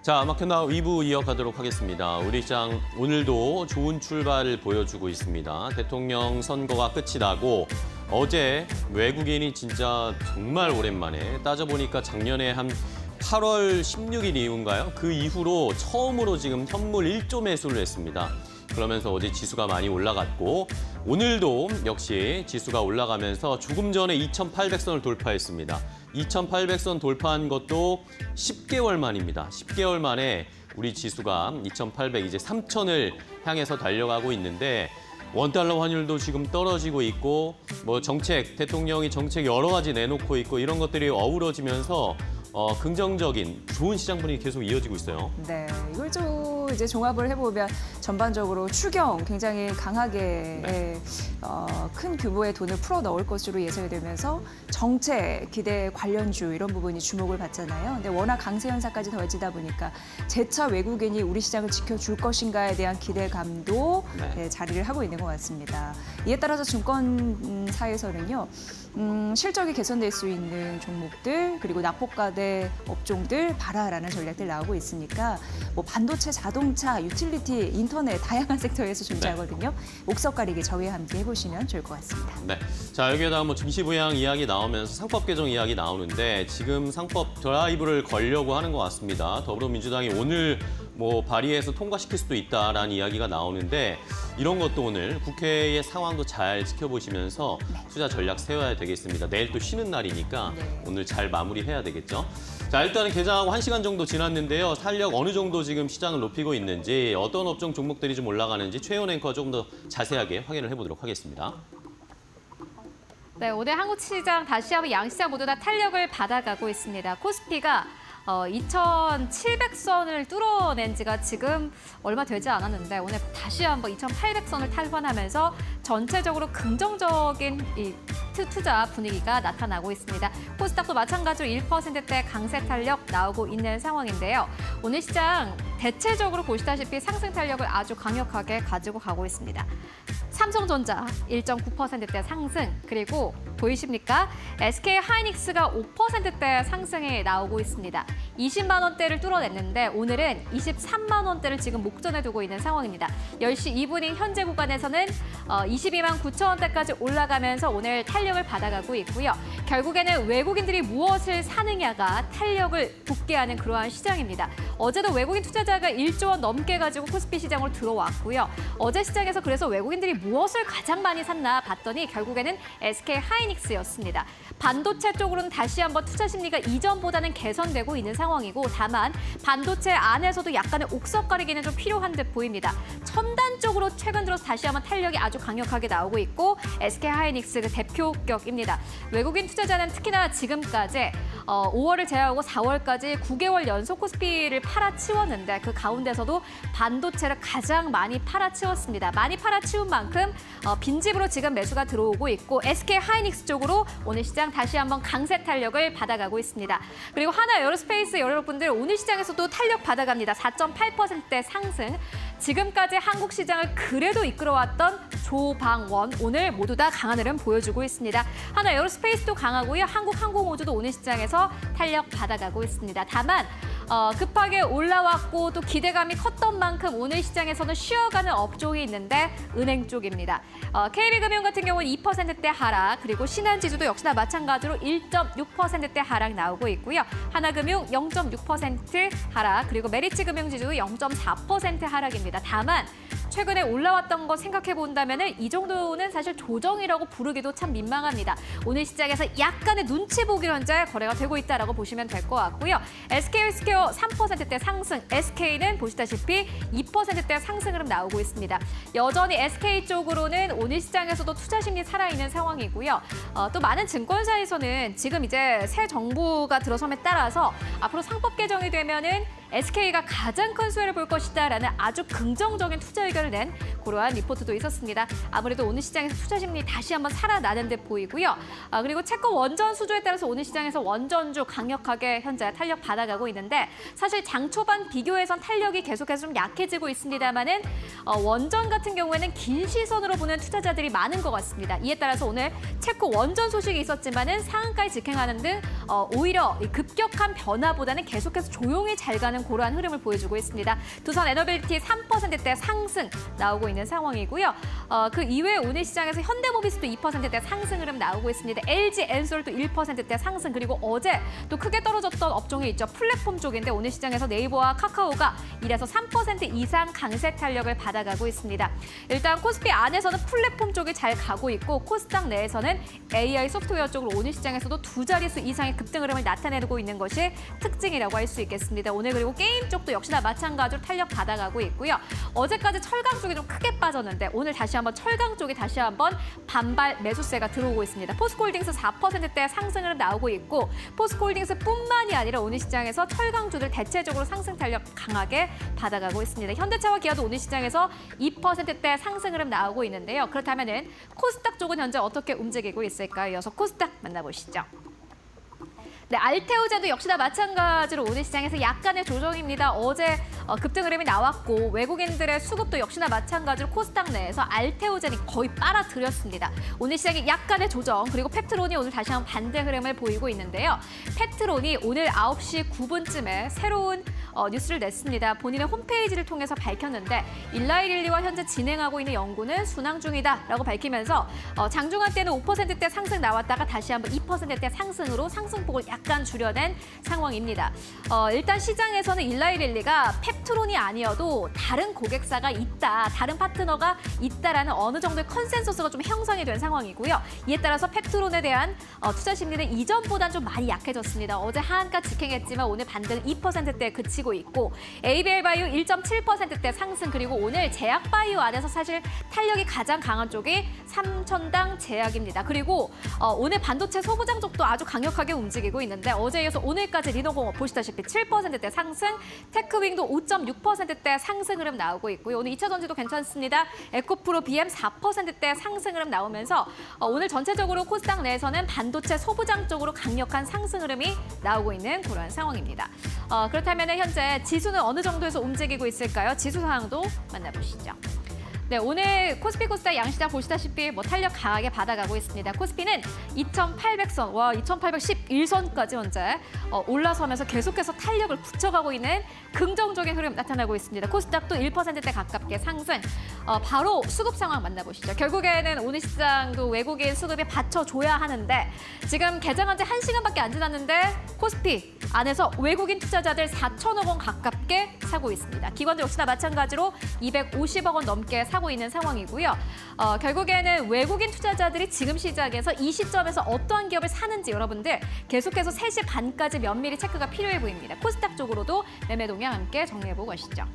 자, 마켓나우 2부 이어가도록 하겠습니다. 우리 시장 오늘도 좋은 출발을 보여주고 있습니다. 대통령 선거가 끝이 나고 어제 외국인이 진짜 정말 오랜만에 따져보니까 작년에 한 8월 16일 이후인가요? 그 이후로 처음으로 지금 현물 1조 매수를 했습니다. 그러면서 어제 지수가 많이 올라갔고 오늘도 역시 지수가 올라가면서 조금 전에 2,800선을 돌파했습니다. 2,800선 돌파한 것도 10개월 만입니다. 10개월 만에 우리 지수가 2,800, 이제 3,000을 향해서 달려가고 있는데 원달러 환율도 지금 떨어지고 있고 뭐 정책, 대통령이 정책 여러 가지 내놓고 있고 이런 것들이 어우러지면서 긍정적인 좋은 시장 분위기 계속 이어지고 있어요. 네, 이걸 좀 이제 종합을 해보면 전반적으로 추경 굉장히 강하게 큰 규모의 돈을 풀어 넣을 것으로 예상이 되면서 정책 기대 관련주 이런 부분이 주목을 받잖아요. 근데 워낙 강세 현상까지 더해지다 보니까 재차 외국인이 우리 시장을 지켜줄 것인가에 대한 기대감도 자리를 하고 있는 것 같습니다. 이에 따라서 증권사에서는요. 실적이 개선될 수 있는 종목들 그리고 낙폭과대 업종들 봐라라는 전략들 나오고 있으니까 뭐 반도체, 자동차, 유틸리티, 인터넷 다양한 섹터에서 존재하거든요. 옥석 가리기 저희와 함께 해보시면 좋을 것 같습니다. 네, 자 여기에다가 뭐 증시 부양 이야기 나오면서 상법 개정 이야기 나오는데 지금 상법 드라이브를 걸려고 하는 것 같습니다. 더불어민주당이 오늘 뭐 발의해서 통과시킬 수도 있다라는 이야기가 나오는데 이런 것도 오늘 국회의 상황도 잘 지켜보시면서 투자 전략 세워야 되겠습니다. 내일 또 쉬는 날이니까 오늘 잘 마무리해야 되겠죠. 자, 일단은 개장하고 1시간 정도 지났는데요. 탄력 어느 정도 지금 시장을 높이고 있는지 어떤 업종 종목들이 좀 올라가는지 최현 앵커 조금 더 자세하게 확인을 해보도록 하겠습니다. 네, 오늘 한국 시장 다시 한번 양시장 모두 다 탄력을 받아가고 있습니다. 코스피가 2,700선을 뚫어낸 지가 지금 얼마 되지 않았는데 오늘 다시 한번 2,800선을 탈환하면서 전체적으로 긍정적인 투자 분위기가 나타나고 있습니다. 코스닥도 마찬가지로 1%대 강세 탄력 나오고 있는 상황인데요. 오늘 시장 대체적으로 보시다시피 상승 탄력을 아주 강력하게 가지고 가고 있습니다. 삼성전자 1.9%대 상승, 그리고 보이십니까? SK 하이닉스가 5%대 상승이 나오고 있습니다. 20만 원대를 뚫어냈는데 오늘은 23만 원대를 지금 목전에 두고 있는 상황입니다. 10시 2분인 현재 구간에서는 22만 9천 원대까지 올라가면서 오늘 탄력을 받아가고 있고요. 결국에는 외국인들이 무엇을 사느냐가 탄력을 붙게 하는 그러한 시장입니다. 어제도 외국인 투자자가 1조 원 넘게 가지고 코스피 시장으로 들어왔고요. 어제 시장에서 그래서 외국인들이 무엇을 가장 많이 샀나 봤더니 결국에는 SK 하이닉스였습니다. 반도체 쪽으로는 다시 한번 투자 심리가 이전보다는 개선되고 있는 상황이고 다만 반도체 안에서도 약간의 옥석 가리기는 좀 필요한 듯 보입니다. 첨단 쪽으로 최근 들어서 다시 한번 탄력이 아주 강력하게 나오고 있고 SK 하이닉스 그 대표격입니다. 외국인 투자자는 특히나 지금까지 5월을 제외하고 4월까지 9개월 연속 코스피를 팔아치웠는데 그 가운데서도 반도체를 가장 많이 팔아치웠습니다. 많이 팔아치운 만큼 빈집으로 지금 매수가 들어오고 있고 SK 하이닉스 쪽으로 오늘 시장 다시 한번 강세 탄력을 받아가고 있습니다. 그리고 하나 에어로스페이스 여러분들 오늘 시장에서도 탄력 받아갑니다. 4.8%대 상승. 지금까지 한국 시장을 그래도 이끌어왔던 조방원 오늘 모두 다 강한 흐름 보여주고 있습니다. 하나 에어로스페이스도 강하고요. 한국항공우주도 오늘 시장에서 탄력 받아가고 있습니다. 다만 급하게 올라왔고 또 기대감이 컸던 만큼 오늘 시장에서는 쉬어가는 업종이 있는데 은행 쪽입니다. KB금융 같은 경우는 2%대 하락, 그리고 신한지주도 역시나 마찬가지로 1.6%대 하락 나오고 있고요. 하나금융 0.6% 하락, 그리고 메리츠금융지주도 0.4% 하락입니다. 다만 최근에 올라왔던 거 생각해 본다면 이 정도는 사실 조정이라고 부르기도 참 민망합니다. 오늘 시장에서 약간의 눈치 보기 현재 거래가 되고 있다라고 보시면 될 것 같고요. SK헬스케어 3%대 상승, SK는 보시다시피 2%대 상승 흐름 나오고 있습니다. 여전히 SK 쪽으로는 오늘 시장에서도 투자 심리 살아있는 상황이고요. 또 많은 증권사에서는 지금 이제 새 정부가 들어섬에 따라서 앞으로 상법 개정이 되면은 SK가 가장 큰 수혜를 볼 것이다라는 아주 긍정적인 투자 의견을 낸 그러한 리포트도 있었습니다. 아무래도 오늘 시장에서 투자 심리 다시 한번 살아나는 듯 보이고요. 그리고 채권 원전 수주에 따라서 오늘 시장에서 원전주 강력하게 현재 탄력 받아가고 있는데 사실 장 초반 비교해선 탄력이 계속해서 좀 약해지고 있습니다만은 원전 같은 경우에는 긴 시선으로 보는 투자자들이 많은 것 같습니다. 이에 따라서 오늘 채권 원전 소식이 있었지만은 상한가에 직행하는 등 오히려 급격한 변화보다는 계속해서 조용히 잘 가는 나타나는 그러한 흐름을 보여주고 있습니다. 두산 에너빌리티 3%대 상승 나오고 있는 상황이고요. 그 이외에 오늘 시장에서 현대모비스도 2%대 상승 흐름 나오고 있습니다. LG 엔솔도 1%대 상승, 그리고 어제 또 크게 떨어졌던 업종이 있죠. 플랫폼 쪽인데 오늘 시장에서 네이버와 카카오가 1에서 3% 이상 강세 탄력을 받아가고 있습니다. 일단 코스피 안에서는 플랫폼 쪽이 잘 가고 있고 코스닥 내에서는 AI 소프트웨어 쪽으로 오늘 시장에서도 두 자릿수 이상의 급등 흐름을 나타내고 있는 것이 특징이라고 할 수 있겠습니다. 오늘 그리고 게임 쪽도 역시나 마찬가지로 탄력 받아가고 있고요. 어제까지 철강 쪽이 좀 크게 빠졌는데 오늘 다시 한번 철강 쪽이 다시 한번 반발 매수세가 들어오고 있습니다. 포스코홀딩스 4%대 상승 흐름 나오고 있고 포스코홀딩스뿐만이 아니라 오늘 시장에서 철강주들 대체적으로 상승 탄력 강하게 받아가고 있습니다. 현대차와 기아도 오늘 시장에서 2%대 상승 흐름 나오고 있는데요. 그렇다면은 코스닥 쪽은 현재 어떻게 움직이고 있을까요? 이어서 코스닥 만나보시죠. 네, 알테오젠도 역시나 마찬가지로 오늘 시장에서 약간의 조정입니다. 어제 급등 흐름이 나왔고 외국인들의 수급도 역시나 마찬가지로 코스닥 내에서 알테오젠이 거의 빨아들였습니다. 오늘 시장에 약간의 조정, 그리고 펩트론이 오늘 다시 한번 반대 흐름을 보이고 있는데요. 펩트론이 오늘 9시 9분쯤에 새로운 뉴스를 냈습니다. 본인의 홈페이지를 통해서 밝혔는데 일라이릴리와 현재 진행하고 있는 연구는 순항 중이다라고 밝히면서 장중한 때는 5%대 상승 나왔다가 다시 한번 2%대 상승으로 상승폭을 약간 줄여낸 상황입니다. 일단 시장에서는 일라이릴리가 펩트론이 아니어도 다른 고객사가 있다, 다른 파트너가 있다라는 어느 정도의 컨센서스가 좀 형성이 된 상황이고요. 이에 따라서 펩트론에 대한 투자 심리는 이전보단 좀 많이 약해졌습니다. 어제 하한가 직행했지만 오늘 반등 2%대에 그치고 있고 ABL바이오 1.7%대 상승, 그리고 오늘 제약바이오 안에서 사실 탄력이 가장 강한 쪽이 삼천당 제약입니다. 그리고 오늘 반도체 소부장 쪽도 아주 강력하게 움직이고 있는데 어제에 이어서 오늘까지 리노공업 보시다시피 7%대 상승, 테크윙도 5.6%대 상승 흐름 나오고 있고요. 오늘 2차 전지도 괜찮습니다. 에코프로 BM 4%대 상승 흐름 나오면서 오늘 전체적으로 코스닥 내에서는 반도체 소부장 쪽으로 강력한 상승 흐름이 나오고 있는 그런 상황입니다. 그렇다면 현재 지수는 어느 정도에서 움직이고 있을까요? 지수 상황도 만나보시죠. 네, 오늘 코스피 코스닥 양시장 보시다시피 탄력 강하게 받아가고 있습니다. 코스피는 2,800선, 2,811선까지 현재 올라서면서 계속해서 탄력을 붙여가고 있는 긍정적인 흐름 나타나고 있습니다. 코스닥도 1%대 가깝게 상승. 바로 수급 상황 만나보시죠. 결국에는 오늘 시장도 외국인 수급에 받쳐줘야 하는데 지금 개장한 지 1시간밖에 안 지났는데 코스피 안에서 외국인 투자자들 4천억 원 가깝게 사고 있습니다. 기관도 역시나 마찬가지로 250억 원 넘게 사고 있는 상황이고요. 결국에는 외국인 투자자들이 지금 시장에서 이 시점에서 어떠한 기업을 사는지 여러분들 계속해서 3시 반까지 면밀히 체크가 필요해 보입니다. 코스닥 쪽으로도 매매 동향 함께 정리해보고 가시죠.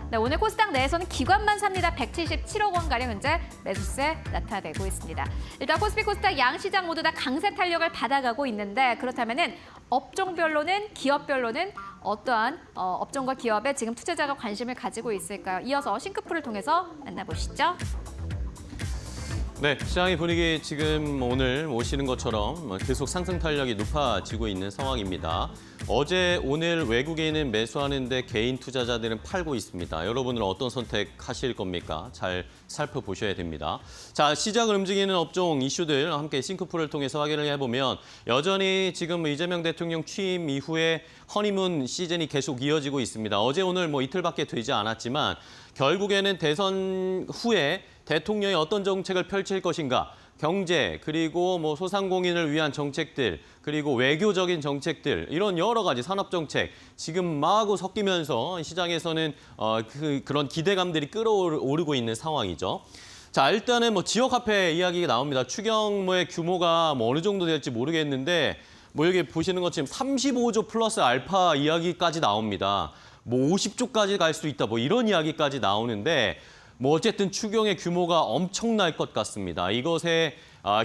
네, 오늘 코스닥 내에서는 기관만 삽니다. 177억 원가량 현재 매수세 나타내고 있습니다. 일단 코스피 코스닥 양시장 모두 다 강세 탄력을 받아가고 있는데 그렇다면은 업종별로는 기업별로는 어떠한 업종과 기업에 지금 투자자가 관심을 가지고 있을까요? 이어서 싱크풀을 통해서 만나보시죠. 네, 시장의 분위기 지금 오늘 오시는 것처럼 계속 상승 탄력이 높아지고 있는 상황입니다. 어제, 오늘 외국인은 매수하는데 개인 투자자들은 팔고 있습니다. 여러분은 어떤 선택하실 겁니까? 잘 살펴보셔야 됩니다. 자, 시장을 움직이는 업종 이슈들 함께 싱크풀을 통해서 확인을 해보면 여전히 지금 이재명 대통령 취임 이후에 허니문 시즌이 계속 이어지고 있습니다. 어제, 오늘 이틀밖에 되지 않았지만 결국에는 대선 후에 대통령이 어떤 정책을 펼칠 것인가, 경제, 그리고 소상공인을 위한 정책들, 그리고 외교적인 정책들, 이런 여러 가지 산업정책 지금 마구 섞이면서 시장에서는 그런 기대감들이 끌어오르고 있는 상황이죠. 자, 일단은 지역화폐 이야기가 나옵니다. 추경의 규모가 어느 정도 될지 모르겠는데 여기 보시는 것처럼 35조 플러스 알파 이야기까지 나옵니다. 50조까지 갈 수 있다, 이런 이야기까지 나오는데 어쨌든 추경의 규모가 엄청날 것 같습니다. 이것의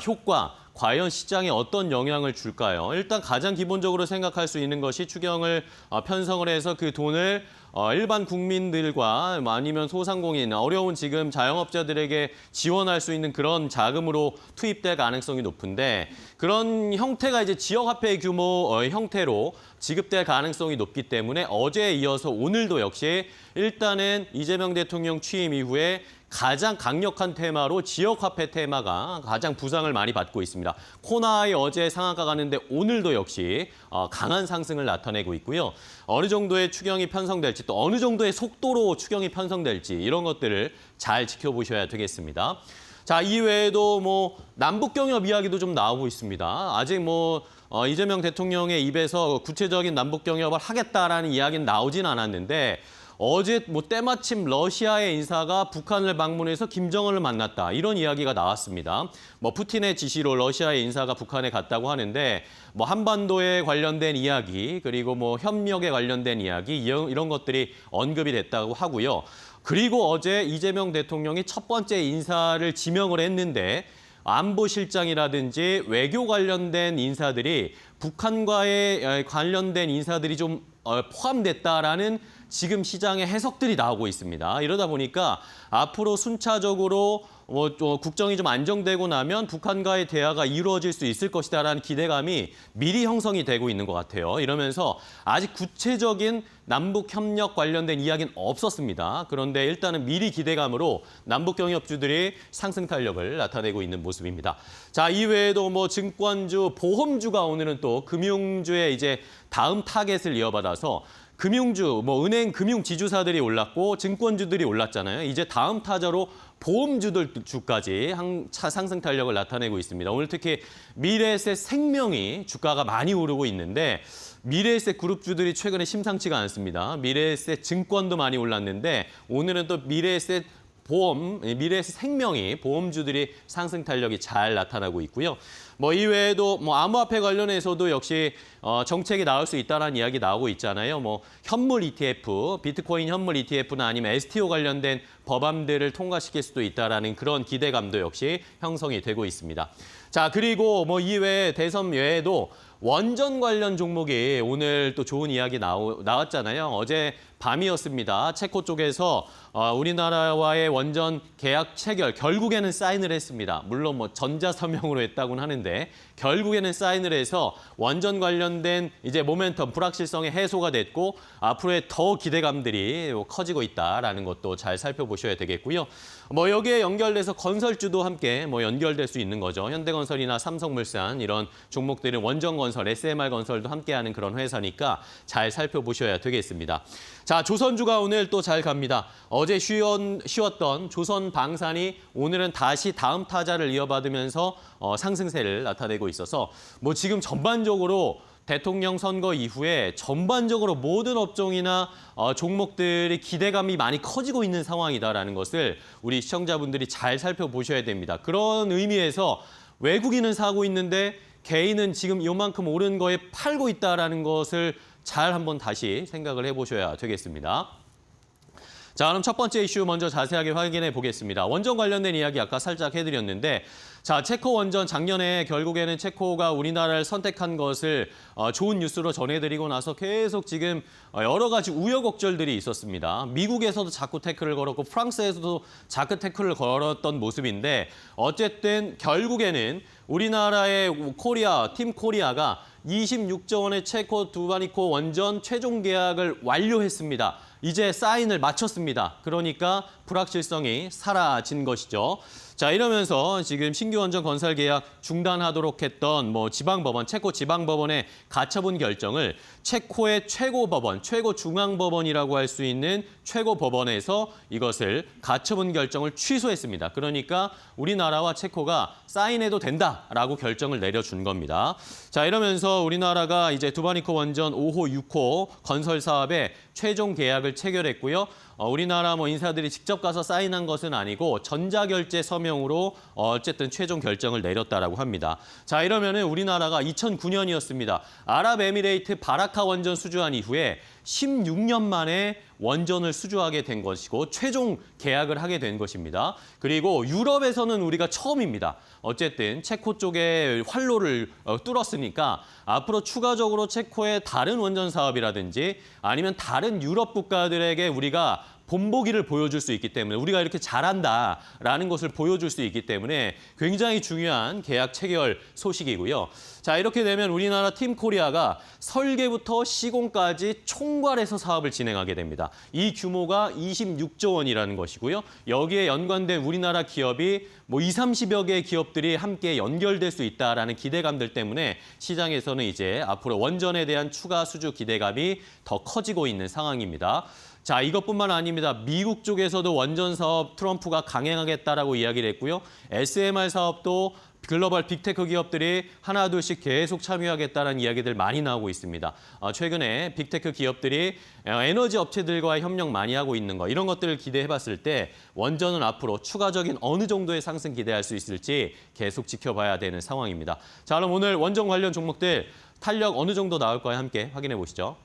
효과, 과연 시장에 어떤 영향을 줄까요? 일단 가장 기본적으로 생각할 수 있는 것이 추경을 편성을 해서 그 돈을 일반 국민들과 아니면 소상공인, 어려운 지금 자영업자들에게 지원할 수 있는 그런 자금으로 투입될 가능성이 높은데 그런 형태가 이제 지역화폐 규모 형태로 지급될 가능성이 높기 때문에 어제에 이어서 오늘도 역시 일단은 이재명 대통령 취임 이후에 가장 강력한 테마로 지역화폐 테마가 가장 부상을 많이 받고 있습니다. 코나이 어제 상한가 가는데 오늘도 역시 강한 상승을 나타내고 있고요. 어느 정도의 추경이 편성될지 또 어느 정도의 속도로 추경이 편성될지 이런 것들을 잘 지켜보셔야 되겠습니다. 자, 이외에도 뭐 남북 경협 이야기도 좀 나오고 있습니다. 아직 뭐 이재명 대통령의 입에서 구체적인 남북 경협을 하겠다라는 이야기는 나오진 않았는데 어제 뭐 때마침 러시아의 인사가 북한을 방문해서 김정은을 만났다 이런 이야기가 나왔습니다. 뭐 푸틴의 지시로 러시아의 인사가 북한에 갔다고 하는데 뭐 한반도에 관련된 이야기 그리고 뭐 협력에 관련된 이야기 이런 것들이 언급이 됐다고 하고요. 그리고 어제 이재명 대통령이 첫 번째 인사를 지명을 했는데 안보실장이라든지 외교 관련된 인사들이 북한과의 관련된 인사들이 좀 포함됐다라는 지금 시장의 해석들이 나오고 있습니다. 이러다 보니까 앞으로 순차적으로 국정이 좀 안정되고 나면 북한과의 대화가 이루어질 수 있을 것이다라는 기대감이 미리 형성이 되고 있는 것 같아요. 이러면서 아직 구체적인 남북 협력 관련된 이야기는 없었습니다. 그런데 일단은 미리 기대감으로 남북 경협주들이 상승 탄력을 나타내고 있는 모습입니다. 자, 이외에도 뭐 증권주, 보험주가 오늘은 또 금융주의 이제 다음 타겟을 이어받아서 금융주, 뭐 은행, 금융 지주사들이 올랐고 증권주들이 올랐잖아요. 이제 다음 타자로 보험주까지 상승 탄력을 나타내고 있습니다. 오늘 특히 미래에셋 생명이 주가가 많이 오르고 있는데 미래에셋 그룹주들이 최근에 심상치가 않습니다. 미래에셋 증권도 많이 올랐는데 오늘은 또 미래에셋 생명이 보험주들이 상승 탄력이 잘 나타나고 있고요. 뭐 이외에도 뭐 암호화폐 관련해서도 역시 정책이 나올 수 있다는 이야기 나오고 있잖아요. 뭐 현물 ETF, 비트코인 현물 ETF나 아니면 STO 관련된 법안들을 통과시킬 수도 있다라는 그런 기대감도 역시 형성이 되고 있습니다. 자, 그리고 뭐 이외에 대선 외에도 원전 관련 종목이 오늘 또 좋은 이야기 나왔잖아요. 어제 밤이었습니다. 체코 쪽에서 우리나라와의 원전 계약 체결 결국에는 사인을 했습니다. 물론 뭐 전자서명으로 했다고는 하는데 결국에는 사인을 해서 원전 관련된 이제 모멘텀 불확실성이 해소가 됐고 앞으로의 더 기대감들이 커지고 있다라는 것도 잘 살펴보셔야 되겠고요. 뭐 여기에 연결돼서 건설주도 함께 뭐 연결될 수 있는 거죠. 현대건설이나 삼성물산 이런 종목들은 원전건설, SMR 건설도 함께하는 그런 회사니까 잘 살펴보셔야 되겠습니다. 자, 조선주가 오늘 또 잘 갑니다. 어제 쉬었던 조선방산이 오늘은 다시 다음 타자를 이어받으면서 상승세를 나타내고 있어서 뭐 지금 전반적으로 대통령 선거 이후에 전반적으로 모든 업종이나 종목들이 기대감이 많이 커지고 있는 상황이다라는 것을 우리 시청자분들이 잘 살펴보셔야 됩니다. 그런 의미에서 외국인은 사고 있는데 개인은 지금 이만큼 오른 거에 팔고 있다라는 것을 잘 한번 다시 생각을 해보셔야 되겠습니다. 자, 그럼 첫 번째 이슈 먼저 자세하게 확인해 보겠습니다. 원전 관련된 이야기 아까 살짝 해드렸는데 자, 체코 원전 작년에 결국에는 체코가 우리나라를 선택한 것을 좋은 뉴스로 전해드리고 나서 계속 지금 여러 가지 우여곡절들이 있었습니다. 미국에서도 자꾸 태클을 걸었고 프랑스에서도 자꾸 태클을 걸었던 모습인데 어쨌든 결국에는 우리나라의 팀 코리아가 26조 원의 체코 두바니코 원전 최종 계약을 완료했습니다. 이제 사인을 마쳤습니다. 그러니까 불확실성이 사라진 것이죠. 자, 이러면서 지금 신규 원전 건설 계약 중단하도록 했던 뭐 지방법원, 체코 지방법원의 가처분 결정을 체코의 최고법원, 최고중앙법원이라고 할 수 있는 최고법원에서 이것을 가처분 결정을 취소했습니다. 그러니까 우리나라와 체코가 사인해도 된다라고 결정을 내려준 겁니다. 자, 이러면서 우리나라가 이제 두바니코 원전 5호, 6호 건설 사업에 최종 계약을 체결했고요. 우리나라 인사들이 직접 가서 사인한 것은 아니고 전자결제 서명으로 어쨌든 최종 결정을 내렸다라고 합니다. 자, 이러면은 우리나라가 2009년이었습니다. 아랍에미레이트 바라카 원전 수주한 이후에 16년 만에 원전을 수주하게 된 것이고 최종 계약을 하게 된 것입니다. 그리고 유럽에서는 우리가 처음입니다. 어쨌든 체코 쪽에 활로를 뚫었으니까 앞으로 추가적으로 체코의 다른 원전 사업이라든지 아니면 다른 유럽 국가들에게 우리가 본보기를 보여줄 수 있기 때문에 우리가 이렇게 잘한다라는 것을 보여줄 수 있기 때문에 굉장히 중요한 계약 체결 소식이고요. 자, 이렇게 되면 우리나라 팀 코리아가 설계부터 시공까지 총괄해서 사업을 진행하게 됩니다. 이 규모가 26조 원이라는 것이고요. 여기에 연관된 우리나라 기업이 20, 30여 개의 기업들이 함께 연결될 수 있다라는 기대감들 때문에 시장에서는 이제 앞으로 원전에 대한 추가 수주 기대감이 더 커지고 있는 상황입니다. 자, 이것뿐만 아닙니다. 미국 쪽에서도 원전 사업 트럼프가 강행하겠다라고 이야기를 했고요. SMR 사업도 글로벌 빅테크 기업들이 하나둘씩 계속 참여하겠다는 이야기들 많이 나오고 있습니다. 최근에 빅테크 기업들이 에너지 업체들과의 협력 많이 하고 있는 거 이런 것들을 기대해봤을 때 원전은 앞으로 추가적인 어느 정도의 상승 기대할 수 있을지 계속 지켜봐야 되는 상황입니다. 자, 그럼 오늘 원전 관련 종목들 탄력 어느 정도 나올까요? 함께 확인해 보시죠.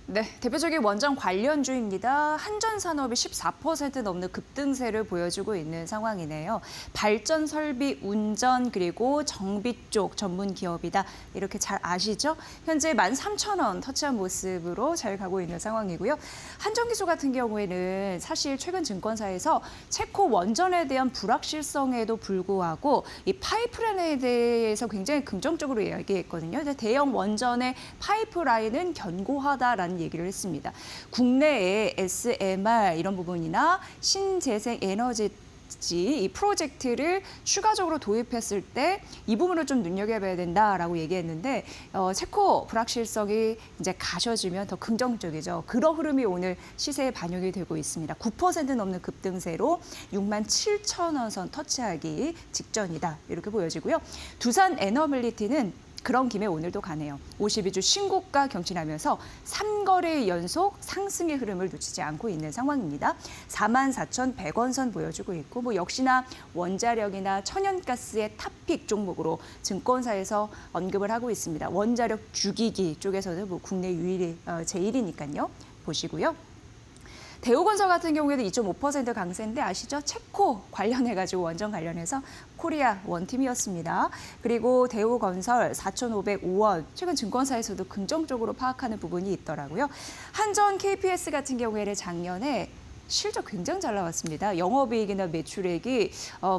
네, 대표적인 원전 관련주입니다. 한전산업이 14% 넘는 급등세를 보여주고 있는 상황이네요. 발전 설비, 운전 그리고 정비 쪽 전문 기업이다. 이렇게 잘 아시죠? 현재 13,000원 터치한 모습으로 잘 가고 있는 상황이고요. 한전기술 같은 경우에는 사실 최근 증권사에서 체코 원전에 대한 불확실성에도 불구하고 이 파이프라인에 대해서 굉장히 긍정적으로 이야기했거든요. 대형 원전의 파이프라인은 견고하다라는 얘기를 했습니다. 국내에 SMR 이런 부분이나 신재생 에너지 이 프로젝트를 추가적으로 도입했을 때 이 부분을 좀 눈여겨봐야 된다라고 얘기했는데 체코 불확실성이 이제 가셔지면 더 긍정적이죠. 그런 흐름이 오늘 시세에 반영이 되고 있습니다. 9% 넘는 급등세로 67,000원 선 터치하기 직전이다. 이렇게 보여지고요. 두산 에너빌리티는 그런 김에 오늘도 가네요. 52주 신고가 경신하면서 3거래 연속 상승의 흐름을 놓치지 않고 있는 상황입니다. 44,100원 선 보여주고 있고 역시나 원자력이나 천연가스의 탑픽 종목으로 증권사에서 언급을 하고 있습니다. 원자력 주기기 쪽에서는 국내 유일이 제1위니까요. 보시고요. 대우건설 같은 경우에는 2.5% 강세인데 아시죠? 체코 관련해가지고 원전 관련해서 코리아 원팀이었습니다. 그리고 대우건설 4,505원, 최근 증권사에서도 긍정적으로 파악하는 부분이 있더라고요. 한전 KPS 같은 경우에는 작년에 실적 굉장히 잘 나왔습니다. 영업이익이나 매출액이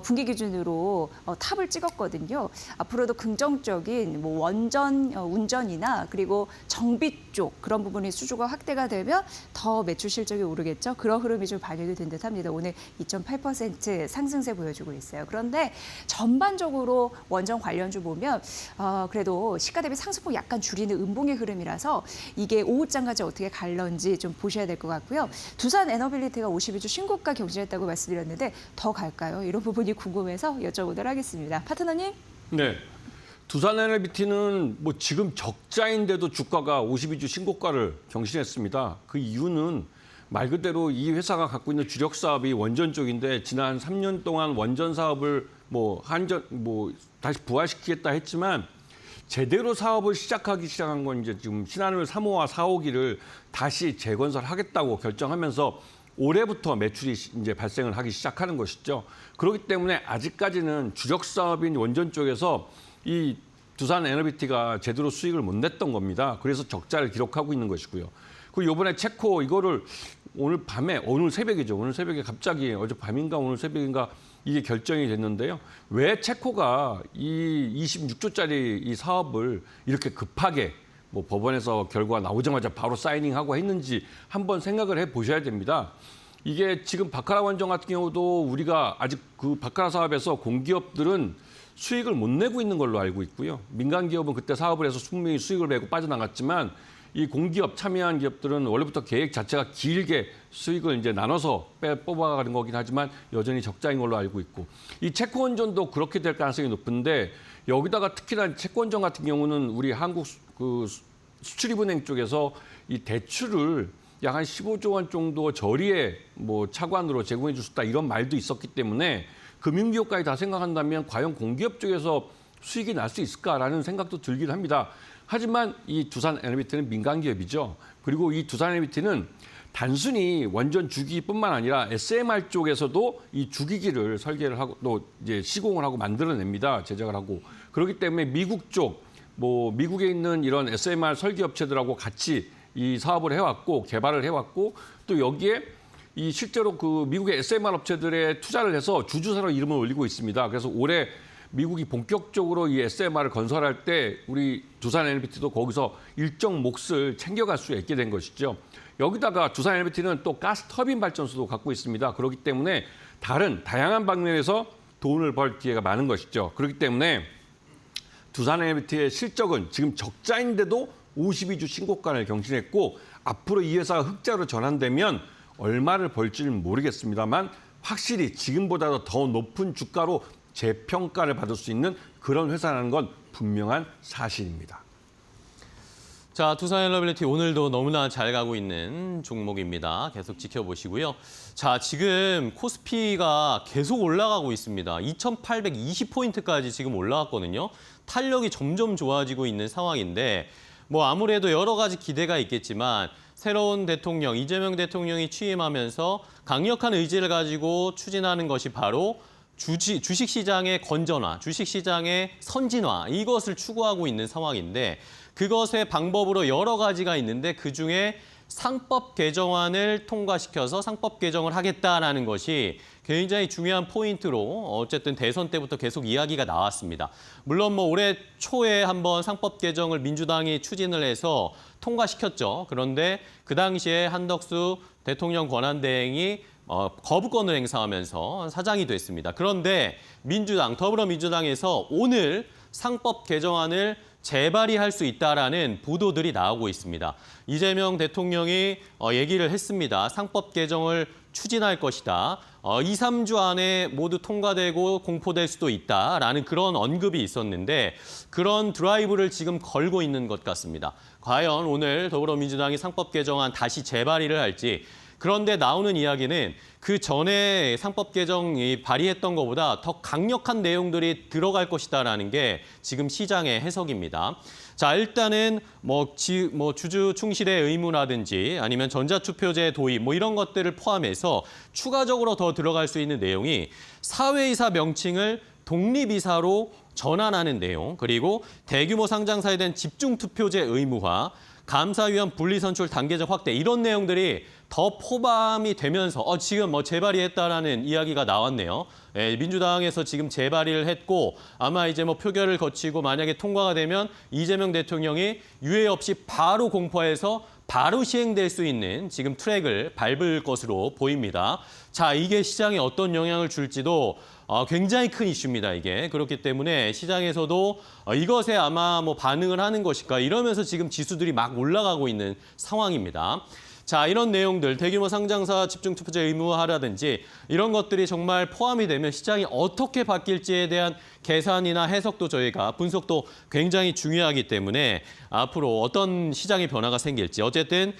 분기 기준으로 탑을 찍었거든요. 앞으로도 긍정적인 원전 운전이나 그리고 정비 쪽 그런 부분이 수주가 확대가 되면 더 매출 실적이 오르겠죠. 그런 흐름이 좀 반영이 된 듯합니다. 오늘 2.8% 상승세 보여주고 있어요. 그런데 전반적으로 원전 관련주 보면 그래도 시가 대비 상승폭 약간 줄이는 음봉의 흐름이라서 이게 오후장까지 어떻게 갈런지 좀 보셔야 될 것 같고요. 두산 에너빌리티가 52주 신고가 경신했다고 말씀드렸는데 더 갈까요? 이런 부분이 궁금해서 여쭤보도록 하겠습니다. 파트너님. 네. 두산에너비티는 지금 적자인데도 주가가 52주 신고가를 경신했습니다. 그 이유는 말 그대로 이 회사가 갖고 있는 주력 사업이 원전 쪽인데 지난 3년 동안 원전 사업을 다시 부활시키겠다 했지만 제대로 사업을 시작한 건 이제 지금 신한울 3호와 4호기를 다시 재건설하겠다고 결정하면서 올해부터 매출이 이제 발생을 하기 시작하는 것이죠. 그렇기 때문에 아직까지는 주력 사업인 원전 쪽에서 이 두산 에너비티가 제대로 수익을 못 냈던 겁니다. 그래서 적자를 기록하고 있는 것이고요. 그리고 이번에 체코 이거를 오늘 새벽이죠. 오늘 새벽에 갑자기 어젯밤인가 오늘 새벽인가 이게 결정이 됐는데요. 왜 체코가 이 26조짜리 이 사업을 이렇게 급하게 법원에서 결과가 나오자마자 바로 사이닝하고 했는지 한번 생각을 해보셔야 됩니다. 이게 지금 바카라 원전 같은 경우도 우리가 아직 그 바카라 사업에서 공기업들은 수익을 못 내고 있는 걸로 알고 있고요. 민간 기업은 그때 사업을 해서 분명히 수익을 내고 빠져나갔지만 이 공기업 참여한 기업들은 원래부터 계획 자체가 길게 수익을 이제 나눠서 뽑아가는 거긴 하지만 여전히 적자인 걸로 알고 있고 이 체코 원전도 그렇게 될 가능성이 높은데 여기다가 특히나 체코 원전 같은 경우는 우리 한국 수출입은행 쪽에서 이 대출을 약 한 15조 원 정도 저리에 뭐 차관으로 제공해 줄 수 있다 이런 말도 있었기 때문에 금융기업까지 다 생각한다면 과연 공기업 쪽에서 수익이 날 수 있을까라는 생각도 들긴 합니다. 하지만 이 두산에너비티는 민간기업이죠. 그리고 이 두산에너비티는 단순히 원전 주기뿐만 아니라 SMR 쪽에서도 이 주기기를 설계를 하고 또 이제 시공을 하고 만들어냅니다. 제작을 하고. 그렇기 때문에 미국 쪽, 뭐 미국에 있는 이런 SMR 설계 업체들하고 같이 이 사업을 해왔고 개발을 해왔고 또 여기에 이 실제로 그 미국의 SMR 업체들에 투자를 해서 주주사로 이름을 올리고 있습니다. 그래서 올해 미국이 본격적으로 이 SMR을 건설할 때 우리 두산에너비티도 거기서 일정 몫을 챙겨갈 수 있게 된 것이죠. 여기다가 두산에너비티는 또 가스터빈 발전소도 갖고 있습니다. 그렇기 때문에 다양한 방면에서 돈을 벌 기회가 많은 것이죠. 그렇기 때문에 두산에너비티의 실적은 지금 적자인데도 52주 신고가를 경신했고 앞으로 이 회사가 흑자로 전환되면 얼마를 벌지는 모르겠습니다만 확실히 지금보다 더 높은 주가로 재평가를 받을 수 있는 그런 회사라는 건 분명한 사실입니다. 자, 두산에너빌리티 오늘도 너무나 잘 가고 있는 종목입니다. 계속 지켜보시고요. 자, 지금 코스피가 계속 올라가고 있습니다. 2,820포인트까지 지금 올라왔거든요. 탄력이 점점 좋아지고 있는 상황인데 뭐 아무래도 여러 가지 기대가 있겠지만 새로운 대통령, 이재명 대통령이 취임하면서 강력한 의지를 가지고 추진하는 것이 바로 주식시장의 건전화, 주식시장의 선진화 이것을 추구하고 있는 상황인데 그것의 방법으로 여러 가지가 있는데 그중에 상법 개정안을 통과시켜서 상법 개정을 하겠다라는 것이 굉장히 중요한 포인트로 어쨌든 대선 때부터 계속 이야기가 나왔습니다. 물론 뭐 올해 초에 한번 상법 개정을 민주당이 추진을 해서 통과시켰죠. 그런데 그 당시에 한덕수 대통령 권한대행이 거부권을 행사하면서 사장이 됐습니다. 그런데 더불어민주당에서 오늘 상법 개정안을 재발의할 수 있다라는 보도들이 나오고 있습니다. 이재명 대통령이 얘기를 했습니다. 상법 개정을 추진할 것이다. 2, 3주 안에 모두 통과되고 공포될 수도 있다라는 그런 언급이 있었는데 그런 드라이브를 지금 걸고 있는 것 같습니다. 과연 오늘 더불어민주당이 상법 개정안 다시 재발의를 할지 그런데 나오는 이야기는 그 전에 상법 개정이 발의했던 것보다 더 강력한 내용들이 들어갈 것이다라는 게 지금 시장의 해석입니다. 자, 일단은 주주 충실의 의무라든지 아니면 전자투표제 도입 이런 것들을 포함해서 추가적으로 더 들어갈 수 있는 내용이 사회이사 명칭을 독립이사로 전환하는 내용, 그리고 대규모 상장사에 대한 집중투표제 의무화, 감사위원 분리선출 단계적 확대 이런 내용들이 더 포함이 되면서 지금 재발의했다라는 이야기가 나왔네요. 민주당에서 지금 재발의를 했고 아마 이제 표결을 거치고 만약에 통과가 되면 이재명 대통령이 유예 없이 바로 공포해서 바로 시행될 수 있는 지금 트랙을 밟을 것으로 보입니다. 자, 이게 시장에 어떤 영향을 줄지도 굉장히 큰 이슈입니다, 이게. 그렇기 때문에 시장에서도 이것에 아마 반응을 하는 것일까 이러면서 지금 지수들이 막 올라가고 있는 상황입니다. 자, 이런 내용들, 대규모 상장사 집중투표제 의무화라든지 이런 것들이 정말 포함이 되면 시장이 어떻게 바뀔지에 대한 계산이나 해석도 저희가 분석도 굉장히 중요하기 때문에 앞으로 어떤 시장의 변화가 생길지 어쨌든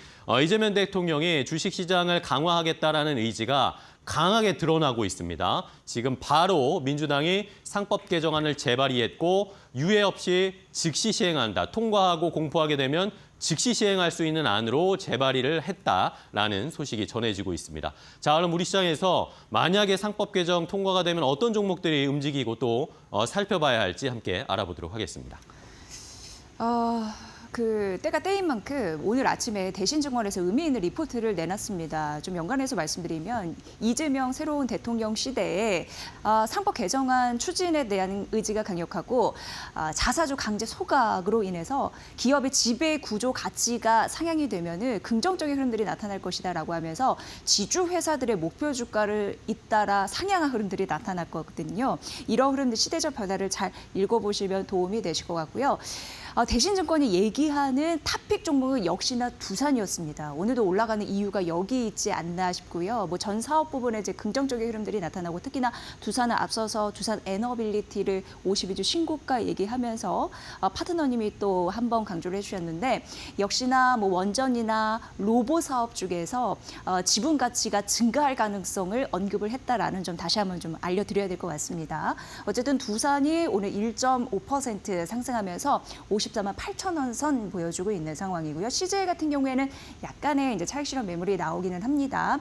이재명 대통령이 주식시장을 강화하겠다라는 의지가 강하게 드러나고 있습니다. 지금 바로 민주당이 상법 개정안을 재발의했고 유예 없이 즉시 시행한다. 통과하고 공포하게 되면 즉시 시행할 수 있는 안으로 재발의를 했다라는 소식이 전해지고 있습니다. 자, 그럼 우리 시장에서 만약에 상법 개정 통과가 되면 어떤 종목들이 움직이고 또 살펴봐야 할지 함께 알아보도록 하겠습니다. 때가 때인 만큼 오늘 아침에 대신증권에서 의미 있는 리포트를 내놨습니다. 좀 연관해서 말씀드리면 이재명 새로운 대통령 시대에 상법 개정안 추진에 대한 의지가 강력하고 자사주 강제 소각으로 인해서 기업의 지배 구조 가치가 상향이 되면은 긍정적인 흐름들이 나타날 것이다라고 하면서 지주 회사들의 목표 주가를 잇따라 상향한 흐름들이 나타날 거거든요. 이런 흐름들 시대적 변화를 잘 읽어보시면 도움이 되실 것 같고요. 대신증권이 얘기하는 탑픽 종목은 역시나 두산이었습니다. 오늘도 올라가는 이유가 여기 있지 않나 싶고요. 뭐 전 사업 부분에 이제 긍정적인 흐름들이 나타나고 특히나 두산은 앞서서 두산 에너빌리티를 52주 신고가 얘기하면서 파트너님이 또 한 번 강조를 해주셨는데 역시나 뭐 원전이나 로보 사업 쪽에서 지분 가치가 증가할 가능성을 언급을 했다라는 점 다시 한번 좀 알려드려야 될 것 같습니다. 어쨌든 두산이 오늘 1.5% 상승하면서 54만 8천 원 선 보여주고 있는 상황이고요. CJ 같은 경우에는 약간의 이제 차익 실현 매물이 나오기는 합니다.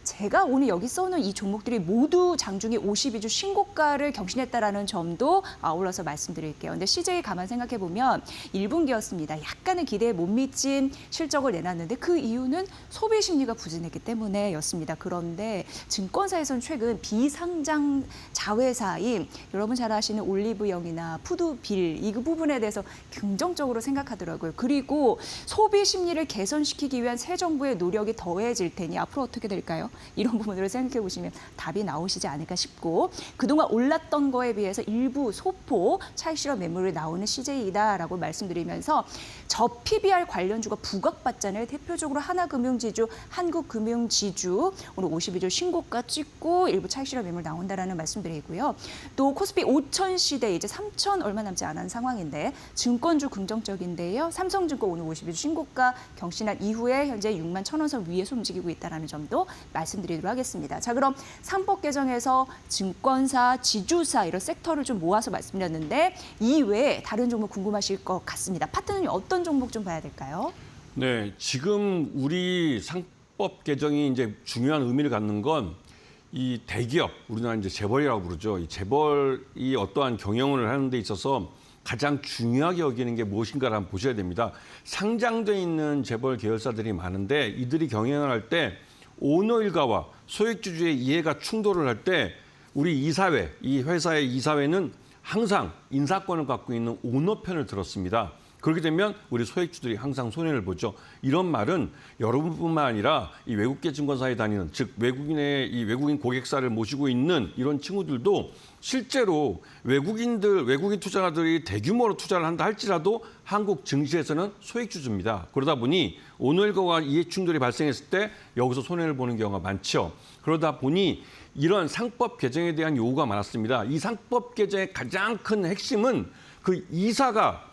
제가 오늘 여기 써놓은 이 종목들이 모두 장중에 52주 신고가를 경신했다라는 점도 아울러서 말씀드릴게요. 근데 CJ 가만 생각해 보면 1분기였습니다. 약간의 기대에 못 미친 실적을 내놨는데 그 이유는 소비 심리가 부진했기 때문에였습니다. 그런데 증권사에서는 최근 비상장 자회사인 여러분 잘 아시는 올리브영이나 푸드빌 이 부분에 대해서 긍정적으로 생각하더라고요. 그리고 소비 심리를 개선시키기 위한 새 정부의 노력이 더해질 테니 앞으로 어떻게 될까요? 이런 부분들을 생각해 보시면 답이 나오시지 않을까 싶고 그동안 올랐던 거에 비해서 일부 소폭 차익 실현 매물이 나오는 CJ이다라고 말씀드리면서 저 PBR 관련주가 부각받잖아요. 대표적으로 하나금융지주, 한국금융지주 오늘 52주 신고가 찍고 일부 차익 실현 매물 나온다라는 말씀드리고요. 또 코스피 5천 시대 이제 3천 얼마 남지 않은 상황인데 증권주 긍정적인데요. 삼성증권 오늘 52주 신고가 경신한 이후에 현재 6만 1천 원 선 위에서 움직이고 있다는 점도 말씀드리도록 하겠습니다. 자, 그럼 상법 개정에서 증권사, 지주사 이런 섹터를 좀 모아서 말씀드렸는데 이외에 다른 종목 궁금하실 것 같습니다. 파트너님 어떤 종목 좀 봐야 될까요? 네, 지금 우리 상법 개정이 이제 중요한 의미를 갖는 건 이 대기업, 우리나라 이제 재벌이라고 부르죠. 이 재벌이 어떠한 경영을 하는 데 있어서 가장 중요하게 여기는 게 무엇인가를 한번 보셔야 됩니다. 상장돼 있는 재벌 계열사들이 많은데 이들이 경영을 할 때 오너 일가와 소액주주의 이해가 충돌을 할 때 우리 이사회, 이 회사의 이사회는 항상 인사권을 갖고 있는 오너 편을 들었습니다. 그렇게 되면 우리 소액주들이 항상 손해를 보죠. 이런 말은 여러분뿐만 아니라 이 외국계 증권사에 다니는 즉 외국인 고객사를 모시고 있는 이런 친구들도 실제로 외국인 투자가들이 대규모로 투자를 한다 할지라도 한국 증시에서는 소액주주입니다. 그러다 보니 오너일거와 이해 충돌이 발생했을 때 여기서 손해를 보는 경우가 많죠. 그러다 보니 이런 상법 개정에 대한 요구가 많았습니다. 이 상법 개정의 가장 큰 핵심은 그 이사가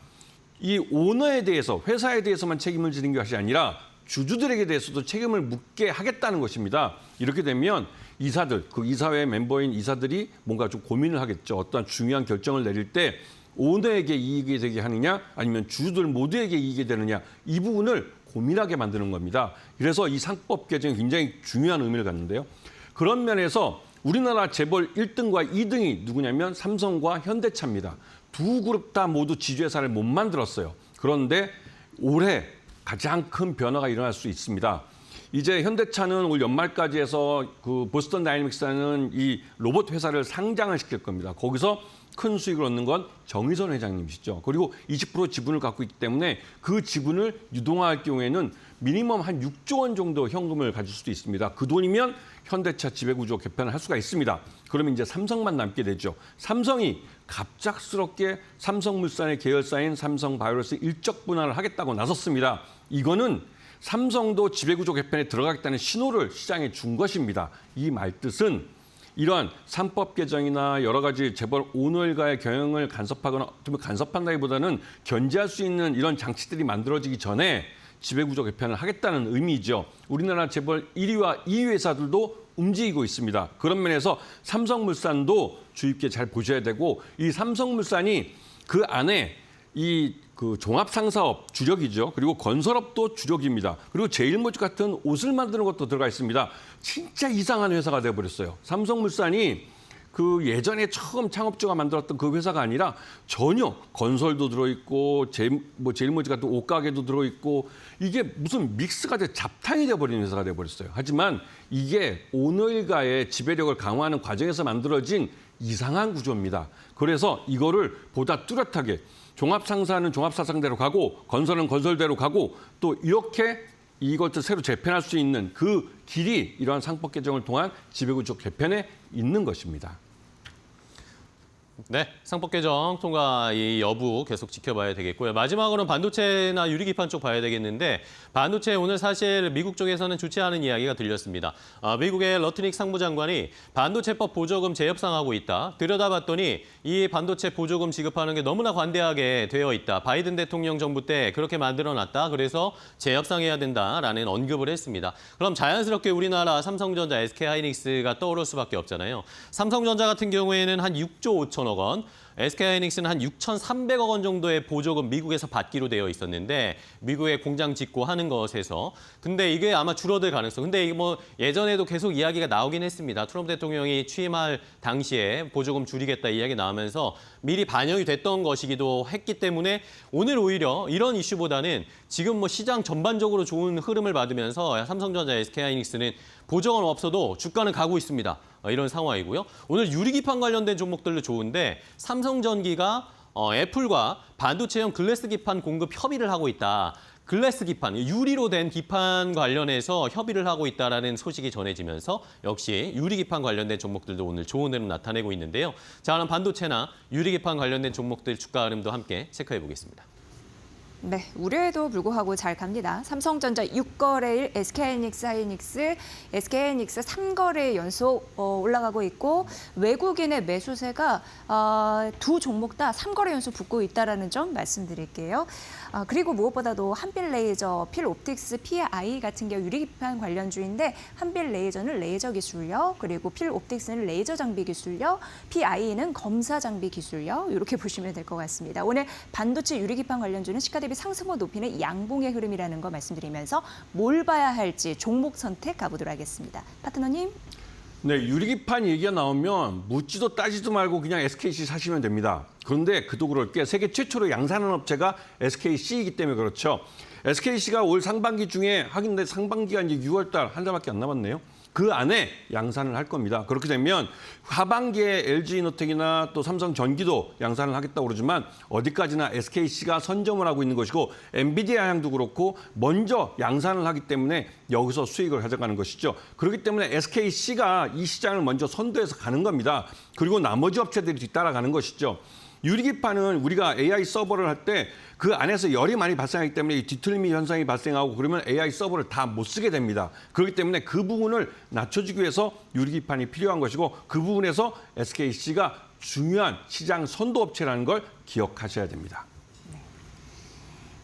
이 오너에 대해서 회사에 대해서만 책임을 지는 것이 아니라 주주들에게 대해서도 책임을 묻게 하겠다는 것입니다. 이렇게 되면 이사들, 그 이사회 멤버인 이사들이 뭔가 좀 고민을 하겠죠. 어떠한 중요한 결정을 내릴 때 오너에게 이익이 되게 하느냐 아니면 주주들 모두에게 이익이 되느냐 이 부분을 고민하게 만드는 겁니다. 그래서 이 상법 개정이 굉장히 중요한 의미를 갖는데요. 그런 면에서 우리나라 재벌 1등과 2등이 누구냐면 삼성과 현대차입니다. 두 그룹 다 모두 지주회사를 못 만들었어요. 그런데 올해 가장 큰 변화가 일어날 수 있습니다. 이제 현대차는 올 연말까지 해서 그 보스턴 다이내믹스라는 이 로봇 회사를 상장을 시킬 겁니다. 거기서 큰 수익을 얻는 건 정의선 회장님이시죠. 그리고 20% 지분을 갖고 있기 때문에 그 지분을 유동화할 경우에는 미니멈 한 6조 원 정도 현금을 가질 수도 있습니다. 그 돈이면 현대차 지배구조 개편을 할 수가 있습니다. 그러면 이제 삼성만 남게 되죠. 삼성이 갑작스럽게 삼성물산의 계열사인 삼성바이오로스 일적 분할을 하겠다고 나섰습니다. 이거는 삼성도 지배구조 개편에 들어가겠다는 신호를 시장에 준 것입니다. 이 말뜻은 이러한 상법 개정이나 여러 가지 재벌 오너일가의 경영을 간섭하거나 간섭한다기보다는 견제할 수 있는 이런 장치들이 만들어지기 전에 지배구조 개편을 하겠다는 의미죠. 우리나라 재벌 1위와 2위 회사들도 움직이고 있습니다. 그런 면에서 삼성물산도 주의 깊게 잘 보셔야 되고 이 삼성물산이 그 안에 그 종합상사업 주력이죠. 그리고 건설업도 주력입니다. 그리고 제일모직 같은 옷을 만드는 것도 들어가 있습니다. 진짜 이상한 회사가 돼버렸어요. 삼성물산이 그 예전에 처음 창업주가 만들었던 그 회사가 아니라 전혀 건설도 들어있고 제일모직 같은 옷가게도 들어있고 이게 무슨 믹스가 돼 잡탕이 돼버린 회사가 돼버렸어요. 하지만 이게 오너일가의 지배력을 강화하는 과정에서 만들어진 이상한 구조입니다. 그래서 이거를 보다 뚜렷하게 종합상사는 종합사상대로 가고 건설은 건설대로 가고 또 이렇게 이것을 새로 재편할 수 있는 그 길이 이러한 상법 개정을 통한 지배구조 개편에 있는 것입니다. 네, 상법 개정 통과 이 여부 계속 지켜봐야 되겠고요. 마지막으로는 반도체나 유리기판 쪽 봐야 되겠는데 반도체 오늘 사실 미국 쪽에서는 좋지 않은 이야기가 들렸습니다. 미국의 러트닉 상무장관이 반도체법 보조금 재협상하고 있다. 들여다봤더니 이 반도체 보조금 지급하는 게 너무나 관대하게 되어 있다. 바이든 대통령 정부 때 그렇게 만들어놨다. 그래서 재협상해야 된다라는 언급을 했습니다. 그럼 자연스럽게 우리나라 삼성전자, SK하이닉스가 떠오를 수밖에 없잖아요. 삼성전자 같은 경우에는 한 6조 5천억 원, SK하이닉스는 한 6,300억 원 정도의 보조금 미국에서 받기로 되어 있었는데 미국에 공장 짓고 하는 것에서 근데 이게 아마 줄어들 가능성. 근데 이게 뭐 예전에도 계속 이야기가 나오긴 했습니다. 트럼프 대통령이 취임할 당시에 보조금 줄이겠다 이야기 나오면서 미리 반영이 됐던 것이기도 했기 때문에 오늘 오히려 이런 이슈보다는 지금 뭐 시장 전반적으로 좋은 흐름을 받으면서 삼성전자, SK하이닉스는 보조금 없어도 주가는 가고 있습니다. 이런 상황이고요. 오늘 유리기판 관련된 종목들도 좋은데 삼성전기가 애플과 반도체형 글래스 기판 공급 협의를 하고 있다. 글래스 기판, 유리로 된 기판 관련해서 협의를 하고 있다는 소식이 전해지면서 역시 유리기판 관련된 종목들도 오늘 좋은 흐름 나타내고 있는데요. 자, 그럼 반도체나 유리기판 관련된 종목들 주가 흐름도 함께 체크해 보겠습니다. 네, 우려에도 불구하고 잘 갑니다. 삼성전자 6거래일, SK하이닉스, SK하이닉스 3거래 연속 올라가고 있고 외국인의 매수세가 두 종목 다 3거래 연속 붙고 있다는 점 말씀드릴게요. 그리고 무엇보다도 한빛레이저, 필옵틱스, PI 같은 경우 유리기판 관련주인데 한빛레이저는 레이저 기술력, 그리고 필옵틱스는 레이저 장비 기술력, PI는 검사 장비 기술력 이렇게 보시면 될 것 같습니다. 오늘 반도체 유리기판 관련주는 시가 대비 상승폭 높이는 양봉의 흐름이라는 거 말씀드리면서 뭘 봐야 할지 종목 선택 가보도록 하겠습니다. 파트너님. 네, 유리기판 얘기가 나오면 묻지도 따지도 말고 그냥 SKC 사시면 됩니다. 그런데 그도 그럴 게 세계 최초로 양산하는 업체가 SKC이기 때문에 그렇죠. SKC가 올 상반기 중에 하긴 상반기가 이제 6월 달 한 달밖에 안 남았네요. 그 안에 양산을 할 겁니다. 그렇게 되면 하반기에 LG이노텍이나 또 삼성전기도 양산을 하겠다고 그러지만 어디까지나 SKC가 선점을 하고 있는 것이고 엔비디아 향도 그렇고 먼저 양산을 하기 때문에 여기서 수익을 가져가는 것이죠. 그렇기 때문에 SKC가 이 시장을 먼저 선도해서 가는 겁니다. 그리고 나머지 업체들이 뒤따라가는 것이죠. 유리기판은 우리가 AI 서버를 할 때 그 안에서 열이 많이 발생하기 때문에 이 뒤틀미 현상이 발생하고 그러면 AI 서버를 다 못 쓰게 됩니다. 그렇기 때문에 그 부분을 낮춰주기 위해서 유리기판이 필요한 것이고 그 부분에서 SKC가 중요한 시장 선도업체라는 걸 기억하셔야 됩니다.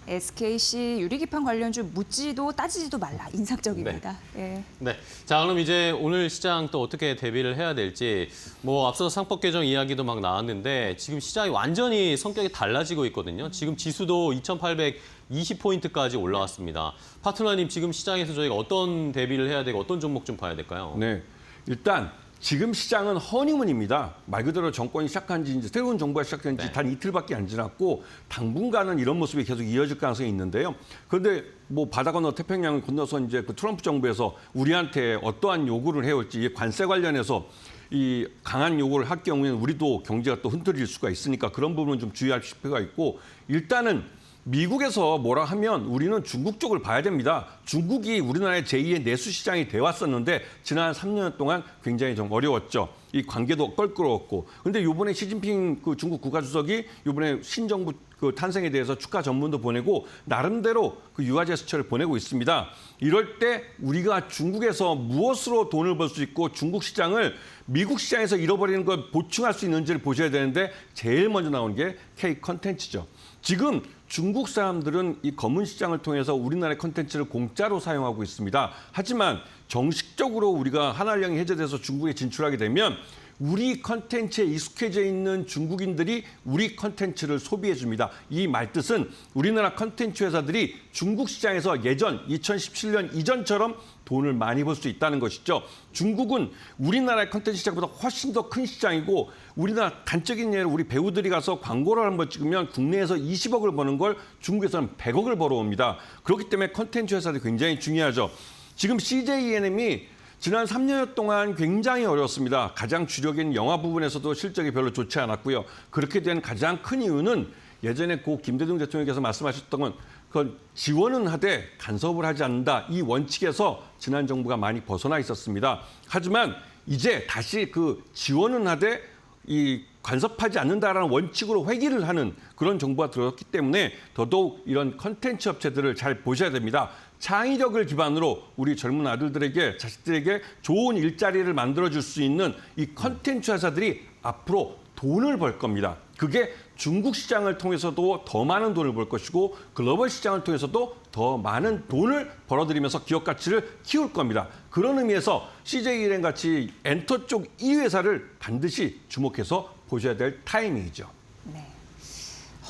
SKC 유리기판 관련주 묻지도 따지지도 말라. 인상적입니다. 네. 네. 자, 그럼 이제 오늘 시장 또 어떻게 대비를 해야 될지 뭐 앞서 상법 개정 이야기도 막 나왔는데 지금 시장이 완전히 성격이 달라지고 있거든요. 지금 지수도 2,820포인트까지 올라왔습니다. 파트너님, 지금 시장에서 저희가 어떤 대비를 해야 되고 어떤 종목 좀 봐야 될까요? 네. 일단 지금 시장은 허니문입니다. 말 그대로 정권이 시작한 지 이제 새로운 정부가 시작한 지 단 이틀밖에 안 지났고 당분간은 이런 모습이 계속 이어질 가능성이 있는데요. 그런데 뭐 바다 건너 태평양을 건너서 이제 그 트럼프 정부에서 우리한테 어떠한 요구를 해올지 이 관세 관련해서 이 강한 요구를 할 경우에는 우리도 경제가 또 흔들릴 수가 있으니까 그런 부분은 좀 주의할 필요가 있고 일단은 미국에서 뭐라 하면 우리는 중국 쪽을 봐야 됩니다. 중국이 우리나라의 제2의 내수 시장이 돼 왔었는데 지난 3년 동안 굉장히 좀 어려웠죠. 이 관계도 껄끄러웠고. 근데 이번에 시진핑 그 중국 국가주석이 이번에 신정부 그 탄생에 대해서 축하 전문도 보내고 나름대로 그 유화 제스처를 보내고 있습니다. 이럴 때 우리가 중국에서 무엇으로 돈을 벌 수 있고 중국 시장을 미국 시장에서 잃어버리는 걸 보충할 수 있는지를 보셔야 되는데 제일 먼저 나오는 게 K 컨텐츠죠. 지금 중국 사람들은 이 검은 시장을 통해서 우리나라의 컨텐츠를 공짜로 사용하고 있습니다. 하지만 정식적으로 우리가 한알령이 해제돼서 중국에 진출하게 되면 우리 컨텐츠에 익숙해져 있는 중국인들이 우리 컨텐츠를 소비해 줍니다. 이 말뜻은 우리나라 컨텐츠 회사들이 중국 시장에서 예전 2017년 이전처럼 돈을 많이 벌 수 있다는 것이죠. 중국은 우리나라의 컨텐츠 시장보다 훨씬 더 큰 시장이고 우리나라 단적인 예로 우리 배우들이 가서 광고를 한번 찍으면 국내에서 20억을 버는 걸 중국에서는 100억을 벌어옵니다. 그렇기 때문에 컨텐츠 회사들이 굉장히 중요하죠. 지금 CJENM이 지난 3년 동안 굉장히 어려웠습니다. 가장 주력인 영화 부분에서도 실적이 별로 좋지 않았고요. 그렇게 된 가장 큰 이유는 예전에 고 김대중 대통령께서 말씀하셨던 건 그건 지원은 하되 간섭을 하지 않는다. 이 원칙에서 지난 정부가 많이 벗어나 있었습니다. 하지만 이제 다시 그 지원은 하되 이 간섭하지 않는다라는 원칙으로 회귀를 하는 그런 정보가 들어왔기 때문에 더더욱 이런 컨텐츠 업체들을 잘 보셔야 됩니다. 창의력을 기반으로 우리 젊은 아들들에게 자식들에게 좋은 일자리를 만들어줄 수 있는 이 컨텐츠 회사들이 앞으로 돈을 벌 겁니다. 그게 중국 시장을 통해서도 더 많은 돈을 벌 것이고 글로벌 시장을 통해서도 더 많은 돈을 벌어들이면서 기업 가치를 키울 겁니다. 그런 의미에서 CJ 같이 엔터 쪽 이 회사를 반드시 주목해서 보셔야 될 타이밍이죠. 네.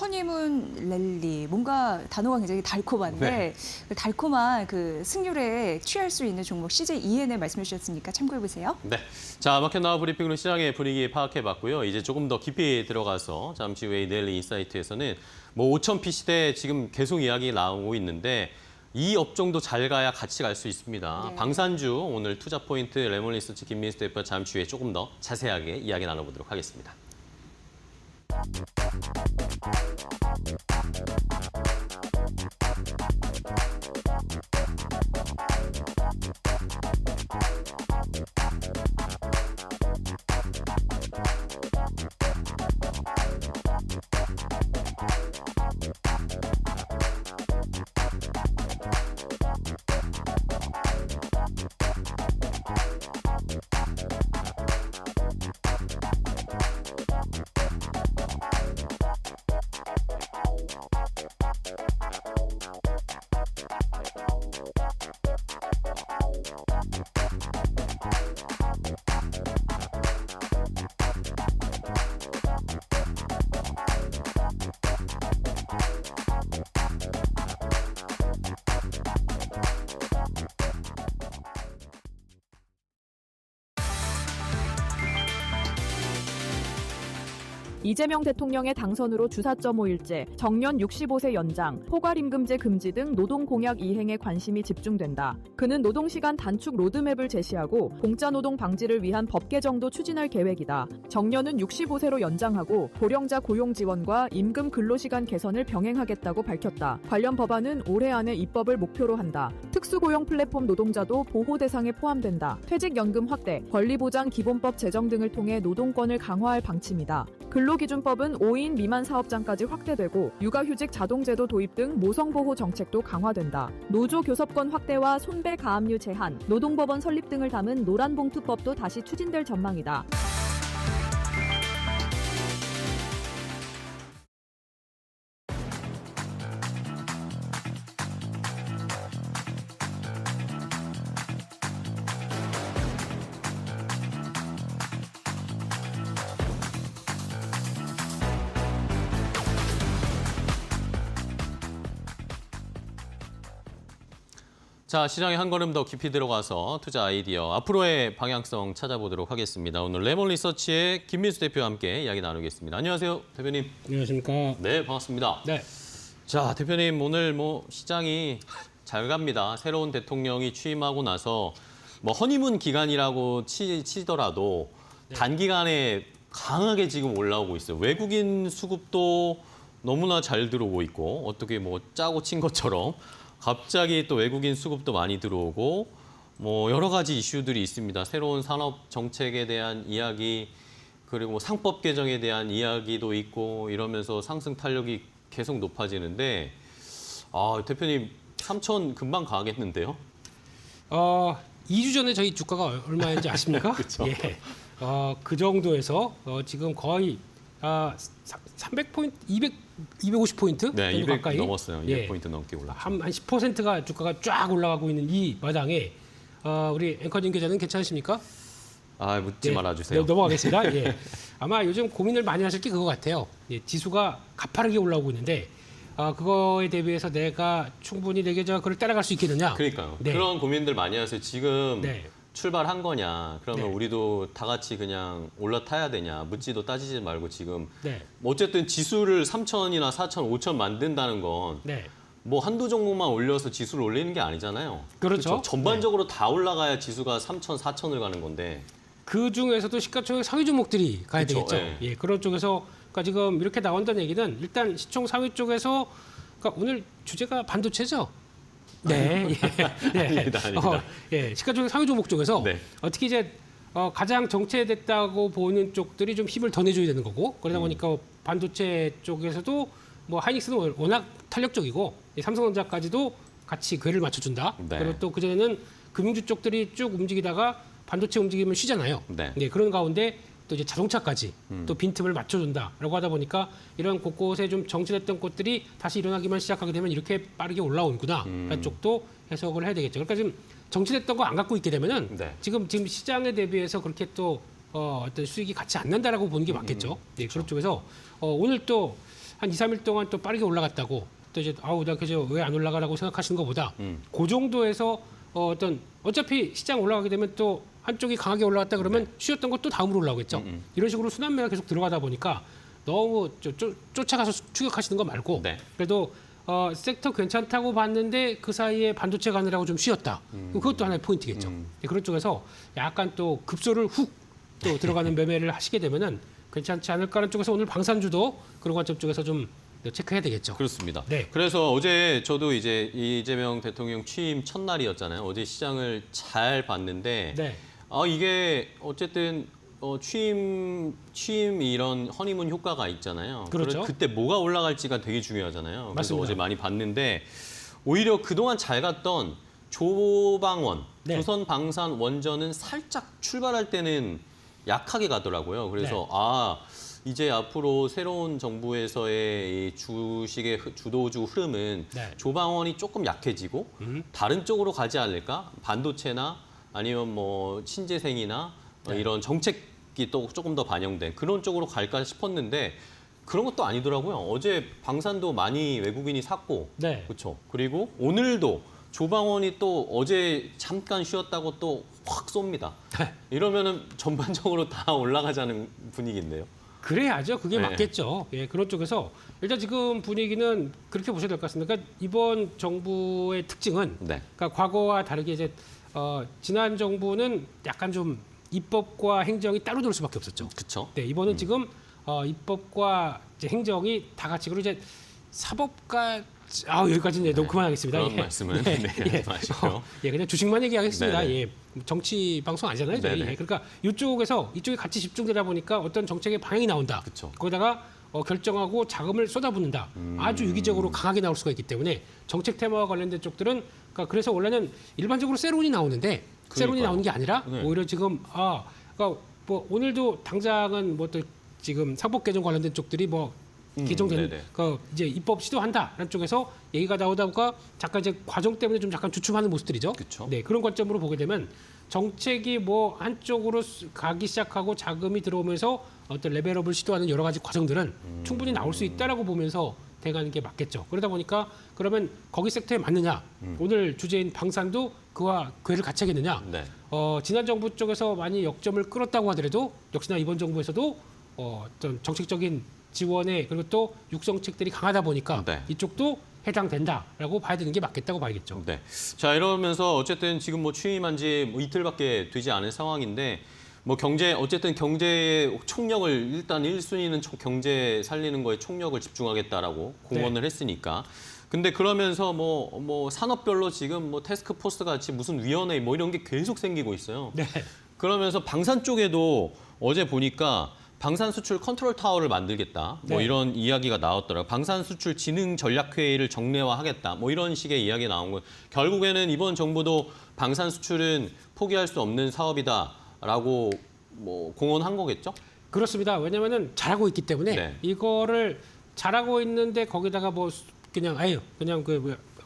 허니문 랠리 뭔가 단어가 굉장히 달콤한데 네. 그 달콤한 그 승률에 취할 수 있는 종목 CJEN을 말씀해 주셨으니까 참고해 보세요. 네. 자, 마켓 나우 브리핑으로 시장의 분위기 파악해봤고요. 이제 조금 더 깊이 들어가서 잠시 후에 데일리 인사이트에서는 뭐 5,000피 시대 지금 계속 이야기 나오고 있는데 이 업종도 잘 가야 같이 갈 수 있습니다. 네. 방산주 오늘 투자 포인트 레몬리서치 김민수 대표와 잠시 후에 조금 더 자세하게 이야기 나눠보도록 하겠습니다. 이재명 대통령의 당선으로 주사점 5일째, 정년 65세 연장, 포괄임금제 금지 등 노동공약 이행에 관심이 집중된다. 그는 노동시간 단축 로드맵을 제시하고 공짜노동 방지를 위한 법 개정도 추진할 계획이다. 정년은 65세로 연장하고 고령자 고용 지원과 임금 근로시간 개선을 병행하겠다고 밝혔다. 관련 법안은 올해 안에 입법을 목표로 한다. 특수고용 플랫폼 노동자도 보호 대상에 포함된다. 퇴직연금 확대, 권리보장 기본법 제정 등을 통해 노동권을 강화할 방침이다. 근로기준법은 5인 미만 사업장까지 확대되고 육아휴직 자동제도 도입 등 모성보호 정책도 강화된다. 노조 교섭권 확대와 손배 가압류 제한, 노동법원 설립 등을 담은 노란봉투법도 다시 추진될 전망이다. 자, 시장에 한 걸음 더 깊이 들어가서 투자 아이디어 앞으로의 방향성 찾아보도록 하겠습니다. 오늘 레몬리서치의 김민수 대표와 함께 이야기 나누겠습니다. 안녕하세요, 대표님. 안녕하십니까. 네, 반갑습니다. 네. 자, 대표님 오늘 뭐 시장이 잘 갑니다. 새로운 대통령이 취임하고 나서 뭐 허니문 기간이라고 치더라도 단기간에 강하게 지금 올라오고 있어요. 외국인 수급도 너무나 잘 들어오고 있고 어떻게 뭐 짜고 친 것처럼 갑자기 또 외국인 수급도 많이 들어오고 뭐 여러 가지 이슈들이 있습니다. 새로운 산업 정책에 대한 이야기 그리고 뭐 상법 개정에 대한 이야기도 있고 이러면서 상승 탄력이 계속 높아지는데 대표님 3천 금방 가겠는데요? 2주 전에 저희 주가가 얼마인지 아십니까? 그쵸. 예. 그 정도에서 지금 거의 300포인트, 250포인트 네, 정도 200 가까이 넘었어요. 예. 200포인트 넘게 올랐죠. 한 10%가 주가가 쫙 올라가고 있는 이 마당에 우리 앵커진 기자는 괜찮으십니까? 묻지 예. 말아주세요. 네, 넘어가겠습니다. 예. 아마 요즘 고민을 많이 하실 게 그거 같아요. 예, 지수가 가파르게 올라오고 있는데 그거에 대비해서 내가 충분히 내게 그걸 따라갈 수 있겠느냐? 그러니까요. 네. 그런 고민들 많이 하세요. 지금 네. 출발한 거냐? 그러면 네. 우리도 다 같이 그냥 올라타야 되냐? 묻지도 따지지 말고 지금 네. 어쨌든 지수를 3천이나 4천, 5천 만든다는 건 네. 뭐 한두 종목만 올려서 지수를 올리는 게 아니잖아요. 그렇죠. 전반적으로 다 올라가야 지수가 3천, 4천을 가는 건데. 그 중에서도 시가총액 상위 종목들이 가야 그쵸, 되겠죠. 예. 예, 그런 쪽에서 그러니까 지금 이렇게 나온다는 얘기는 일단 시총 상위 쪽에서 그러니까 오늘 주제가 반도체죠. 네, 예, 네. 아닙니다. 예, 시가총액 상위 종목 쪽에서 네. 어떻게 이제 가장 정체됐다고 보는 쪽들이 좀 힘을 더 내줘야 되는 거고 그러다 보니까 반도체 쪽에서도 뭐 하이닉스는 워낙 탄력적이고 삼성전자까지도 같이 궤를 맞춰준다. 네. 그리고 또 그전에는 금융주 쪽들이 쭉 움직이다가 반도체 움직이면 쉬잖아요. 네. 그런 가운데 또 이제 자동차까지 또 빈틈을 맞춰준다라고 하다 보니까 이런 곳곳에 좀 정체됐던 곳들이 다시 일어나기만 시작하게 되면 이렇게 빠르게 올라오는구나라는 쪽도 해석을 해야 되겠죠. 그러니까 지금 정체됐던 거 안 갖고 있게 되면은 네. 지금 시장에 대비해서 그렇게 또 어떤 수익이 같이 안 난다라고 보는 게 맞겠죠. 네, 그런 쪽에서 오늘 또 한 2, 3일 동안 또 빠르게 올라갔다고 또 이제 나 그저 왜 안 올라가라고 생각하시는 것보다 그 정도에서 어차피 시장 올라가게 되면 또 한쪽이 강하게 올라갔다 그러면 쉬었던 것도 다음으로 올라오겠죠. 이런 식으로 순환매가 계속 들어가다 보니까 너무 쫓아가서 추격하시는 거 말고 네. 그래도 섹터 괜찮다고 봤는데 그 사이에 반도체 가느라고 좀 쉬었다. 그것도 하나의 포인트겠죠. 네, 그런 쪽에서 약간 또 급소를 훅 또 들어가는 매매를 하시게 되면은 괜찮지 않을까라는 쪽에서 오늘 방산주도 그런 관점 쪽에서 좀 체크해야 되겠죠. 그렇습니다. 네. 그래서 어제 저도 이제 이재명 대통령 취임 첫날이었잖아요. 어제 시장을 잘 봤는데 네. 이게 어쨌든 취임 이런 허니문 효과가 있잖아요. 그렇죠. 그때 뭐가 올라갈지가 되게 중요하잖아요. 그래서 맞습니다. 어제 많이 봤는데 오히려 그동안 잘 갔던 조방원, 네. 조선 방산 원전은 살짝 출발할 때는 약하게 가더라고요. 그래서 이제 앞으로 새로운 정부에서의 이 주식의 주도주 흐름은 네. 조방원이 조금 약해지고 다른 쪽으로 가지 않을까? 반도체나 아니면 뭐 신재생이나 네. 이런 정책이 또 조금 더 반영된 그런 쪽으로 갈까 싶었는데 그런 것도 아니더라고요. 어제 방산도 많이 외국인이 샀고, 네. 그렇죠. 그리고 오늘도 조방원이 또 어제 잠깐 쉬었다고 또 확 쏩니다. 이러면은 전반적으로 다 올라가자는 분위기인데요. 그래야죠. 그게 네. 맞겠죠. 예, 그런 쪽에서 일단 지금 분위기는 그렇게 보셔야 될 것 같습니다. 그러니까 이번 정부의 특징은 네. 그러니까 과거와 다르게 이제 지난 정부는 약간 좀 입법과 행정이 따로 놀 수밖에 없었죠. 그렇죠. 네, 이번은 지금 입법과 이제 행정이 다 같이 그리고 이제 사법과 여기까지는 이제 너무 그만하겠습니다. 그런 예. 말씀은 예, 네, 예. 하지 마시고요. 그냥 주식만 얘기하겠습니다. 네네. 예. 정치 방송 아니잖아요. 저희. 네네. 예. 그러니까 이쪽에 같이 집중되다 보니까 어떤 정책의 방향이 나온다. 그쵸. 거기다가 결정하고 자금을 쏟아붓는다. 아주 유기적으로 강하게 나올 수가 있기 때문에 정책 테마와 관련된 쪽들은 그러니까 그래서 원래는 일반적으로 세론이 나오는데 세론이 그러니까요. 나오는 게 아니라 네. 오히려 지금 그러니까 뭐 오늘도 당장은 뭐 또 지금 상법 개정 관련된 쪽들이 뭐 개정되는 네네. 이제 입법 시도한다라는 쪽에서 얘기가 나오다 보니까 잠깐 이제 과정 때문에 좀 약간 주춤하는 모습들이죠. 그쵸. 네, 그런 관점으로 보게 되면 정책이 뭐 한쪽으로 가기 시작하고 자금이 들어오면서 어떤 레벨업을 시도하는 여러 가지 과정들은 충분히 나올 수 있다라고 보면서 대가는 게 맞겠죠. 그러다 보니까 그러면 거기 섹터에 맞느냐? 오늘 주제인 방산도 그와 궤를 같이 하겠느냐? 네. 지난 정부 쪽에서 많이 역점을 끌었다고 하더라도 역시나 이번 정부에서도 어떤 정책적인 지원에 그리고 또 육성책들이 강하다 보니까 네. 이쪽도 해당된다라고 봐야 되는 게 맞겠다고 봐야겠죠. 네. 자, 이러면서 어쨌든 지금 뭐 취임한 지 뭐 이틀밖에 되지 않은 상황인데 뭐 어쨌든 경제의 총력을 일단 1순위는 경제 살리는 거에 총력을 집중하겠다라고 공언을 했으니까. 근데 그러면서 뭐 산업별로 지금 뭐 태스크포스 같이 무슨 위원회 뭐 이런 게 계속 생기고 있어요. 네. 그러면서 방산 쪽에도 어제 보니까 방산 수출 컨트롤 타워를 만들겠다. 뭐 네. 이런 이야기가 나왔더라고요. 방산 수출 진흥 전략 회의를 정례화하겠다. 뭐 이런 식의 이야기가 나온 거예요. 결국에는 이번 정부도 방산 수출은 포기할 수 없는 사업이다라고 뭐 공언한 거겠죠? 그렇습니다. 왜냐하면은 잘하고 있기 때문에 네. 이거를 잘하고 있는데 거기다가 뭐 그냥 그냥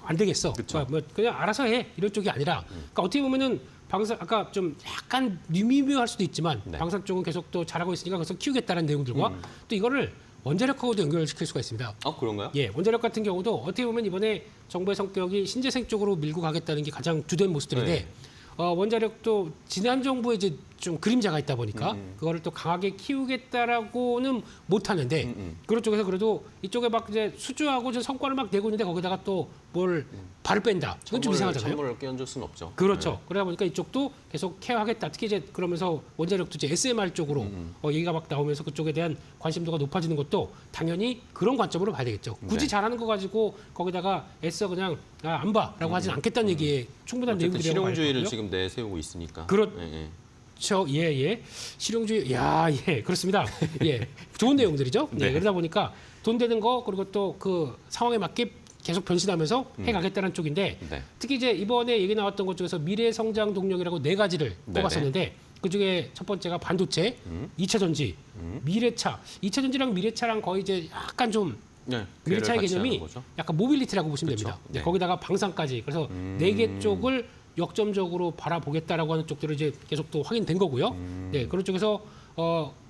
안 되겠어. 그쵸. 뭐 그냥 알아서 해 이런 쪽이 아니라 그러니까 어떻게 보면은 방산 아까 좀 약간 미묘할 수도 있지만 네. 방산 쪽은 계속 또 잘하고 있으니까 그래서 키우겠다는 내용들과 또 이거를 원자력하고도 연결시킬 수가 있습니다. 그런가요? 예, 원자력 같은 경우도 어떻게 보면 이번에 정부의 성격이 신재생 쪽으로 밀고 가겠다는 게 가장 주된 모습들인데 네. 원자력도 지난 정부에 이제 좀 그림자가 있다 보니까 그거를 또 강하게 키우겠다라고는 못 하는데 그런 쪽에서 그래도 이쪽에 막 이제 수주하고 좀 성과를 막 내고 있는데 거기다가 또 뭘 발을 뺀다. 이건 좀 이상하잖아요. 선물을 끼얹을 수는 없죠. 그렇죠. 그러다 보니까 이쪽도 계속 케어하겠다. 특히 이제 그러면서 원자력도 이제 SMR 쪽으로 얘기가 막 나오면서 그쪽에 대한 관심도가 높아지는 것도 당연히 그런 관점으로 봐야 되겠죠. 굳이 네. 잘하는 거 가지고 거기다가 애써 그냥 안 봐라고 하진 않겠다는 얘기에 충분한 어쨌든 내용들이라고 봐야 실용주의를 되고요. 지금 내세우고 있으니까. 그렇- 예, 예. 그렇죠. 예, 예. 실용주의, 야, 예, 그렇습니다. 예, 좋은 내용들이죠. 네. 네. 그러다 보니까 돈 되는 거 그리고 또 그 상황에 맞게 계속 변신하면서 해가겠다는 쪽인데 네. 특히 이제 이번에 얘기 나왔던 것 중에서 미래 성장 동력이라고 4가지를 네네. 꼽았었는데 그 중에 첫 번째가 반도체, 2차 전지, 미래차. 2차 전지랑 미래차랑 거의 이제 약간 좀 네, 미래차의 같이 개념이 하는 거죠. 약간 모빌리티라고 보시면 그쵸. 됩니다. 네. 거기다가 방산까지. 그래서 4개 쪽을 역점적으로 바라보겠다라고 하는 쪽들을 이제 계속 또 확인된 거고요. 네, 그런 쪽에서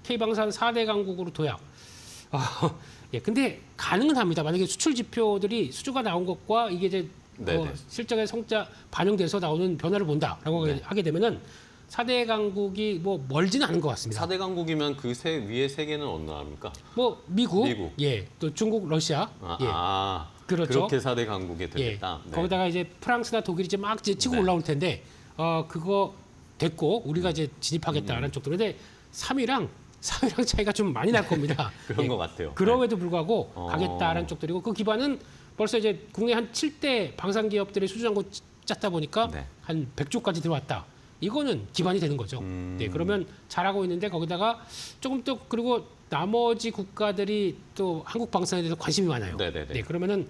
K방산 4대 강국으로 도약. 예, 근데 가능은 합니다. 만약에 수출 지표들이 수주가 나온 것과 이게 이제 네네. 실적의 성자 반영돼서 나오는 변화를 본다라고 네. 하게 되면은 4대 강국이 뭐 멀지는 않은 것 같습니다. 4대 강국이면 그 위에 세 개는 어느 나라입니까? 뭐 미국, 미국. 예, 또 중국, 러시아, 예, 그렇죠. 그렇게 4대 강국에 예. 되겠다. 네. 거기다가 이제 프랑스나 독일이 이제 막 이제 치고 네. 올라올 텐데 그거 됐고 우리가 이제 진입하겠다라는 쪽들. 근데 3위랑 차이가 좀 많이 날 겁니다. 그런 예. 것 같아요. 그럼에도 불구하고 어. 가겠다라는 쪽들이고 그 기반은 벌써 이제 국내 한 7대 방산 기업들이 수주잔고 짰다 보니까 네. 한 100조까지 들어왔다. 이거는 기반이 되는 거죠. 네, 그러면 잘하고 있는데 거기다가 조금 또 그리고 나머지 국가들이 또 한국 방산에 대해서 관심이 많아요. 네네네. 네, 그러면은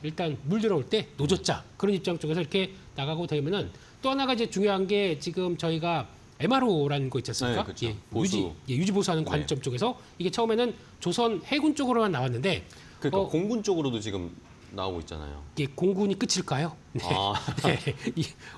일단 물 들어올 때 노젓자 그런 입장 쪽에서 이렇게 나가고 되면은 또 하나가 이제 중요한 게 지금 저희가 MRO라는 거 있지 않습니까? 네, 그렇죠. 예, 보수. 유지 보수하는 네. 관점 쪽에서 이게 처음에는 조선 해군 쪽으로만 나왔는데 그러니까 공군 쪽으로도 지금 나오고 있잖아요. 이게 공군이 끝일까요? 네. 아. 네.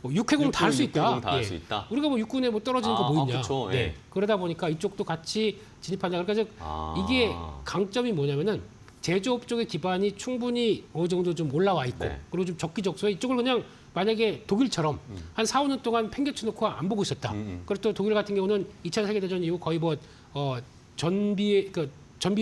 육해공 다 할 수 있다. 육해공 다 할 예. 수 있다. 우리가 뭐 육군에 뭐 떨어지는 거 뭐 있냐? 그쵸. 네. 예. 그러다 보니까 이쪽도 같이 진입한다. 그러니까 즉 아. 이게 강점이 뭐냐면은 제조업 쪽의 기반이 충분히 어느 정도 좀 올라와 있고 네. 그리고 좀 적기적소에 이쪽을 그냥 만약에 독일처럼 한 4, 5년 동안 팽개쳐놓고 안 보고 있었다. 그리고 또 독일 같은 경우는 2차 세계대전 이후 거의 뭐 전비에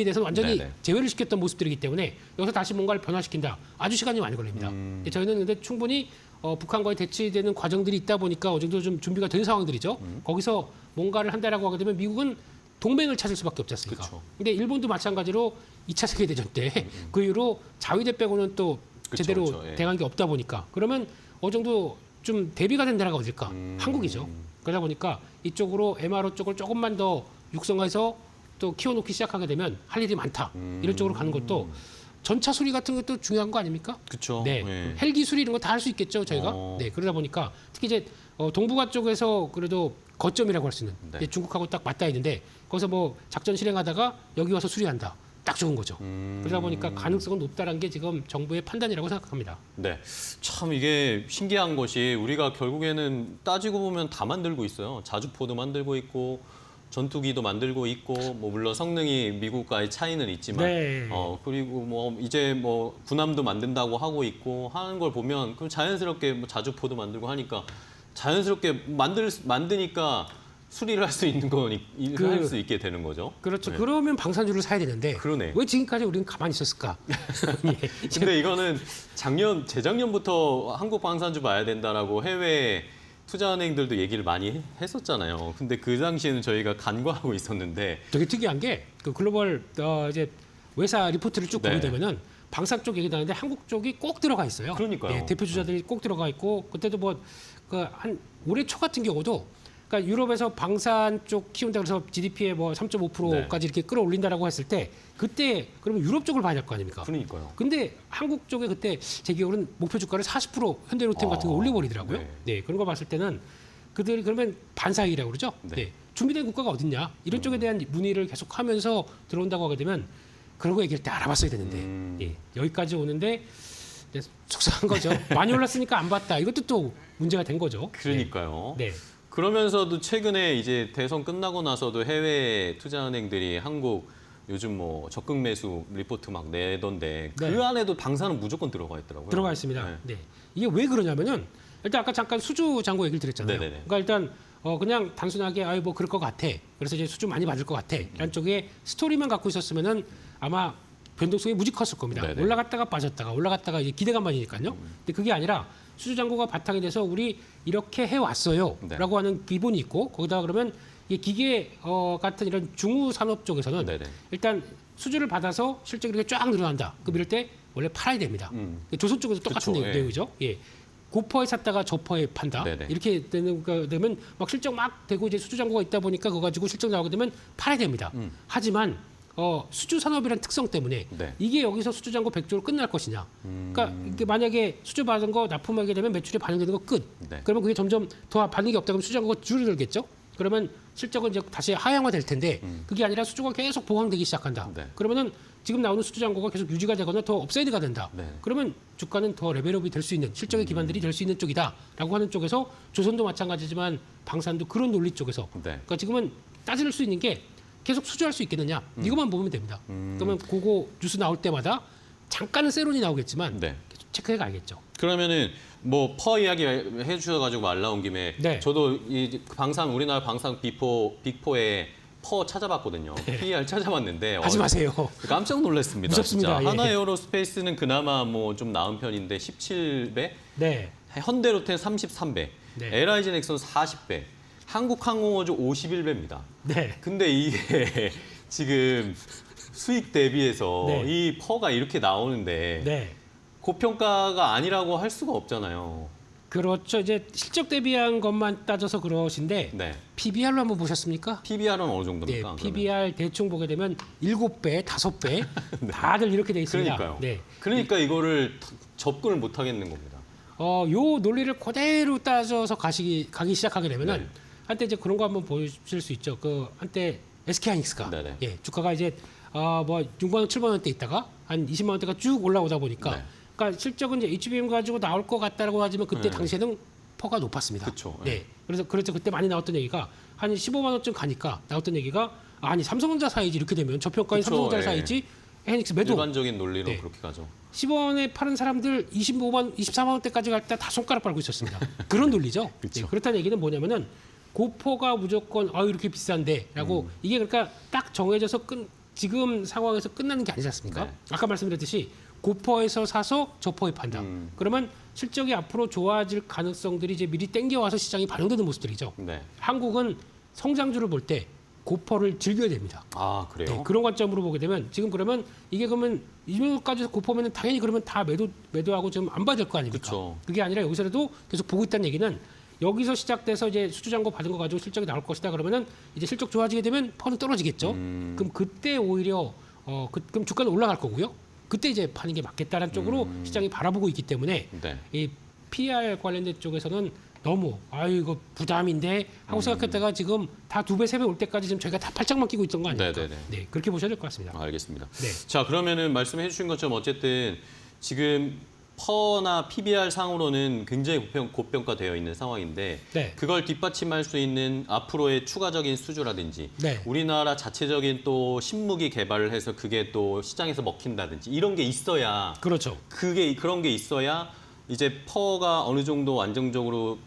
대해서는 완전히 네네. 제외를 시켰던 모습들이기 때문에 여기서 다시 뭔가를 변화시킨다. 아주 시간이 많이 걸립니다. 근데 저희는 근데 충분히 북한과의 대치되는 과정들이 있다 보니까 어느 정도 좀 준비가 된 상황들이죠. 거기서 뭔가를 한다라고 하게 되면 미국은 동맹을 찾을 수밖에 없지 않습니까? 그쵸. 근데 일본도 마찬가지로 2차 세계대전 때 그 이후로 자위대 빼고는 또 그쵸, 제대로 그쵸, 예. 대응한 게 없다 보니까 그러면 어느 정도 좀 대비가 된 나라가 어딜까? 한국이죠. 그러다 보니까 이쪽으로 MRO 쪽을 조금만 더 육성해서 또 키워놓기 시작하게 되면 할 일이 많다. 이런 쪽으로 가는 것도 전차 수리 같은 것도 중요한 거 아닙니까? 그렇죠. 네, 헬기 수리 이런 거 다 할 수 있겠죠, 저희가. 네, 그러다 보니까 특히 이제 동북아 쪽에서 그래도 거점이라고 할 수 있는 네. 이제 중국하고 딱 맞닿아 있는데 거기서 뭐 작전 실행하다가 여기 와서 수리한다. 딱 좋은 거죠. 그러다 보니까 가능성은 높다는 게 지금 정부의 판단이라고 생각합니다. 네, 참 이게 신기한 것이 우리가 결국에는 따지고 보면 다 만들고 있어요. 자주포도 만들고 있고 전투기도 만들고 있고 뭐 물론 성능이 미국과의 차이는 있지만 네. 그리고 뭐 이제 뭐 군함도 만든다고 하고 있고 하는 걸 보면 그럼 자연스럽게 뭐 자주포도 만들고 하니까 자연스럽게 만드니까 수리를 할 수 있는 거니 할 수 있게 되는 거죠. 그렇죠. 네. 그러면 방산주를 사야 되는데 그러네. 왜 지금까지 우리는 가만히 있었을까? 예. 근데 이거는 재작년부터 한국 방산주 봐야 된다라고 해외 투자은행들도 얘기를 많이 했었잖아요. 근데 그 당시에는 저희가 간과하고 있었는데 되게 특이한 게 그 글로벌 이제 회사 리포트를 쭉 네. 보게 되면은 방산 쪽 얘기 나는데 한국 쪽이 꼭 들어가 있어요. 그러니까요. 예, 대표 주자들이 꼭 들어가 있고 그때도 뭐 한 올해 초 같은 경우도 그러니까 유럽에서 방산 쪽 키운다 그래서 GDP의 뭐 3.5%까지 이렇게 끌어올린다라고 했을 때 그때 그러면 유럽 쪽을 봐야 될 거 아닙니까? 그러니까요. 근데 한국 쪽에 그때 제 기억으로는 목표 주가를 40% 현대로템 같은 거 올려버리더라고요. 네. 네, 그런 거 봤을 때는 그들이 그러면 반사이라고 그러죠. 네. 네. 준비된 국가가 어딨냐 이런 쪽에 대한 문의를 계속하면서 들어온다고 하게 되면 그런 거 얘기할 때 알아봤어야 되는데 예, 여기까지 오는데 이제 속상한 거죠. 많이 올랐으니까 안 봤다. 이것도 또 문제가 된 거죠. 그러니까요. 네. 그러면서도 최근에 이제 대선 끝나고 나서도 해외 투자은행들이 한국 요즘 뭐 적극 매수 리포트 막 내던데 네. 그 안에도 방산은 무조건 들어가 있더라고요. 들어가 있습니다. 네. 네. 이게 왜 그러냐면은 일단 아까 잠깐 수주 잔고 얘기를 드렸잖아요. 네네네. 그러니까 일단 그냥 단순하게 뭐 그럴 것 같아. 그래서 이제 수주 많이 받을 것 같아. 이런 쪽에 스토리만 갖고 있었으면은 아마 변동성이 무지 컸을 겁니다. 네네. 올라갔다가 빠졌다가 올라갔다가 이제 기대감만이니까요. 근데 그게 아니라 수주 잔고가 바탕이 돼서 우리 이렇게 해 왔어요라고 네. 하는 기본이 있고 거기다가 그러면 이 기계 같은 이런 중후 산업 쪽에서는 네네. 일단 수주를 받아서 실적이 이렇게 쫙 늘어난다. 그럼 이럴 때 원래 팔아야 됩니다. 조선 쪽에서 똑같은 그쵸, 예. 내용이죠. 예. 고퍼에 샀다가 저퍼에 판다. 네네. 이렇게 되면 막 실적 막 되고 이제 수주 잔고가 있다 보니까 그거 가지고 실적 나오게 되면 팔아야 됩니다. 하지만 수주 산업이라는 특성 때문에 네. 이게 여기서 수주 잔고 100조로 끝날 것이냐. 그러니까 이게 만약에 수주 받은 거 납품하게 되면 매출이 반영되는 거 끝. 네. 그러면 그게 점점 더 반응이 없다 그러면 수주 잔고가 줄어들겠죠. 그러면 실적은 이제 다시 하향화 될 텐데 그게 아니라 수주가 계속 보강되기 시작한다. 네. 그러면은 지금 나오는 수주 잔고가 계속 유지가 되거나 더 업사이드가 된다. 네. 그러면 주가는 더 레벨업이 될 수 있는 실적의 기반들이 될 수 있는 쪽이다라고 하는 쪽에서 조선도 마찬가지지만 방산도 그런 논리 쪽에서 네. 그러니까 지금은 따질 수 있는 게 계속 수주할 수 있겠느냐 이것만 보면 됩니다. 그러면 그거 뉴스 나올 때마다 잠깐은 세론이 나오겠지만 네. 계속 체크해 가야겠죠. 그러면은 뭐 퍼 이야기 해주셔가지고 말 나온 김에 네. 저도 이 방산 우리나라 방산 빅4에 퍼 찾아봤거든요. PER 찾아봤는데 하지 마세요. 깜짝 놀랐습니다. 무섭습니다. 진짜. 예. 하나에어로스페이스는 그나마 뭐 좀 나은 편인데 17배, 네. 현대로템 33배, 네. LIG 넥슨 40배, 한국항공우주 51배입니다. 네. 근데 이게 지금 수익 대비해서 네. 이 퍼가 이렇게 나오는데 네. 고평가가 아니라고 할 수가 없잖아요. 그렇죠. 이제 실적 대비한 것만 따져서 그러신데 네. PBR로 한번 보셨습니까? PBR은 어느 네, 정도입니까? PBR 대충 보게 되면 7배, 5배 다들 이렇게 돼 있습니다. 그러니까요. 네. 그러니까 이거를 접근을 못 하겠는 겁니다. 요 논리를 그대로 따져서 가기 시작하게 되면은 네. 한때 이제 그런 거 한번 보실 수 있죠. 그 한때 SK하이닉스가 네네. 예, 주가가 이제 뭐 6만 원, 7만 원대 있다가 한 20만 원대가 쭉 올라오다 보니까 네. 그러니까 실적은 이제 HBM 가지고 나올 것 같다라고 하지만 그때 네. 당시에는 퍼가 높았습니다. 그쵸. 네. 그래서 그때 많이 나왔던 얘기가 한 15만 원쯤 가니까 나왔던 얘기가 아니 삼성전자 사이지 이렇게 되면 저평가인 그쵸, 삼성전자 예. 사이지 헤닉스 매도 일반적인 논리로 네. 그렇게 가죠. 10원에 파는 사람들 25만, 24만 원대까지 갈 때 다 손가락 빨고 있었습니다. 그런 논리죠. 그쵸. 네, 그렇다는 얘기는 뭐냐면은 고퍼가 무조건 이렇게 비싼데라고 이게 그러니까 딱 정해져서 지금 상황에서 끝나는 게 아니지 않습니까? 네. 아까 말씀드렸듯이 고퍼에서 사서 저퍼에 판다. 그러면 실적이 앞으로 좋아질 가능성들이 이제 미리 땡겨와서 시장이 반영되는 모습들이죠. 네. 한국은 성장주를 볼 때 고퍼를 즐겨야 됩니다. 아 그래요? 네, 그런 관점으로 보게 되면 지금 그러면 이게 그러면 이 정도까지 고퍼면은 당연히 그러면 다 매도하고 지금 안 받을 거 아닙니까? 그쵸. 그게 아니라 여기서라도 계속 보고 있다는 얘기는 여기서 시작돼서 이제 수주 잔고 받은 거 가지고 실적이 나올 것이다 그러면은 이제 실적 좋아지게 되면 퍼는 떨어지겠죠. 그럼 그때 오히려 그럼 주가는 올라갈 거고요. 그때 이제 파는 게 맞겠다라는 쪽으로 시장이 바라보고 있기 때문에 네. 이 PR 관련된 쪽에서는 너무 이거 부담인데 하고 생각했다가 지금 다 2배, 3배 올 때까지 지금 저희가 다 팔짱만 끼고 있던 거 아닙니까? 네네네. 네, 그렇게 보셔야 될 것 같습니다. 알겠습니다. 네. 자 그러면은 말씀해 주신 것처럼 어쨌든 지금 퍼나 PBR 상으로는 굉장히 고평가되어 있는 상황인데 네. 그걸 뒷받침할 수 있는 앞으로의 추가적인 수주라든지 네. 우리나라 자체적인 또 신무기 개발을 해서 그게 또 시장에서 먹힌다든지 이런 게 있어야 그렇죠. 그런 게 있어야 이제 퍼가 어느 정도 안정적으로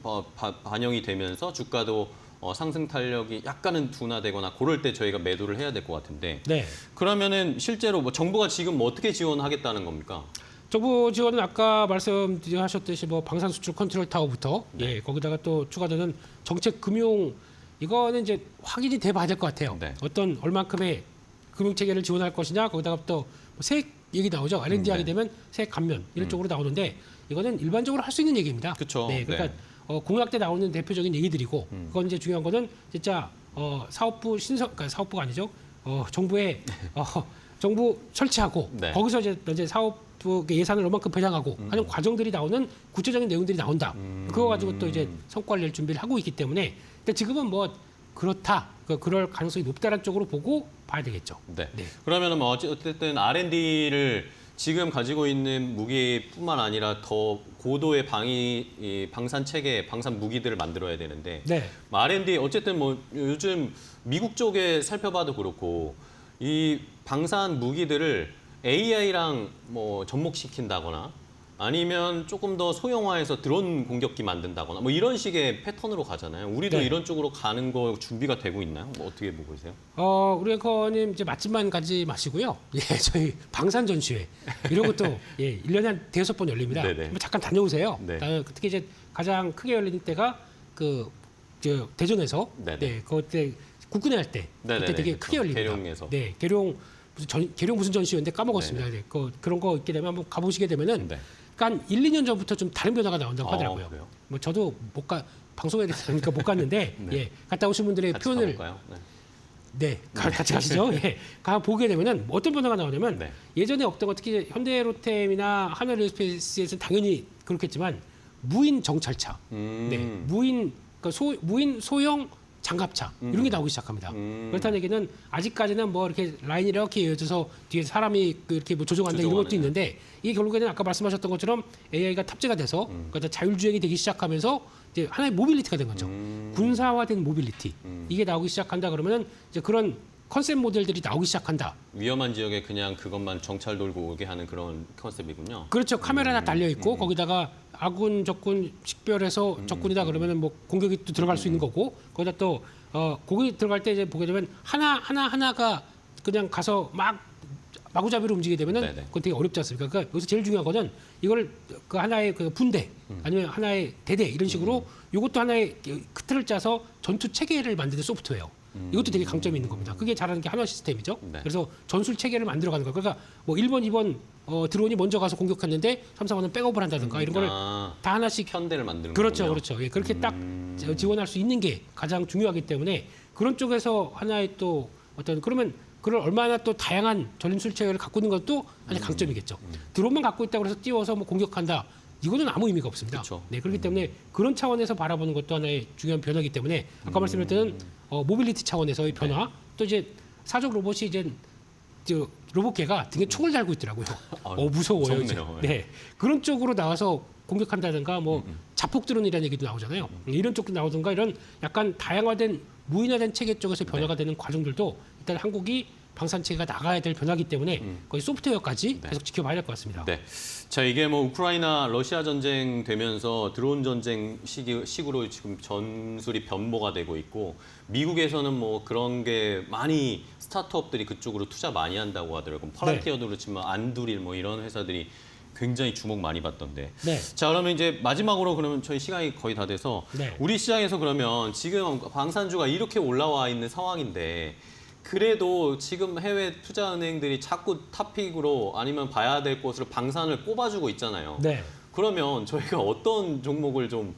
반영이 되면서 주가도 상승 탄력이 약간은 둔화되거나 그럴 때 저희가 매도를 해야 될 것 같은데 네. 그러면은 실제로 뭐 정부가 지금 뭐 어떻게 지원하겠다는 겁니까? 정부 지원은 아까 말씀하셨듯이 뭐 방산 수출 컨트롤 타워부터 네. 예, 거기다가 또 추가되는 정책 금융 이거는 이제 확인이 돼 봐야 될 것 같아요. 네. 어떤 얼만큼의 금융 체계를 지원할 것이냐 거기다가 또 세액 얘기 나오죠. R&D 하게 되면 세액 감면 이런 쪽으로 나오는데 이거는 일반적으로 할 수 있는 얘기입니다. 그쵸. 네, 그러니까 네. 공약 때 나오는 대표적인 얘기들이고 그건 이제 중요한 거는 진짜 사업부 그러니까 사업부가 아니죠. 정부의 정부 설치하고 네. 거기서 이제 사업부 예산을 얼만큼 배당하고 하는 과정들이 나오는 구체적인 내용들이 나온다. 그거 가지고 또 이제 성과를 낼 준비를 하고 있기 때문에 근데 지금은 뭐 그렇다. 그럴 가능성이 높다는 쪽으로 보고 봐야 되겠죠. 네. 네. 그러면은 뭐 어쨌든 R&D를 지금 가지고 있는 무기뿐만 아니라 더 고도의 방산 체계, 방산 무기들을 만들어야 되는데 네. 뭐 R&D 어쨌든 뭐 요즘 미국 쪽에 살펴봐도 그렇고 이 방산 무기들을 AI랑 뭐 접목시킨다거나 아니면 조금 더 소형화해서 드론 공격기 만든다거나 뭐 이런 식의 패턴으로 가잖아요. 우리도 네. 이런 쪽으로 가는 거 준비가 되고 있나요? 뭐 어떻게 보고 계세요? 우리 앵커님 이제 맛집만 가지 마시고요. 예, 저희 방산 전시회 이런 것도 예, 1년에 한 5번 열립니다. 네네. 한번 잠깐 다녀오세요. 네. 특히 이제 가장 크게 열리는 때가 대전에서 네네. 네, 그때 국군회 할 때 네네네. 그때 되게 그렇죠. 크게 열립니다. 계룡에서. 네, 계룡 무슨 전시회인데 까먹었습니다. 네, 그런 거 있게 되면 한번 가보시게 되면은 네. 약간 1, 2년 전부터 좀 다른 변화가 나온다고 하더라고요. 그래요? 뭐 저도 방송에 대해서 못 갔는데 네. 예, 갔다 오신 분들의 같이 표현을 가볼까요? 네. 네, 같이 가시죠. 예, 가 보게 되면은 어떤 변화가 나오냐면 네. 예전에 없던 것 특히 현대로템이나 하나에어스페이스에서는 당연히 그렇겠지만 무인 정찰차, 네, 무인 무인 소형 장갑차 이런 게 나오기 시작합니다. 그렇다는 얘기는 아직까지는 뭐 이렇게 라인이 이렇게 이어져서 뒤에 사람이 이렇게 뭐 조종한다 이런 것도 조종하는, 있는데 이게 결국에는 아까 말씀하셨던 것처럼 AI가 탑재가 돼서 그러니까 자율주행이 되기 시작하면서 이제 하나의 모빌리티가 된 거죠. 군사화된 모빌리티 이게 나오기 시작한다 그러면은 이제 그런 컨셉 모델들이 나오기 시작한다. 위험한 지역에 그냥 그것만 정찰 돌고 오게 하는 그런 컨셉이군요. 그렇죠. 카메라가 달려 있고 거기다가 아군 적군 식별해서 적군이다 그러면은 뭐 공격이 또 들어갈 수 있는 거고 거기다 또 거기 들어갈 때 이제 보게 되면 하나가 그냥 가서 막 마구잡이로 움직이게 되면은 네네. 그건 되게 어렵지 않습니까? 그러니까 여기서 제일 중요한 거는 이걸 그 하나의 그 분대 아니면 하나의 대대 이런 식으로 이것도 하나의 그 틀을 짜서 전투 체계를 만드는 소프트웨어. 이것도 되게 강점이 있는 겁니다. 그게 잘하는 게 하나 시스템이죠. 네. 그래서 전술 체계를 만들어가는 거예요. 그러니까 뭐 1번, 2번 드론이 먼저 가서 공격했는데 3, 4번은 백업을 한다든가 이런 걸 다 하나씩 편대를 만드는 그렇죠, 거군요. 그렇죠. 예, 그렇게 딱 지원할 수 있는 게 가장 중요하기 때문에 그런 쪽에서 하나의 또 어떤 그러면 그걸 얼마나 또 다양한 전술 체계를 갖고 있는 것도 하나의 강점이겠죠. 드론만 갖고 있다고 해서 띄워서 뭐 공격한다. 이거는 아무 의미가 없습니다. 그렇죠. 네, 그렇기 때문에 그런 차원에서 바라보는 것도 하나의 중요한 변화이기 때문에 아까 말씀드렸던 모빌리티 차원에서의 변화 또 이제 사족 로봇이 이제 저 로봇개가 등에 총을 달고 있더라고요. 무서워요. 이제. 무섭네요. 네, 그런 쪽으로 나와서 공격한다든가 뭐 자폭 드론이라는 얘기도 나오잖아요. 이런 쪽도 나오든가 이런 약간 다양화된 무인화된 체계 쪽에서 변화가 되는 과정들도 일단 한국이 방산 체계가 나가야 될 변화이기 때문에 거의 소프트웨어까지 계속 지켜봐야 될 것 같습니다. 네. 자, 이게 뭐 우크라이나 러시아 전쟁 되면서 드론 전쟁 식으로 지금 전술이 변모가 되고 있고 미국에서는 뭐 그런 게 많이 스타트업들이 그쪽으로 투자 많이 한다고 하더라고요. 팔란티어도 그렇지만 안두릴 뭐 이런 회사들이 굉장히 주목 많이 받던데. 네. 자, 그러면 이제 마지막으로 그러면 저희 시간이 거의 다 돼서 네. 우리 시장에서 그러면 지금 방산주가 이렇게 올라와 있는 상황인데 그래도 지금 해외 투자은행들이 자꾸 탑픽으로 아니면 봐야 될 곳으로 방산을 꼽아주고 있잖아요. 네. 그러면 저희가 어떤 종목을 좀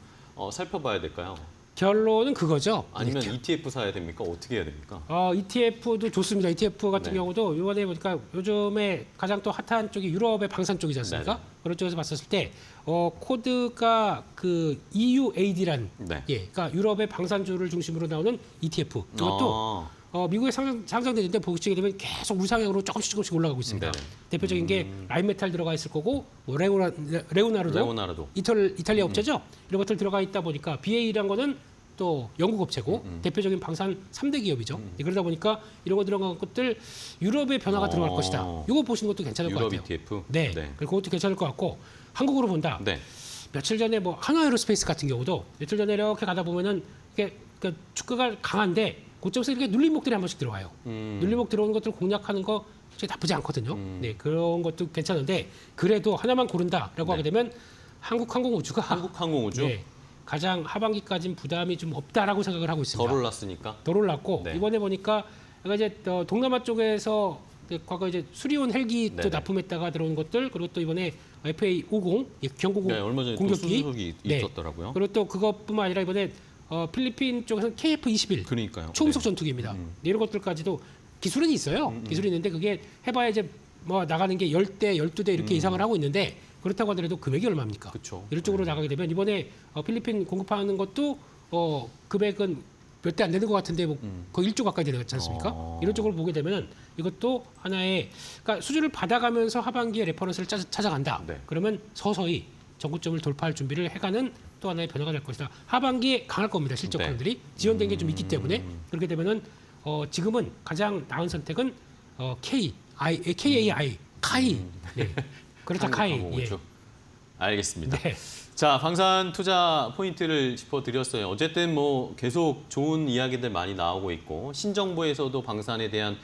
살펴봐야 될까요? 결론은 그거죠. 아니면 ETF 사야 됩니까? 어떻게 해야 됩니까? ETF도 좋습니다. ETF 같은 네. 경우도 이번에 보니까 요즘에 가장 또 핫한 쪽이 유럽의 방산 쪽이지 않습니까? 네네. 그런 쪽에서 봤었을 때 코드가 그 EUAD란 네. 예, 그러니까 유럽의 방산주를 중심으로 나오는 ETF 이것도 미국에 상장되는데 보시게 되면 계속 우상향으로 조금씩 올라가고 있습니다. 네네. 대표적인 게 라인메탈 들어가 있을 거고 뭐 레오나르도 레오나르도. 이탈리아 업체죠. 이런 것들 들어가 있다 보니까 BA라는 거는 또 영국 업체고 대표적인 방산 3대 기업이죠. 그러다 보니까 이런 거 들어간 것들 유럽의 변화가 들어갈 것이다. 이거 보시는 것도 괜찮을 것 유럽 같아요. ETF. 네. 그리고 그것도 괜찮을 것 같고 한국으로 본다. 네. 며칠 전에 뭐 하나에어로스페이스 같은 경우도 며칠 전에 이렇게 가다 보면은 이게 그 주가가 강한데 고점에서 이렇게 눌림목들이 한 번씩 들어와요. 눌림목 들어오는 것들 공략하는 거 사실 나쁘지 않거든요. 네, 그런 것도 괜찮은데 그래도 하나만 고른다라고 네. 하게 되면 한국항공우주가 한국항공우주 네, 가장 하반기까지는 부담이 좀 없다라고 생각을 하고 있습니다. 덜 올랐으니까. 덜 올랐고 네. 이번에 보니까 약간 이제 동남아 쪽에서 과거 이제 수리온 헬기 또 네네. 납품했다가 들어온 것들 그리고 또 이번에 FA50 경고공 네, 얼마 전에 또 공격기 수수석이 네. 있었더라고요. 그리고 또 그것뿐만 아니라 이번에 필리핀 쪽에서는 KF-21 그러니까요. 초음속 네. 전투기입니다. 이런 것들까지도 기술은 있어요. 기술이 있는데 그게 해봐야 이제 뭐 나가는 게 10대, 12대 이렇게 이상을 하고 있는데 그렇다고 하더라도 금액이 얼마입니까? 그쵸. 이런 쪽으로 나가게 되면 이번에 필리핀 공급하는 것도 금액은 몇 대 안 되는 것 같은데 뭐 거의 1조 가까이 되지 않습니까? 이런 쪽으로 보게 되면은 이것도 하나의 그러니까 수주를 받아가면서 하반기에 레퍼런스를 찾아간다. 네. 그러면 서서히 정고점을 돌파할 준비를 해가는 또 하나의 변화가 될 것이다. 하반기에 강할 겁니다. 실적권들이 지연된 게 좀 있기 때문에 그렇게 되면은 지금은 가장 나은 선택은 KAI 카이. 네. 그렇다 카이. 예. 한국항공우주. 알겠습니다. 네. 자, 방산 투자 포인트를 짚어드렸어요. 어쨌든 뭐 계속 좋은 이야기들 많이 나오고 있고 신정부에서도 방산에 대한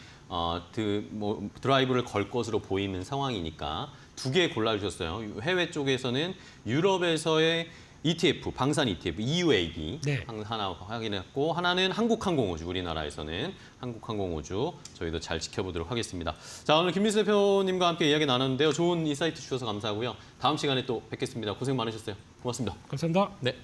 드라이브를 걸 것으로 보이는 상황이니까 두 개 골라주셨어요. 해외 쪽에서는 유럽에서의 ETF, 방산 ETF, EUAD 네. 하나 확인했고 하나는 한국항공우주, 우리나라에서는 한국항공우주 저희도 잘 지켜보도록 하겠습니다. 자, 오늘 김민수 대표님과 함께 이야기 나눴는데요. 좋은 인사이트 주셔서 감사하고요. 다음 시간에 또 뵙겠습니다. 고생 많으셨어요. 고맙습니다. 감사합니다. 네.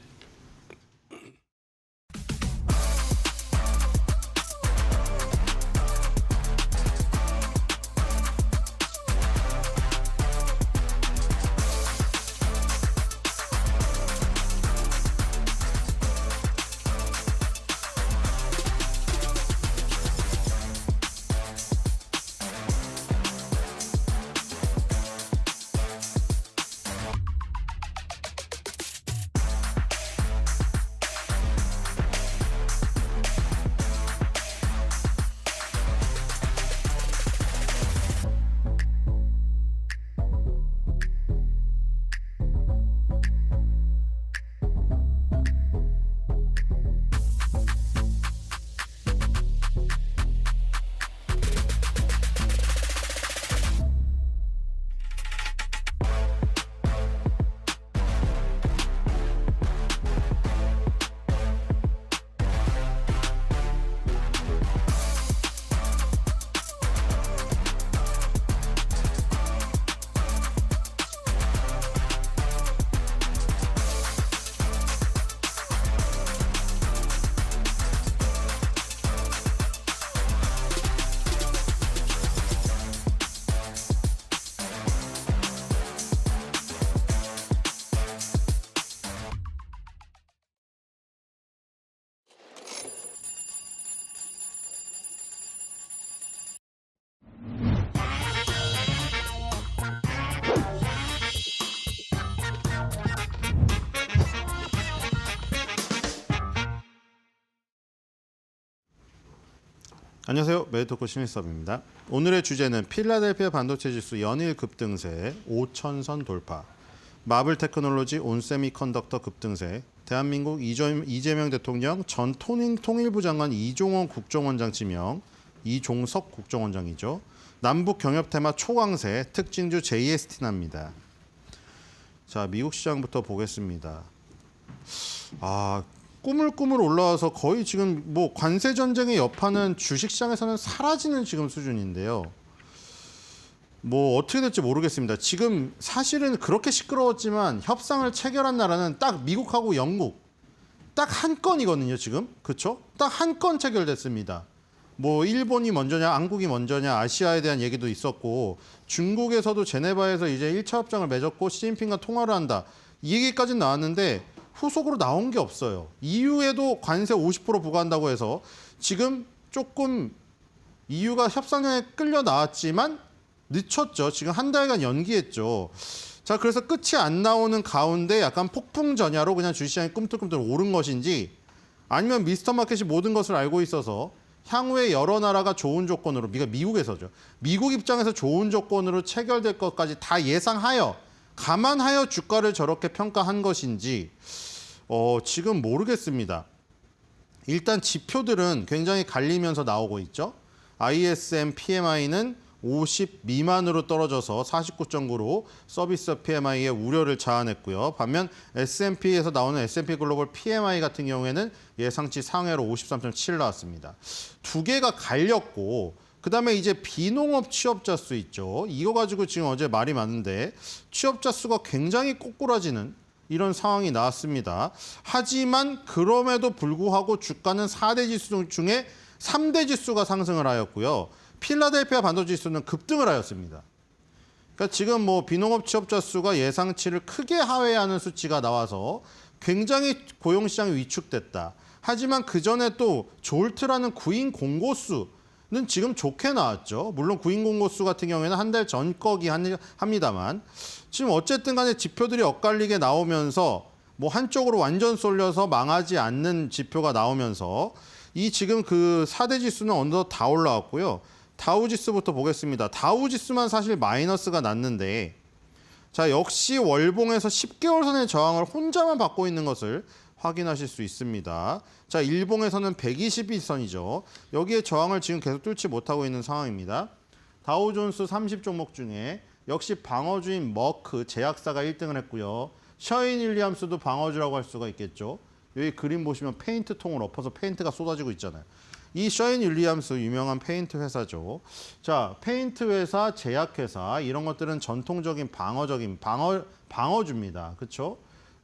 안녕하세요. 매드토크 신일섭입니다. 오늘의 주제는 필라델피아 반도체 지수 연일 급등세, 5,000선 돌파, 마블 테크놀로지 온세미컨덕터 급등세, 대한민국 이재명 대통령 전 통일부 장관 이종원 국정원장 지명, 이종석 국정원장이죠. 남북 경협 테마 초강세, 특징주 JST납니다. 자, 미국 시장부터 보겠습니다. 꾸물꾸물 올라와서 거의 지금 뭐 관세 전쟁의 여파는 주식시장에서는 사라지는 지금 수준인데요. 뭐 어떻게 될지 모르겠습니다. 지금 사실은 그렇게 시끄러웠지만 협상을 체결한 나라는 딱 미국하고 영국 딱 한 건이거든요. 지금 그렇죠? 딱 한 건 체결됐습니다. 뭐 일본이 먼저냐, 한국이 먼저냐, 아시아에 대한 얘기도 있었고 중국에서도 제네바에서 이제 1차 협정을 맺었고 시진핑과 통화를 한다. 이 얘기까지는 나왔는데 후속으로 나온 게 없어요. EU에도 관세 50% 부과한다고 해서 지금 조금 EU가 협상장에 끌려 나왔지만 늦췄죠. 지금 한 달간 연기했죠. 자, 그래서 끝이 안 나오는 가운데 약간 폭풍 전야로 그냥 주식시장이 꿈틀꿈틀 오른 것인지 아니면 미스터 마켓이 모든 것을 알고 있어서 향후에 여러 나라가 좋은 조건으로, 미국에서죠. 미국 입장에서 좋은 조건으로 체결될 것까지 다 예상하여 감안하여 주가를 저렇게 평가한 것인지 지금 모르겠습니다. 일단 지표들은 굉장히 갈리면서 나오고 있죠. ISM PMI는 50 미만으로 떨어져서 49.9로 서비스 PMI의 우려를 자아냈고요. 반면 S&P에서 나오는 S&P 글로벌 PMI 같은 경우에는 예상치 상회로 53.7 나왔습니다. 두 개가 갈렸고 그다음에 이제 비농업 취업자 수 있죠. 이거 가지고 지금 어제 말이 많은데 취업자 수가 굉장히 꼬꾸라지는 이런 상황이 나왔습니다. 하지만 그럼에도 불구하고 주가는 4대 지수 중에 3대 지수가 상승을 하였고요. 필라델피아 반도체 지수는 급등을 하였습니다. 그러니까 지금 뭐 비농업 취업자 수가 예상치를 크게 하회하는 수치가 나와서 굉장히 고용시장이 위축됐다. 하지만 그 전에 또 졸트라는 구인 공고수 는 지금 좋게 나왔죠. 물론 구인 공고수 같은 경우에는 한 달 전 거기 합니다만 지금 어쨌든 간에 지표들이 엇갈리게 나오면서 뭐 한쪽으로 완전 쏠려서 망하지 않는 지표가 나오면서 이 지금 그 4대 지수는 어느덧 다 올라왔고요. 다우 지수부터 보겠습니다. 다우 지수만 사실 마이너스가 났는데 자, 역시 월봉에서 10개월 선의 저항을 혼자만 받고 있는 것을 확인하실 수 있습니다. 자, 일봉에서는 120일선이죠. 여기에 저항을 지금 계속 뚫지 못하고 있는 상황입니다. 다우존스 30종목 중에 역시 방어주인 머크 제약사가 1등을 했고요. 셔인 윌리엄스도 방어주라고 할 수가 있겠죠. 여기 그림 보시면 페인트 통을 엎어서 페인트가 쏟아지고 있잖아요. 이 셔인 윌리엄스 유명한 페인트 회사죠. 자, 페인트 회사, 제약회사 이런 것들은 전통적인 방어주입니다. 그렇죠?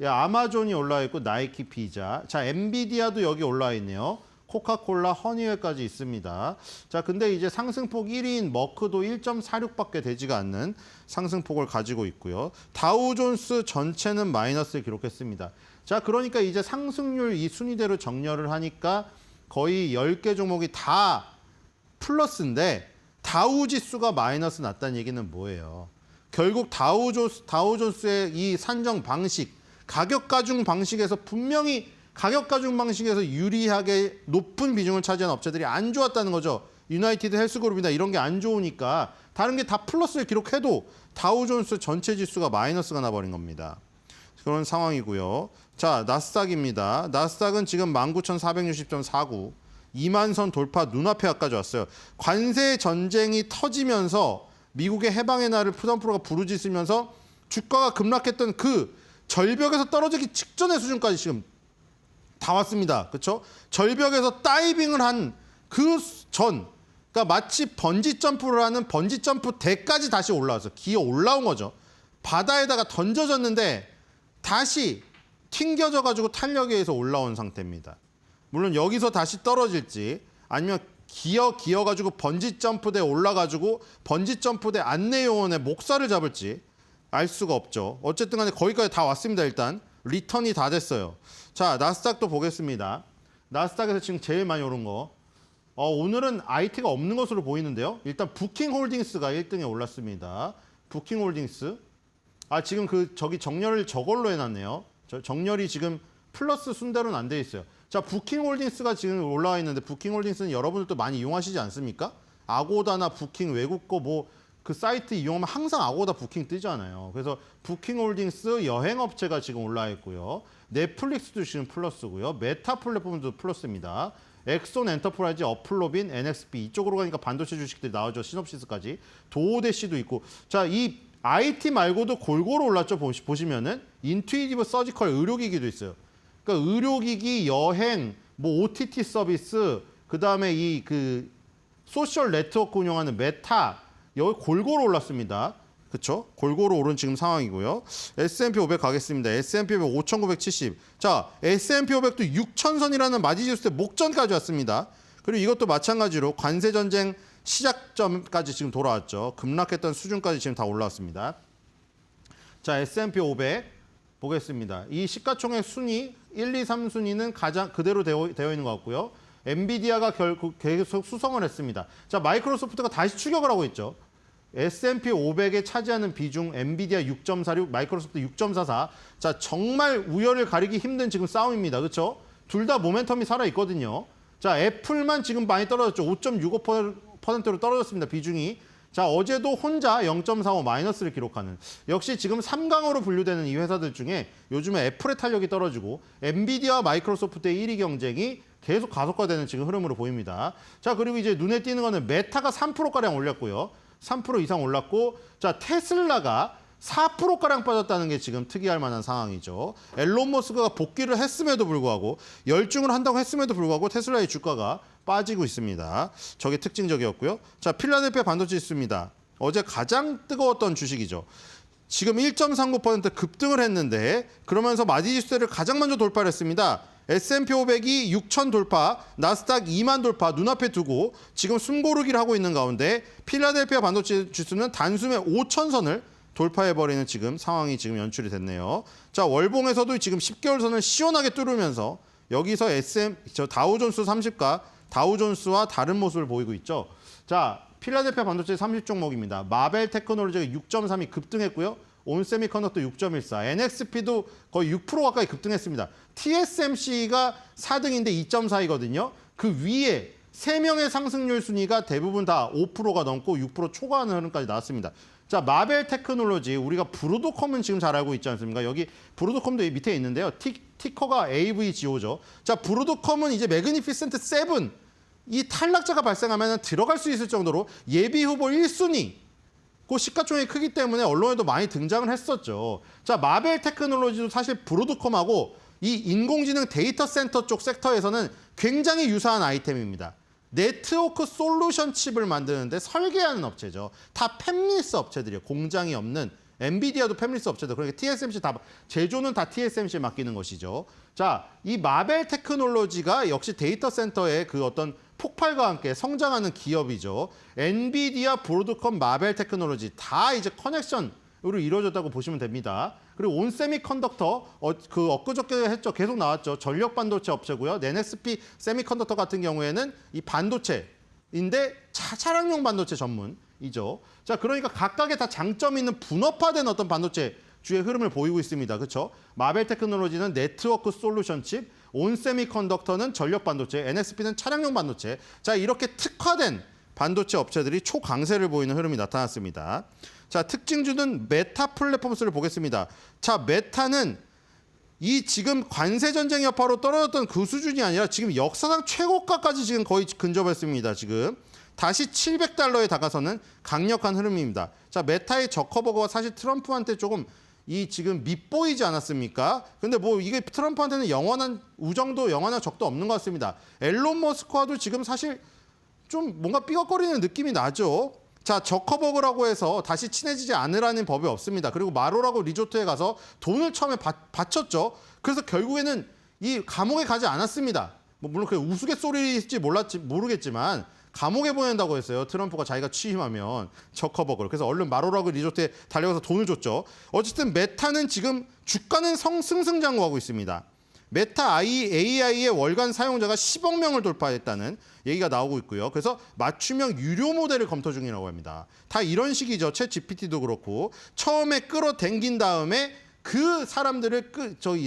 아마존이 올라와 있고 나이키, 피자. 자, 엔비디아도 여기 올라와 있네요. 코카콜라, 허니웰까지 있습니다. 자, 근데 이제 상승폭 1위인 머크도 1.46밖에 되지가 않는 상승폭을 가지고 있고요. 다우존스 전체는 마이너스를 기록했습니다. 자, 그러니까 이제 상승률 이 순위대로 정렬을 하니까 거의 10개 종목이 다 플러스인데 다우 지수가 마이너스 났다는 얘기는 뭐예요? 결국 다우존스의 이 산정 방식, 가격 가중 방식에서 분명히 가격 가중 방식에서 유리하게 높은 비중을 차지한 업체들이 안 좋았다는 거죠. 유나이티드 헬스그룹이나 이런 게 안 좋으니까 다른 게 다 플러스를 기록해도 다우존스 전체 지수가 마이너스가 나버린 겁니다. 그런 상황이고요. 자, 나스닥입니다. 나스닥은 지금 19,460.49, 2만 선 돌파 눈앞에 가까이 왔어요. 관세 전쟁이 터지면서 미국의 해방의 날을 트럼프가 부르짖으면서 주가가 급락했던 그 절벽에서 떨어지기 직전의 수준까지 지금 다 왔습니다. 그렇죠? 절벽에서 다이빙을 한 그 전, 그러니까 마치 번지 점프를 하는 번지 점프 대까지 다시 올라와서 기어 올라온 거죠. 바다에다가 던져졌는데 다시 튕겨져 가지고 탄력에 의해서 올라온 상태입니다. 물론 여기서 다시 떨어질지 아니면 기어 가지고 번지 점프대에 올라 가지고 번지 점프대 안내 요원의 목살을 잡을지 알 수가 없죠. 어쨌든 간에 거기까지 다 왔습니다. 일단 리턴이 다 됐어요. 자, 나스닥도 보겠습니다. 나스닥에서 지금 제일 많이 오른 거. 오늘은 IT가 없는 것으로 보이는데요. 일단 부킹홀딩스가 1등에 올랐습니다. 부킹홀딩스. 지금 저기 정렬을 저걸로 해놨네요. 정렬이 지금 플러스 순대로는 안 돼 있어요. 자, 부킹홀딩스가 지금 올라와 있는데 부킹홀딩스는 여러분들도 많이 이용하시지 않습니까? 아고다나 부킹 외국 거 그 사이트 이용하면 항상 아고다 부킹 뜨잖아요. 그래서 부킹홀딩스 여행업체가 지금 올라와 있고요. 넷플릭스도 지금 플러스고요. 메타 플랫폼도 플러스입니다. 엑손 엔터프라이즈, 어플로빈, NXP 이쪽으로 가니까 반도체 주식들이 나오죠. 시놉시스까지. 도오대시도 있고. 자, 이 IT 말고도 골고루 올랐죠. 보시면은 인투이티브 서지컬 의료기기도 있어요. 그러니까 의료기기, 여행, OTT 서비스, 그다음에 소셜 네트워크 운영하는 메타 여기 골고루 올랐습니다. 그렇죠? 골고루 오른 지금 상황이고요. S&P 500 가겠습니다. S&P 500 5,970. 자, S&P 500도 6,000선이라는 마디지수대 목전까지 왔습니다. 그리고 이것도 마찬가지로 관세 전쟁 시작점까지 지금 돌아왔죠. 급락했던 수준까지 지금 다 올라왔습니다. 자, S&P 500 보겠습니다. 이 시가총액 순위 1, 2, 3순위는 가장 그대로 되어 있는 것 같고요. 엔비디아가 결국 계속 수성을 했습니다. 자, 마이크로소프트가 다시 추격을 하고 있죠. S&P 500에 차지하는 비중 엔비디아 6.46, 마이크로소프트 6.44. 자, 정말 우열을 가리기 힘든 지금 싸움입니다. 그렇죠? 둘 다 모멘텀이 살아 있거든요. 자, 애플만 지금 많이 떨어졌죠. 5.65%로 떨어졌습니다. 비중이. 자, 어제도 혼자 0.45 마이너스를 기록하는. 역시 지금 3강으로 분류되는 이 회사들 중에 요즘에 애플의 탄력이 떨어지고 엔비디아와 마이크로소프트의 1위 경쟁이 계속 가속화되는 지금 흐름으로 보입니다. 자, 그리고 이제 눈에 띄는 거는 메타가 3%가량 올렸고요. 3% 이상 올랐고, 자, 테슬라가 4%가량 빠졌다는 게 지금 특이할 만한 상황이죠. 앨런 머스크가 복귀를 했음에도 불구하고 열중을 한다고 했음에도 불구하고 테슬라의 주가가 빠지고 있습니다. 저게 특징적이었고요. 자, 필라델피아 반도체 지수입니다. 어제 가장 뜨거웠던 주식이죠. 지금 1.39% 급등을 했는데 그러면서 마디지수대를 가장 먼저 돌파를 했습니다. S&P 500이 6,000 돌파, 나스닥 2만 돌파 눈앞에 두고 지금 숨고르기를 하고 있는 가운데 필라델피아 반도체 지수는 단숨에 5,000선을 돌파해버리는 지금 상황이 지금 연출이 됐네요. 자, 월봉에서도 지금 10개월 선을 시원하게 뚫으면서 여기서 다우존스 30가 다우존스와 다른 모습을 보이고 있죠. 자, 필라델피아 반도체 30종목입니다. 마벨 테크놀로지가 6.3이 급등했고요. 온세미컨덕터 6.14, NXP도 거의 6% 가까이 급등했습니다. TSMC가 4등인데 2.4이거든요. 그 위에 3명의 상승률 순위가 대부분 다 5%가 넘고 6% 초과하는 흐름까지 나왔습니다. 자, 마벨 테크놀로지, 우리가 브로드컴은 지금 잘 알고 있지 않습니까? 여기 브로드컴도 밑에 있는데요. 티커가 AVGO죠. 자, 브로드컴은 이제 매그니피센트 7, 이 탈락자가 발생하면 들어갈 수 있을 정도로 예비 후보 1순위, 그 시가총액이 크기 때문에 언론에도 많이 등장을 했었죠. 자, 마벨 테크놀로지도 사실 브로드컴하고 이 인공지능 데이터 센터 쪽 섹터에서는 굉장히 유사한 아이템입니다. 네트워크 솔루션 칩을 만드는데 설계하는 업체죠. 다 팹리스 업체들이에요. 공장이 없는. 엔비디아도 팹리스 업체들. 그러니까 TSMC 다 제조는 다 TSMC에 맡기는 것이죠. 자, 이 마벨 테크놀로지가 역시 데이터 센터의 그 어떤 폭발과 함께 성장하는 기업이죠. 엔비디아, 브로드컴, 마벨 테크놀로지 다 이제 커넥션으로 이루어졌다고 보시면 됩니다. 그리고 온세미컨덕터 그 엊그저께 했죠. 계속 나왔죠. 전력 반도체 업체고요. NXP 세미컨덕터 같은 경우에는 이 반도체인데 차량용 반도체 전문이죠. 자, 그러니까 각각의 다 장점이 있는 분업화된 어떤 반도체 주의 흐름을 보이고 있습니다. 그렇죠? 마벨 테크놀로지는 네트워크 솔루션 칩, 온세미컨덕터는 전력 반도체, NXP는 차량용 반도체. 자, 이렇게 특화된 반도체 업체들이 초강세를 보이는 흐름이 나타났습니다. 자, 특징주는 메타 플랫폼스를 보겠습니다. 자, 메타는 이 지금 관세 전쟁 여파로 떨어졌던 그 수준이 아니라 지금 역사상 최고가까지 지금 거의 근접했습니다. 지금 다시 $700에 다가서는 강력한 흐름입니다. 자, 메타의 저커버거가 사실 트럼프한테 조금 이 지금 밉보이지 않았습니까? 근데 뭐 이게 트럼프한테는 영원한 우정도 영원한 적도 없는 것 같습니다. 앨런 머스크와도 지금 사실 좀 뭔가 삐걱거리는 느낌이 나죠. 자, 저커버그라고 해서 다시 친해지지 않으라는 법이 없습니다. 그리고 마로라고 리조트에 가서 돈을 처음에 바쳤죠. 그래서 결국에는 이 감옥에 가지 않았습니다. 뭐 물론 그 우스갯소리일지 모르겠지만 감옥에 보낸다고 했어요. 트럼프가 자기가 취임하면 저커버그를. 그래서 얼른 마로라고 리조트에 달려가서 돈을 줬죠. 어쨌든 메타는 지금 주가는 승승장구하고 있습니다. 메타 AI의 월간 사용자가 10억 명을 돌파했다는 얘기가 나오고 있고요. 그래서 맞춤형 유료 모델을 검토 중이라고 합니다. 다 이런 식이죠. 챗 GPT도 그렇고 처음에 끌어당긴 다음에 그 사람들을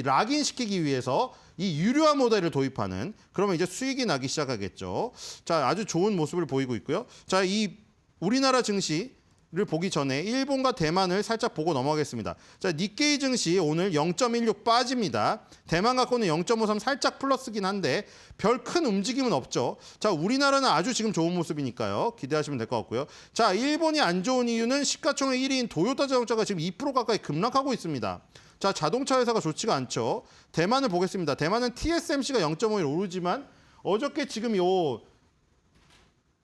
락인시키기 위해서 이 유료화 모델을 도입하는, 그러면 이제 수익이 나기 시작하겠죠. 자, 아주 좋은 모습을 보이고 있고요. 자, 이 우리나라 증시를 보기 전에 일본과 대만을 살짝 보고 넘어가겠습니다. 자, 니케이 증시 오늘 0.16 빠집니다. 대만 갖고는 0.53 살짝 플러스긴 한데 별 큰 움직임은 없죠. 자, 우리나라는 아주 지금 좋은 모습이니까요. 기대하시면 될 것 같고요. 자, 일본이 안 좋은 이유는 시가총액 1위인 도요타 자동차가 지금 2% 가까이 급락하고 있습니다. 자, 자동차 회사가 좋지가 않죠. 대만을 보겠습니다. 대만은 TSMC가 0.51 오르지만 어저께 지금 요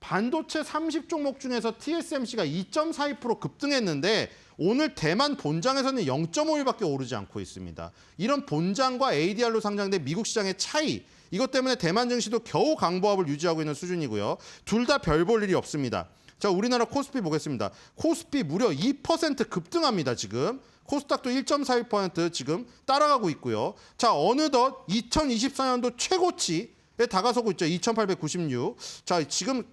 반도체 30종목 중에서 TSMC가 2.42% 급등했는데 오늘 대만 본장에서는 0.51밖에 오르지 않고 있습니다. 이런 본장과 ADR로 상장된 미국 시장의 차이, 이것 때문에 대만 증시도 겨우 강보합을 유지하고 있는 수준이고요. 둘 다 별 볼 일이 없습니다. 자, 우리나라 코스피 보겠습니다. 코스피 무려 2% 급등합니다, 지금. 코스닥도 1.41% 지금 따라가고 있고요. 자, 어느덧 2024년도 최고치에 다가서고 있죠. 2,896. 자, 지금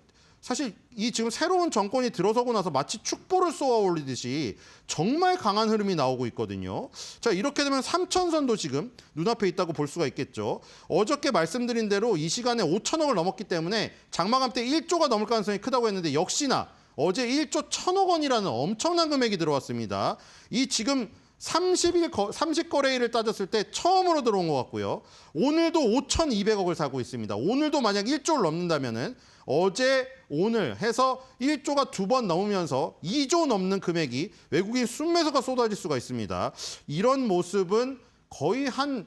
사실 이 지금 새로운 정권이 들어서고 나서 마치 축보를 쏘아 올리듯이 정말 강한 흐름이 나오고 있거든요. 자, 이렇게 되면 3천선도 지금 눈앞에 있다고 볼 수가 있겠죠. 어저께 말씀드린 대로 이 시간에 5천억을 넘었기 때문에 장마감 때 1조가 넘을 가능성이 크다고 했는데 역시나 어제 1조 1천억 원이라는 엄청난 금액이 들어왔습니다. 이 지금 30거래일을 따졌을 때 처음으로 들어온 것 같고요. 오늘도 5,200억을 사고 있습니다. 오늘도 만약 1조를 넘는다면은 어제 오늘 해서 1조가 2번 넘으면서 2조 넘는 금액이 외국인 순매수가 쏟아질 수가 있습니다. 이런 모습은 거의 한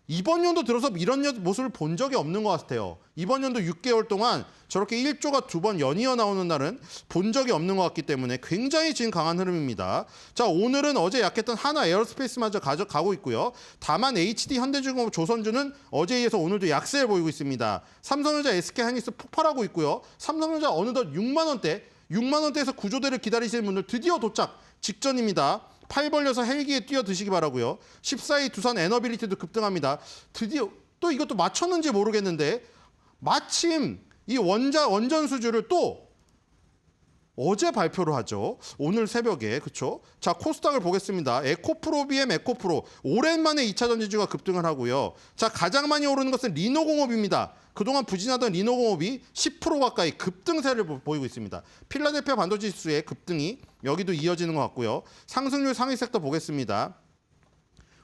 이번 연도 들어서 이런 모습을 본 적이 없는 것 같아요. 이번 연도 6개월 동안 저렇게 1조가 2번 연이어 나오는 날은 본 적이 없는 것 같기 때문에 굉장히 지금 강한 흐름입니다. 자, 오늘은 어제 약했던 하나 에어로스페이스마저 가고 있고요. 다만 HD 현대중공업 조선주는 어제에 이어서 오늘도 약세를 보이고 있습니다. 삼성전자 SK하이닉스 폭발하고 있고요. 삼성전자 어느덧 6만 원대에서 구조대를 기다리시는 분들 드디어 도착 직전입니다. 팔 벌려서 헬기에 뛰어드시기 바라고요. 14위 두산 에너빌리티도 급등합니다. 드디어 또 이것도 맞췄는지 모르겠는데 마침 이 원전 수주를 또 어제 발표를 하죠. 오늘 새벽에. 그렇죠? 자, 코스닥을 보겠습니다. 에코프로 BM 에코프로 오랜만에 2차 전지주가 급등을 하고요. 자, 가장 많이 오르는 것은 리노공업입니다. 그동안 부진하던 리노공업이 10% 가까이 급등세를 보이고 있습니다. 필라델피아 반도체 지수의 급등이 여기도 이어지는 것 같고요. 상승률 상위 섹터 보겠습니다.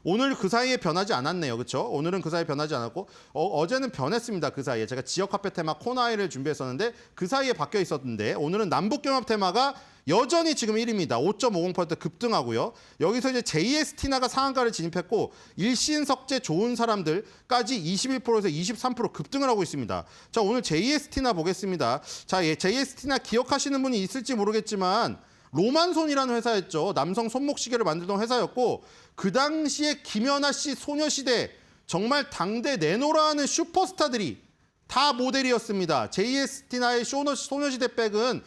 오늘 그 사이에 변하지 않았네요. 그렇죠? 오늘은 그 사이에 변하지 않았고 어제는 변했습니다. 그 사이에. 제가 지역화폐 테마 코나이를 준비했었는데 그 사이에 바뀌어 있었는데 오늘은 남북경협 테마가 여전히 지금 1위입니다. 5.50% 급등하고요. 여기서 이제 JS티나가 상한가를 진입했고 일신석재 좋은 사람들까지 21%에서 23% 급등을 하고 있습니다. 자, 오늘 JS티나 보겠습니다. 자, JS티나 기억하시는 분이 있을지 모르겠지만 로만손이라는 회사였죠. 남성 손목시계를 만들던 회사였고 그 당시에 김연아 씨 소녀시대 정말 당대 내노라하는 슈퍼스타들이 다 모델이었습니다. JS티나의 소녀시대 백은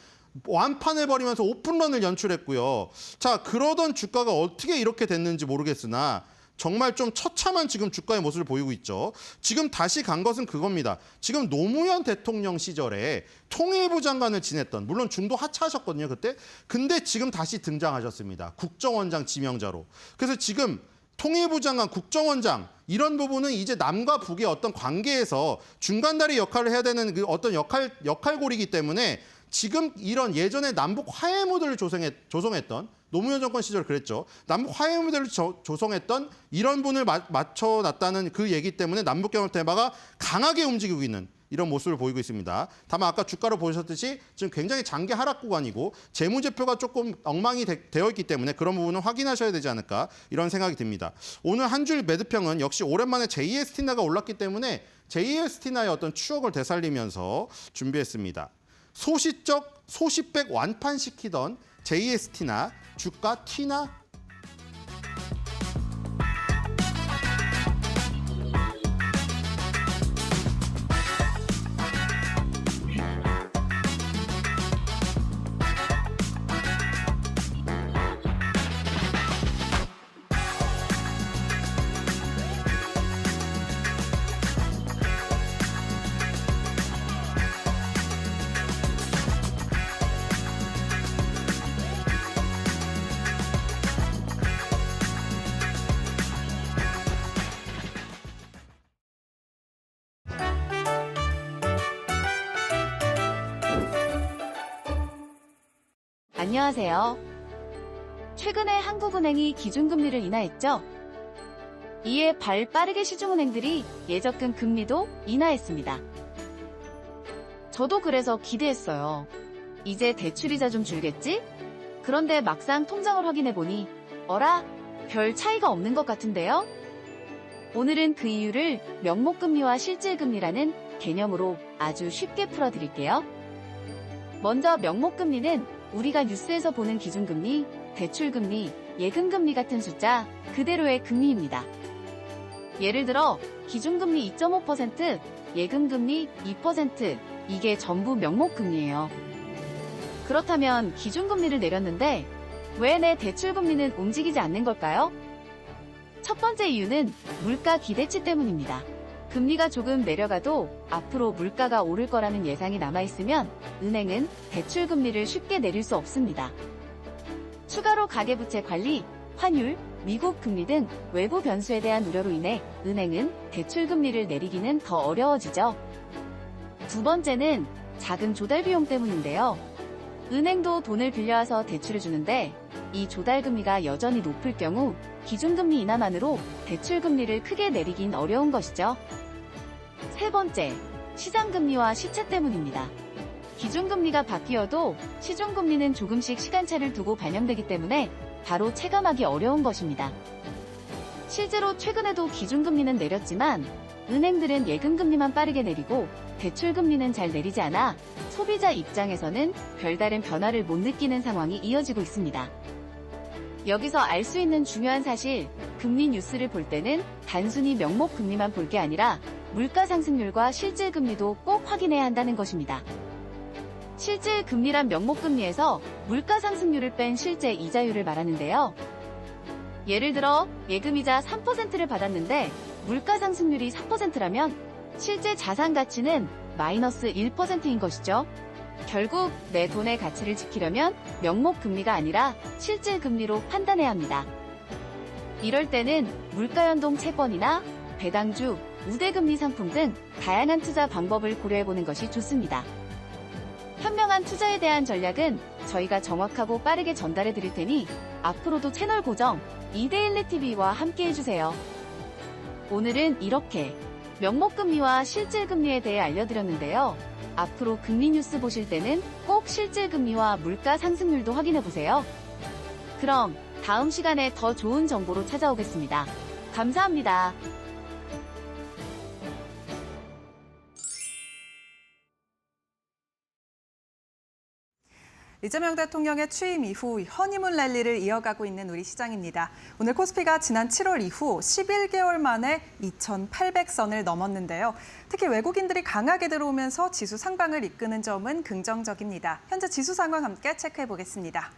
완판을 벌이면서 오픈런을 연출했고요. 자, 그러던 주가가 어떻게 이렇게 됐는지 모르겠으나 정말 좀 처참한 지금 주가의 모습을 보이고 있죠. 지금 다시 간 것은 그겁니다. 지금 노무현 대통령 시절에 통일부 장관을 지냈던, 물론 중도 하차하셨거든요, 그때. 근데 지금 다시 등장하셨습니다. 국정원장 지명자로. 그래서 지금 통일부 장관, 국정원장 이런 부분은 이제 남과 북의 어떤 관계에서 중간다리 역할을 해야 되는 그 어떤 역할고리이기 때문에 지금 이런 예전에 남북 화해 모델을 조성했던 노무현 정권 시절 그랬죠. 남북 화해 모델을 조성했던 이런 분을 맞춰놨다는 그 얘기 때문에 남북경협 테마가 강하게 움직이고 있는 이런 모습을 보이고 있습니다. 다만 아까 주가로 보셨듯이 지금 굉장히 장기 하락 구간이고 재무제표가 조금 엉망이 되어 있기 때문에 그런 부분은 확인하셔야 되지 않을까 이런 생각이 듭니다. 오늘 한 줄 매도평은 역시 오랜만에 JS티나가 올랐기 때문에 JS티나의 어떤 추억을 되살리면서 준비했습니다. 소시백 완판시키던 JS티나 주가 튀나? 안녕하세요. 최근에 한국은행이 기준금리를 인하했죠. 이에 발 빠르게 시중은행들이 예적금 금리도 인하했습니다. 저도 그래서 기대했어요. 이제 대출이자 좀 줄겠지? 그런데 막상 통장을 확인해보니 어라? 별 차이가 없는 것 같은데요? 오늘은 그 이유를 명목금리와 실질금리라는 개념으로 아주 쉽게 풀어드릴게요. 먼저 명목금리는 우리가 뉴스에서 보는 기준금리, 대출금리, 예금금리 같은 숫자 그대로의 금리입니다. 예를 들어 기준금리 2.5%, 예금금리 2% 이게 전부 명목금리예요. 그렇다면 기준금리를 내렸는데 왜 내 대출금리는 움직이지 않는 걸까요? 첫 번째 이유는 물가 기대치 때문입니다. 금리가 조금 내려가도 앞으로 물가가 오를 거라는 예상이 남아있으면 은행은 대출금리를 쉽게 내릴 수 없습니다. 추가로 가계부채 관리, 환율, 미국 금리 등 외부 변수에 대한 우려로 인해 은행은 대출금리를 내리기는 더 어려워지죠. 두 번째는 자금 조달 비용 때문인데요. 은행도 돈을 빌려와서 대출을 주는데 이 조달금리가 여전히 높을 경우 기준금리 인하만으로 대출금리를 크게 내리긴 어려운 것이죠. 세 번째, 시장금리와 시차 때문입니다. 기준금리가 바뀌어도 시중금리는 조금씩 시간차를 두고 반영되기 때문에 바로 체감하기 어려운 것입니다. 실제로 최근에도 기준금리는 내렸지만 은행들은 예금금리만 빠르게 내리고 대출금리는 잘 내리지 않아 소비자 입장에서는 별다른 변화를 못 느끼는 상황이 이어지고 있습니다. 여기서 알 수 있는 중요한 사실, 금리 뉴스를 볼 때는 단순히 명목금리만 볼 게 아니라 물가 상승률과 실질금리도 꼭 확인해야 한다는 것입니다. 실질금리란 명목금리에서 물가 상승률을 뺀 실제 이자율을 말하는데요. 예를 들어 예금이자 3%를 받았는데 물가 상승률이 4%라면 실제 자산 가치는 마이너스 1%인 것이죠. 결국 내 돈의 가치를 지키려면 명목금리가 아니라 실질금리로 판단해야 합니다. 이럴 때는 물가연동 채권이나 배당주, 우대금리 상품 등 다양한 투자 방법을 고려해보는 것이 좋습니다. 현명한 투자에 대한 전략은 저희가 정확하고 빠르게 전달해 드릴 테니 앞으로도 채널 고정 이데일리TV와 함께 해주세요. 오늘은 이렇게 명목금리와 실질금리에 대해 알려드렸는데요. 앞으로 금리 뉴스 보실 때는 꼭 실질금리와 물가 상승률도 확인해 보세요. 그럼 다음 시간에 더 좋은 정보로 찾아오겠습니다. 감사합니다. 이재명 대통령의 취임 이후 허니문 랠리를 이어가고 있는 우리 시장입니다. 오늘 코스피가 지난 7월 이후 11개월 만에 2,800선을 넘었는데요. 특히 외국인들이 강하게 들어오면서 지수 상방을 이끄는 점은 긍정적입니다. 현재 지수 상황 함께 체크해 보겠습니다.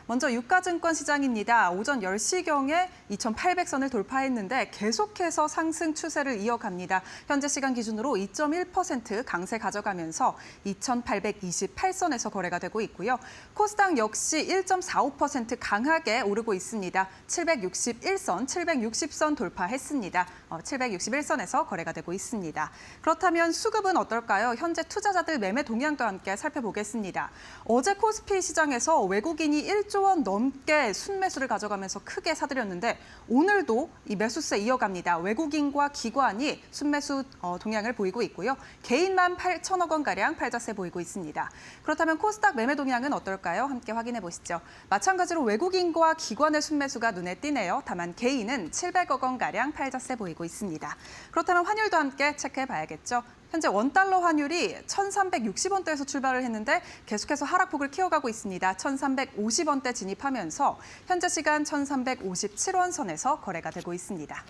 먼저 유가증권 시장입니다. 오전 10시경에 2,800선을 돌파했는데 계속해서 상승 추세를 이어갑니다. 현재 시간 기준으로 2.1% 강세 가져가면서 2,828선에서 거래가 되고 있고요. 코스닥 역시 1.45% 강하게 오르고 있습니다. 761선, 760선 돌파했습니다. 761선에서 거래가 되고 있습니다. 그렇다면 수급은 어떨까요? 현재 투자자들 매매 동향도 함께 살펴보겠습니다. 어제 코스피 시장에서 외국인이 1조 원 넘게 순매수를 가져가면서 크게 사들였는데 오늘도 이 매수세 이어갑니다. 외국인과 기관이 순매수 동향을 보이고 있고요. 개인만 8천억 원가량 팔자세 보이고 있습니다. 그렇다면 코스닥 매매 동향은 어떨까요? 함께 확인해 보시죠. 마찬가지로 외국인과 기관의 순매수가 눈에 띄네요. 다만 개인은 700억 원가량 팔자세 보이고 있습니다. 그렇다면 환율도 함께 체크해 봐야겠죠. 현재 원달러 환율이 1,360원대에서 출발을 했는데 계속해서 하락폭을 키워가고 있습니다. 1,350원대 진입하면서 현재 시간 1,357원 선에서 거래가 되고 있습니다.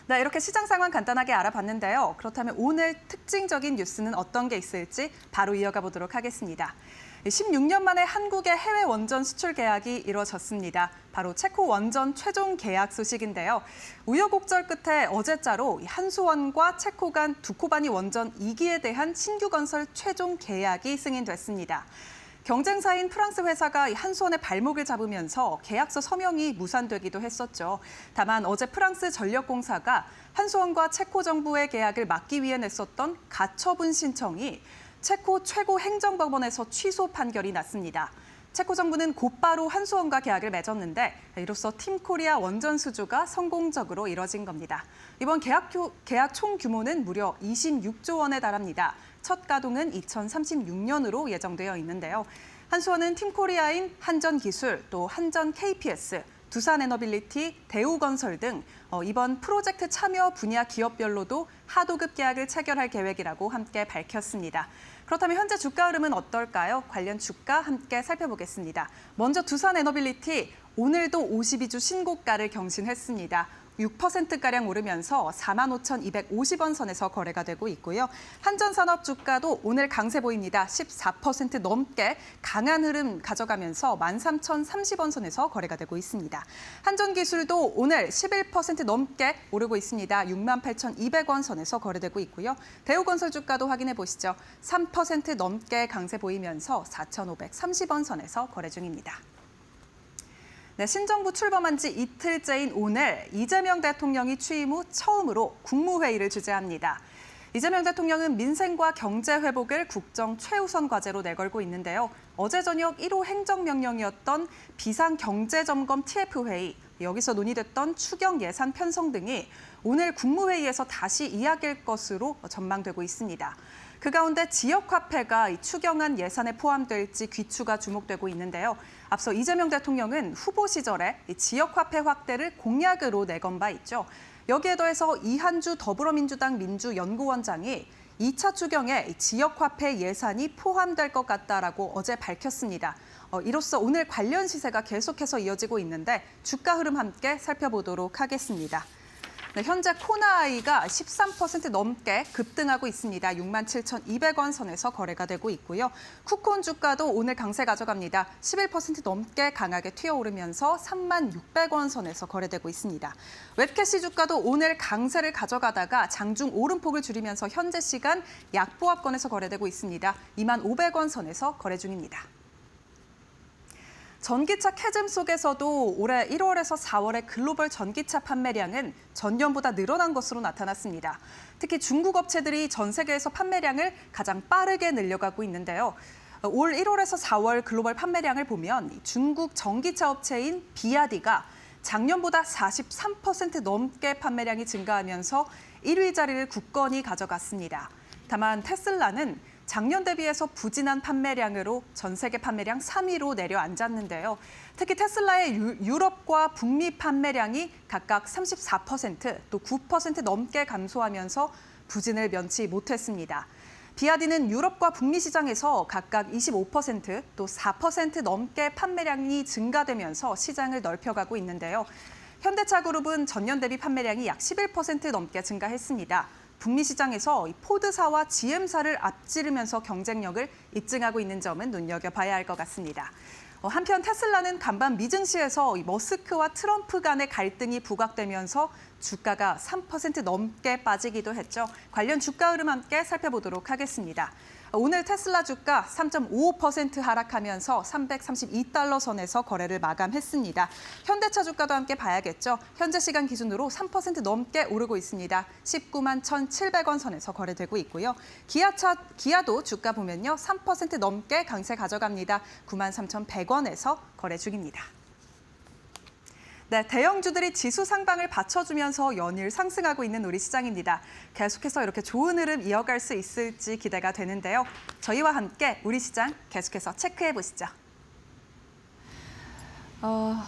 네, 이렇게 시장 상황 간단하게 알아봤는데요. 그렇다면 오늘 특징적인 뉴스는 어떤 게 있을지 바로 이어가 보도록 하겠습니다. 16년 만에 한국의 해외 원전 수출 계약이 이루어졌습니다. 바로 체코 원전 최종 계약 소식인데요. 우여곡절 끝에 어제자로 한수원과 체코 간 두코바니 원전 2기에 대한 신규 건설 최종 계약이 승인됐습니다. 경쟁사인 프랑스 회사가 한수원의 발목을 잡으면서 계약서 서명이 무산되기도 했었죠. 다만 어제 프랑스 전력공사가 한수원과 체코 정부의 계약을 막기 위해 냈었던 가처분 신청이 체코 최고 행정법원에서 취소 판결이 났습니다. 체코 정부는 곧바로 한수원과 계약을 맺었는데 이로써 팀코리아 원전 수주가 성공적으로 이뤄진 겁니다. 이번 계약 총 규모는 무려 26조 원에 달합니다. 첫 가동은 2036년으로 예정되어 있는데요. 한수원은 팀코리아인 한전기술, 또 한전 KPS, 두산에너빌리티, 대우건설 등 이번 프로젝트 참여 분야 기업별로도 하도급 계약을 체결할 계획이라고 함께 밝혔습니다. 그렇다면 현재 주가 흐름은 어떨까요? 관련 주가 함께 살펴보겠습니다. 먼저 두산에너빌리티, 오늘도 52주 신고가를 경신했습니다. 6%가량 오르면서 45,250원 선에서 거래가 되고 있고요. 한전산업 주가도 오늘 강세 보입니다. 14% 넘게 강한 흐름 가져가면서 13,030원 선에서 거래가 되고 있습니다. 한전기술도 오늘 11% 넘게 오르고 있습니다. 68,200원 선에서 거래되고 있고요. 대우건설 주가도 확인해 보시죠. 3% 넘게 강세 보이면서 4,530원 선에서 거래 중입니다. 네, 신정부 출범한 지 이틀째인 오늘 이재명 대통령이 취임 후 처음으로 국무회의를 주재합니다. 이재명 대통령은 민생과 경제 회복을 국정 최우선 과제로 내걸고 있는데요. 어제 저녁 1호 행정명령이었던 비상경제점검 TF회의, 여기서 논의됐던 추경 예산 편성 등이 오늘 국무회의에서 다시 이야기할 것으로 전망되고 있습니다. 그 가운데 지역화폐가 추경안 예산에 포함될지 귀추가 주목되고 있는데요. 앞서 이재명 대통령은 후보 시절에 지역화폐 확대를 공약으로 내건 바 있죠. 여기에 더해서 이한주 더불어민주당 민주연구원장이 2차 추경에 지역화폐 예산이 포함될 것 같다라고 어제 밝혔습니다. 이로써 오늘 관련 시세가 계속해서 이어지고 있는데 주가 흐름 함께 살펴보도록 하겠습니다. 네, 현재 코나아이가 13% 넘게 급등하고 있습니다. 67,200원 선에서 거래가 되고 있고요. 쿠폰 주가도 오늘 강세 가져갑니다. 11% 넘게 강하게 튀어오르면서 36,600원 선에서 거래되고 있습니다. 웹캐시 주가도 오늘 강세를 가져가다가 장중 오름폭을 줄이면서 현재 시간 약보합권에서 거래되고 있습니다. 25,500원 선에서 거래 중입니다. 전기차 캐즘 속에서도 올해 1월에서 4월의 글로벌 전기차 판매량은 전년보다 늘어난 것으로 나타났습니다. 특히 중국 업체들이 전 세계에서 판매량을 가장 빠르게 늘려가고 있는데요. 올 1월에서 4월 글로벌 판매량을 보면 중국 전기차 업체인 비아디가 작년보다 43% 넘게 판매량이 증가하면서 1위 자리를 굳건히 가져갔습니다. 다만 테슬라는 작년 대비해서 부진한 판매량으로 전 세계 판매량 3위로 내려앉았는데요. 특히 테슬라의 유럽과 북미 판매량이 각각 34%, 또 9% 넘게 감소하면서 부진을 면치 못했습니다. 비아디는 유럽과 북미 시장에서 각각 25%, 또 4% 넘게 판매량이 증가되면서 시장을 넓혀가고 있는데요. 현대차 그룹은 전년 대비 판매량이 약 11% 넘게 증가했습니다. 북미 시장에서 포드사와 GM사를 앞지르면서 경쟁력을 입증하고 있는 점은 눈여겨봐야 할 것 같습니다. 한편 테슬라는 간밤 미증시에서 머스크와 트럼프 간의 갈등이 부각되면서 주가가 3% 넘게 빠지기도 했죠. 관련 주가 흐름 함께 살펴보도록 하겠습니다. 오늘 테슬라 주가 3.55% 하락하면서 332달러 선에서 거래를 마감했습니다. 현대차 주가도 함께 봐야겠죠. 현재 시간 기준으로 3% 넘게 오르고 있습니다. 19만 1,700원 선에서 거래되고 있고요. 기아도 주가 보면요. 3% 넘게 강세 가져갑니다. 9만 3,100원에서 거래 중입니다. 네, 대형주들이 지수 상방을 받쳐주면서 연일 상승하고 있는 우리 시장입니다. 계속해서 이렇게 좋은 흐름 이어갈 수 있을지 기대가 되는데요. 저희와 함께 우리 시장 계속해서 체크해 보시죠.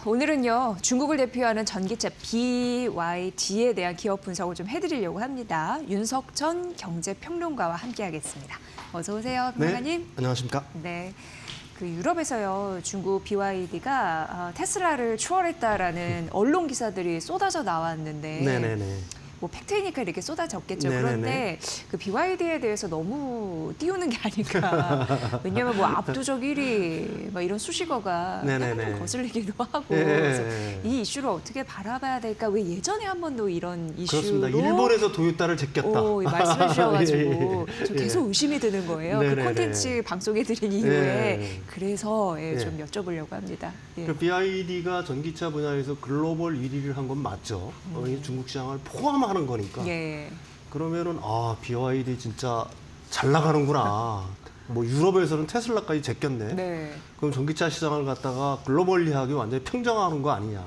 오늘은요, 중국을 대표하는 전기차 BYD에 대한 기업 분석을 좀 해드리려고 합니다. 윤석천 경제평론가와 함께하겠습니다. 어서 오세요, 평론가님. 네, 안녕하십니까? 네. 그 유럽에서요, 중국 BYD가 테슬라를 추월했다라는 언론 기사들이 쏟아져 나왔는데, 네네네. 뭐 팩트이니까 이렇게 쏟아졌겠죠. 네네네. 그런데 그 BYD에 대해서 너무 띄우는 게 아닌가. 왜냐하면 뭐 압도적 1위, 막 이런 수식어가 네네네. 약간 좀 거슬리기도 하고. 예. 그래서 이 이슈를 어떻게 바라봐야 될까? 왜 예전에 한 번도 이런 이슈로 그렇습니다. 일본에서 도요타를 제꼈다. 말씀해 주셔가지고 예, 예. 저 계속 의심이 드는 거예요. 네네네. 그 콘텐츠 방송해드린 이후에 예. 그래서 예. 좀 여쭤보려고 합니다. 예. 그 BYD가 전기차 분야에서 글로벌 1위를 한 건 맞죠. 이 중국 시장을 포함하는 거니까. 예. 그러면은 BYD 진짜 잘 나가는구나. 뭐 유럽에서는 테슬라까지 제꼈네. 네. 그럼 전기차 시장을 갖다가 글로벌리하게 완전히 평정하는 거 아니냐.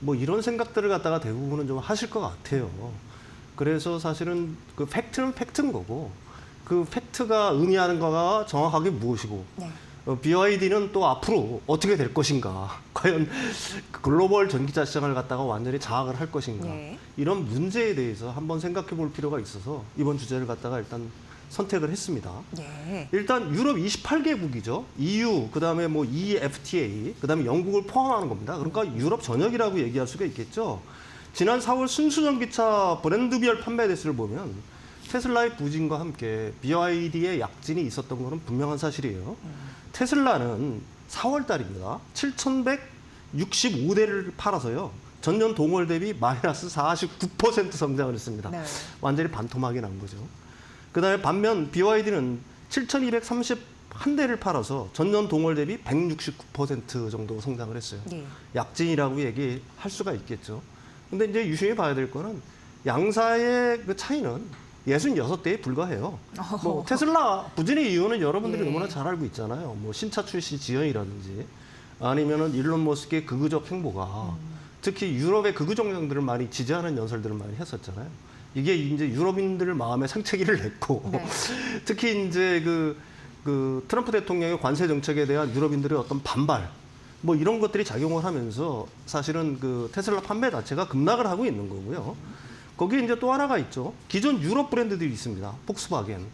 뭐 이런 생각들을 갖다가 대부분은 좀 하실 것 같아요. 그래서 사실은 그 팩트는 팩트인 거고 그 팩트가 의미하는 거가 정확하게 무엇이고 네. BYD는 또 앞으로 어떻게 될 것인가. 과연 글로벌 전기차 시장을 갖다가 완전히 장악을 할 것인가. 네. 이런 문제에 대해서 한번 생각해 볼 필요가 있어서 이번 주제를 갖다가 일단 선택을 했습니다. 네. 일단 유럽 28개국이죠. EU, 그다음에 뭐 EFTA, 그다음에 영국을 포함하는 겁니다. 그러니까 유럽 전역이라고 얘기할 수가 있겠죠. 지난 4월 순수 전기차 브랜드별 판매 대수를 보면 테슬라의 부진과 함께 BYD의 약진이 있었던 것은 분명한 사실이에요. 테슬라는 4월 달입니다. 7,165대를 팔아서요. 전년 동월 대비 마이너스 49% 성장을 했습니다. 네. 완전히 반토막이 난 거죠. 그다음에 반면 BYD는 7,231대를 팔아서 전년 동월 대비 169% 정도 성장을 했어요. 네. 약진이라고 얘기할 수가 있겠죠. 근데 이제 유심히 봐야 될 거는 양사의 그 차이는 66대에 불과해요. 뭐 테슬라 부진의 이유는 여러분들이 예. 너무나 잘 알고 있잖아요. 뭐 신차 출시 지연이라든지 아니면은 일론 머스크의 극우적 행보가 특히 유럽의 극우 정당들을 많이 지지하는 연설들을 많이 했었잖아요. 이게 이제 유럽인들 마음에 상처기를 냈고 네. 특히 이제 그 트럼프 대통령의 관세 정책에 대한 유럽인들의 어떤 반발 뭐 이런 것들이 작용을 하면서 사실은 그 테슬라 판매 자체가 급락을 하고 있는 거고요. 거기에 이제 또 하나가 있죠. 기존 유럽 브랜드들이 있습니다. 폭스바겐,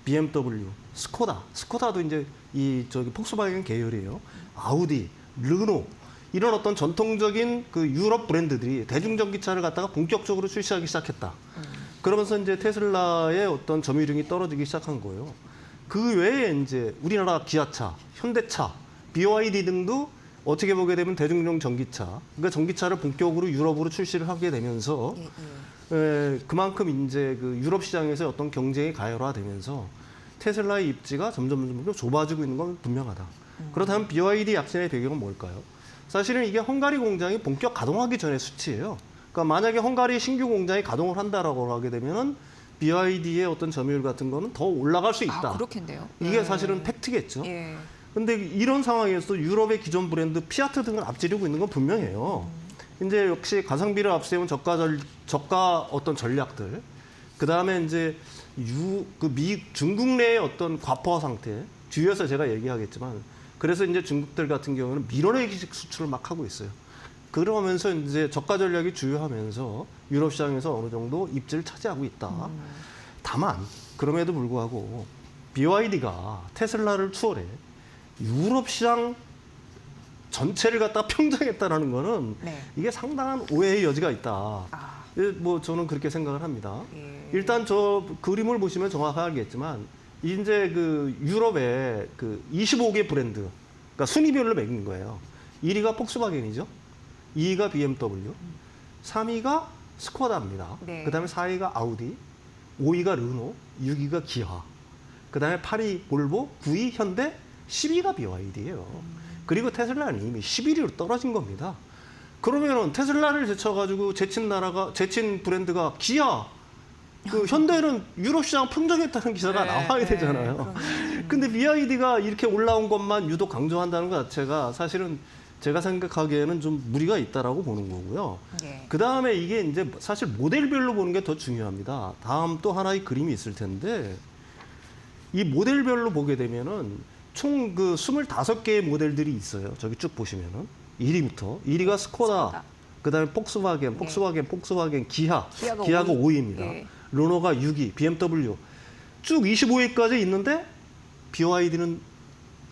BMW, 스코다. 스코다도 이제 폭스바겐 계열이에요. 아우디, 르노. 이런 어떤 전통적인 그 유럽 브랜드들이 대중전기차를 갖다가 본격적으로 출시하기 시작했다. 그러면서 이제 테슬라의 어떤 점유율이 떨어지기 시작한 거예요. 그 외에 이제 우리나라 기아차, 현대차, BYD 등도 어떻게 보게 되면 대중용 전기차, 그러니까 전기차를 본격으로 유럽으로 출시를 하게 되면서 그만큼 이제 그 유럽 시장에서 어떤 경쟁이 가열화되면서 테슬라의 입지가 점점 좁아지고 있는 건 분명하다. 그렇다면 BYD 약진의 배경은 뭘까요? 사실은 이게 헝가리 공장이 본격 가동하기 전의 수치예요. 그러니까 만약에 헝가리 신규 공장이 가동을 한다라고 하게 되면은 BYD의 어떤 점유율 같은 거는 더 올라갈 수 있다. 아, 그렇겠네요. 이게 사실은 팩트겠죠. 예. 근데 이런 상황에서 유럽의 기존 브랜드 피아트 등을 앞지르고 있는 건 분명해요. 이제 역시 가성비를 앞세운 저가 어떤 전략들, 그 다음에 이제 중국 내의 어떤 과포화 상태, 뒤에서 제가 얘기하겠지만, 그래서 이제 중국들 같은 경우는 밀어내기식 수출을 막 하고 있어요. 그러면서 이제 저가 전략이 주요하면서 유럽 시장에서 어느 정도 입지를 차지하고 있다. 다만 그럼에도 불구하고 BYD가 테슬라를 추월해 유럽 시장 전체를 갖다가 평정했다라는 거는 네. 이게 상당한 오해의 여지가 있다. 아. 뭐 저는 그렇게 생각을 합니다. 예. 일단 저 그림을 보시면 정확하겠지만 이제 그 유럽의 그 25개 브랜드, 그러니까 순위별로 매긴 거예요. 1위가 폭스바겐이죠. 2위가 BMW, 3위가 스코다입니다. 네. 그다음에 4위가 아우디, 5위가 르노, 6위가 기아, 그다음에 8위 볼보, 9위 현대, 10위가 BYD예요. 그리고 테슬라는 이미 11위로 떨어진 겁니다. 그러면은 테슬라를 제쳐가지고 제친 브랜드가 기아, 그 현대는 유럽 시장 평정했다는 기사가 네, 나와야 되잖아요. 근데 BYD가 이렇게 올라온 것만 유독 강조한다는 것 자체가 사실은 제가 생각하기에는 좀 무리가 있다라고 보는 거고요. 예. 그 다음에 이게 이제 사실 모델별로 보는 게 더 중요합니다. 다음 또 하나의 그림이 있을 텐데 이 모델별로 보게 되면은 총 그 25개의 모델들이 있어요. 저기 쭉 보시면은 1위가 스코다, 그다음에 폭스바겐, 기아, 기아가 5위입니다. 예. 르노가 6위, BMW 쭉 25위까지 있는데 BYD는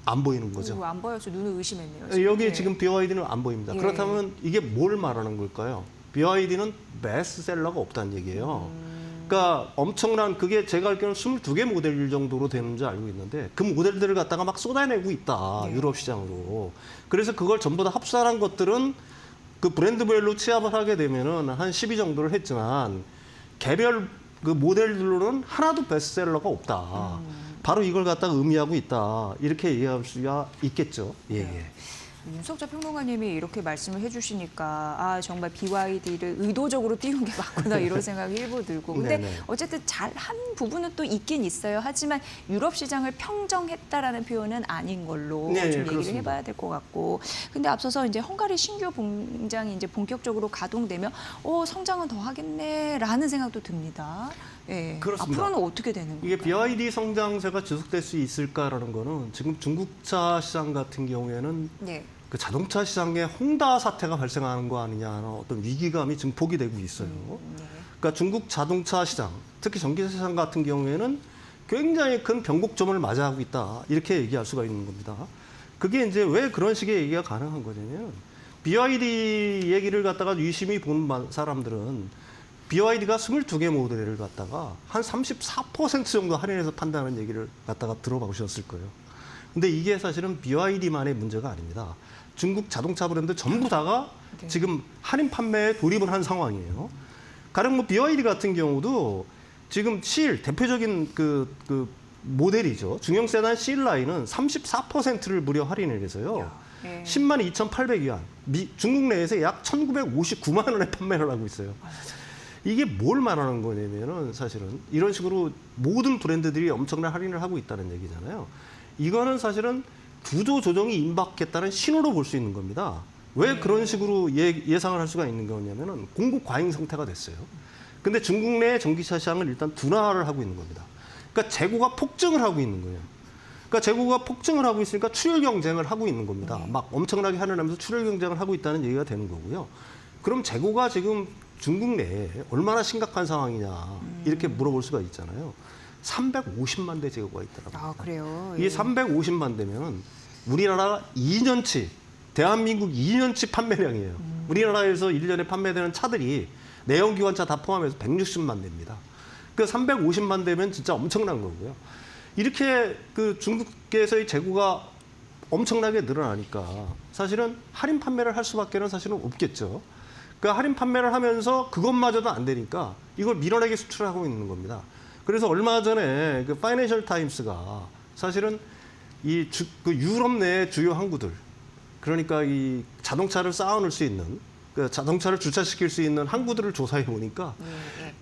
안 보이는 거죠. 안 보여서 눈을 의심했네요. 여기 예. 지금 BYD는 안 보입니다. 예. 그렇다면 이게 뭘 말하는 걸까요? BYD는 베스트셀러가 없다는 얘기예요. 그러니까 엄청난 그게 제가 알기로는 22개 모델 정도로 되는 줄 알고 있는데 그 모델들을 갖다가 막 쏟아내고 있다. 예. 유럽 시장으로. 그래서 그걸 전부 다 합산한 것들은 그 브랜드별로 취합을 하게 되면은 한 10위 정도를 했지만 개별 그 모델들로는 하나도 베스트셀러가 없다. 바로 이걸 갖다가 의미하고 있다. 이렇게 이해할 수가 있겠죠. 예. 예. 윤석재 평론가님이 이렇게 말씀을 해주시니까 아 정말 BYD를 의도적으로 띄운 게 맞구나 이런 생각이 일부 들고 근데 네네. 어쨌든 잘한 부분은 또 있긴 있어요. 하지만 유럽 시장을 평정했다라는 표현은 아닌 걸로 네, 좀 얘기를 그렇습니다. 해봐야 될 것 같고 근데 앞서서 이제 헝가리 신규 공장이 이제 본격적으로 가동되면 성장은 더 하겠네라는 생각도 듭니다. 예. 그렇습니다. 앞으로는 어떻게 되는 건가요? 이게 BYD 성장세가 지속될 수 있을까라는 거는 지금 중국차 시장 같은 경우에는 네. 그 자동차 시장에 홍다 사태가 발생하는 거 아니냐는 어떤 위기감이 증폭이 되고 있어요. 네. 그러니까 중국 자동차 시장, 특히 전기차 시장 같은 경우에는 굉장히 큰 변곡점을 맞이하고 있다. 이렇게 얘기할 수가 있는 겁니다. 그게 이제 왜 그런 식의 얘기가 가능한 거냐면 BYD 얘기를 갖다가 유심히 보는 사람들은 BYD가 22개 모델을 갖다가 한 34% 정도 할인해서 판다는 얘기를 갖다가 들어보셨을 거예요. 근데 이게 사실은 BYD만의 문제가 아닙니다. 중국 자동차 브랜드 전부 다가 네. 지금 할인 판매에 돌입을 한 상황이에요. 가령 뭐 BYD 같은 경우도 지금 대표적인 그 모델이죠. 중형 세단 C 라인은 34%를 무려 할인을 해서요. 네. 10만 2,800위안, 중국 내에서 약 1,959만 원에 판매를 하고 있어요. 이게 뭘 말하는 거냐면은 사실은 이런 식으로 모든 브랜드들이 엄청난 할인을 하고 있다는 얘기잖아요. 이거는 사실은 구조 조정이 임박했다는 신호로 볼 수 있는 겁니다. 왜 그런 식으로 예상을 할 수가 있는 거냐면은 공급 과잉 상태가 됐어요. 근데 중국 내 전기차 시장을 일단 둔화를 하고 있는 겁니다. 그러니까 재고가 폭증을 하고 있는 거예요. 그러니까 재고가 폭증을 하고 있으니까 출혈 경쟁을 하고 있는 겁니다. 막 엄청나게 할인하면서 출혈 경쟁을 하고 있다는 얘기가 되는 거고요. 그럼 재고가 지금 중국 내에 얼마나 심각한 상황이냐 이렇게 물어볼 수가 있잖아요. 350만 대 재고가 있더라고요. 아 그래요. 이게 350만 대면 우리나라 2년치, 대한민국 2년치 판매량이에요. 우리나라에서 1년에 판매되는 차들이 내연기관차 다 포함해서 160만 대입니다. 그 350만 대면 진짜 엄청난 거고요. 이렇게 그 중국에서의 재고가 엄청나게 늘어나니까 사실은 할인 판매를 할 수밖에는 사실은 없겠죠. 그 할인 판매를 하면서 그것마저도 안 되니까 이걸 밀어내게 수출하고 있는 겁니다. 그래서 얼마 전에 그 파이낸셜 타임스가 사실은 그 유럽 내 주요 항구들, 그러니까 이 자동차를 쌓아놓을 수 있는 그 자동차를 주차시킬 수 있는 항구들을 조사해 보니까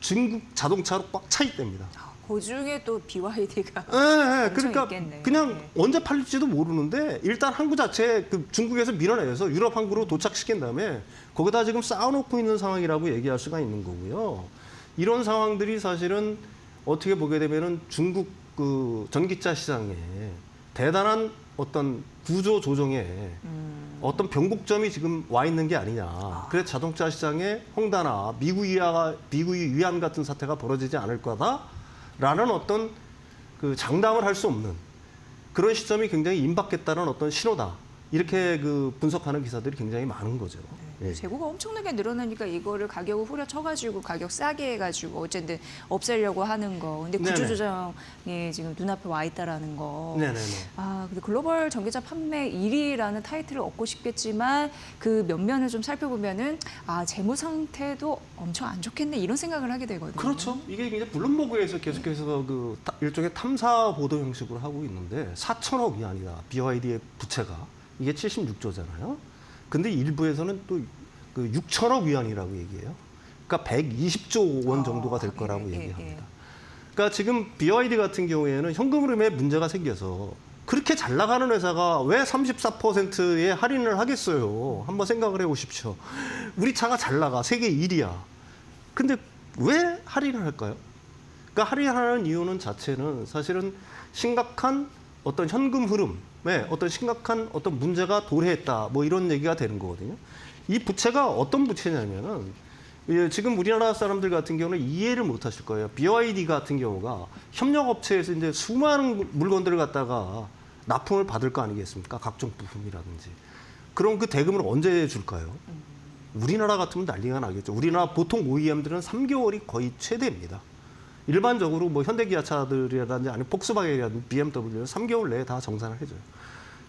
중국 자동차로 꽉 차 있답니다. 그 중에 또 BYD가 네, 엄청 그러니까 있겠네. 그냥 네. 언제 팔릴지도 모르는데 일단 항구 자체 그 중국에서 밀어내서 유럽 항구로 도착시킨 다음에 거기다 지금 쌓아놓고 있는 상황이라고 얘기할 수가 있는 거고요. 이런 상황들이 사실은 어떻게 보게 되면은 중국 그 전기차 시장에 대단한 어떤 구조 조정에 어떤 변곡점이 지금 와 있는 게 아니냐. 그래서 자동차 시장에 홍다나 미국의 위안 같은 사태가 벌어지지 않을 거다라는 어떤 그 장담을 할 수 없는 그런 시점이 굉장히 임박했다는 어떤 신호다. 이렇게 그 분석하는 기사들이 굉장히 많은 거죠. 예. 재고가 엄청나게 늘어나니까 이거를 가격을 후려쳐가지고 가격 싸게 해가지고 어쨌든 없애려고 하는 거. 근데 네네. 구조조정이 지금 눈앞에 와 있다라는 거. 네네네. 아, 근데 글로벌 전기차 판매 1위라는 타이틀을 얻고 싶겠지만 그 면면을 좀 살펴보면은 아, 재무 상태도 엄청 안 좋겠네 이런 생각을 하게 되거든요. 그렇죠. 이게 이제 블룸버그에서 계속해서 그 일종의 탐사 보도 형식으로 하고 있는데 4천억 위안이다. BYD의 부채가. 이게 76조잖아요. 근데 일부에서는 또 그 6천억 위안이라고 얘기해요. 그러니까 120조 원 정도가 될 거라고 얘기합니다. 그러니까 지금 BYD 같은 경우에는 현금 흐름에 문제가 생겨서 그렇게 잘 나가는 회사가 왜 34%의 할인을 하겠어요? 한번 생각을 해보십시오. 우리 차가 잘 나가. 세계 1위야. 근데 왜 할인을 할까요? 그러니까 할인하는 이유는 자체는 사실은 심각한 어떤 현금 흐름에 어떤 심각한 어떤 문제가 도래했다. 뭐 이런 얘기가 되는 거거든요. 이 부채가 어떤 부채냐면은 지금 우리나라 사람들 같은 경우는 이해를 못 하실 거예요. BYD 같은 경우가 협력업체에서 이제 수많은 물건들을 갖다가 납품을 받을 거 아니겠습니까? 각종 부품이라든지. 그럼 그 대금을 언제 줄까요? 우리나라 같으면 난리가 나겠죠. 우리나라 보통 OEM들은 3개월이 거의 최대입니다. 일반적으로 뭐 현대기아차들이라든지 아니면 폭스바겐이라든지 BMW는 3개월 내에 다 정산을 해줘요.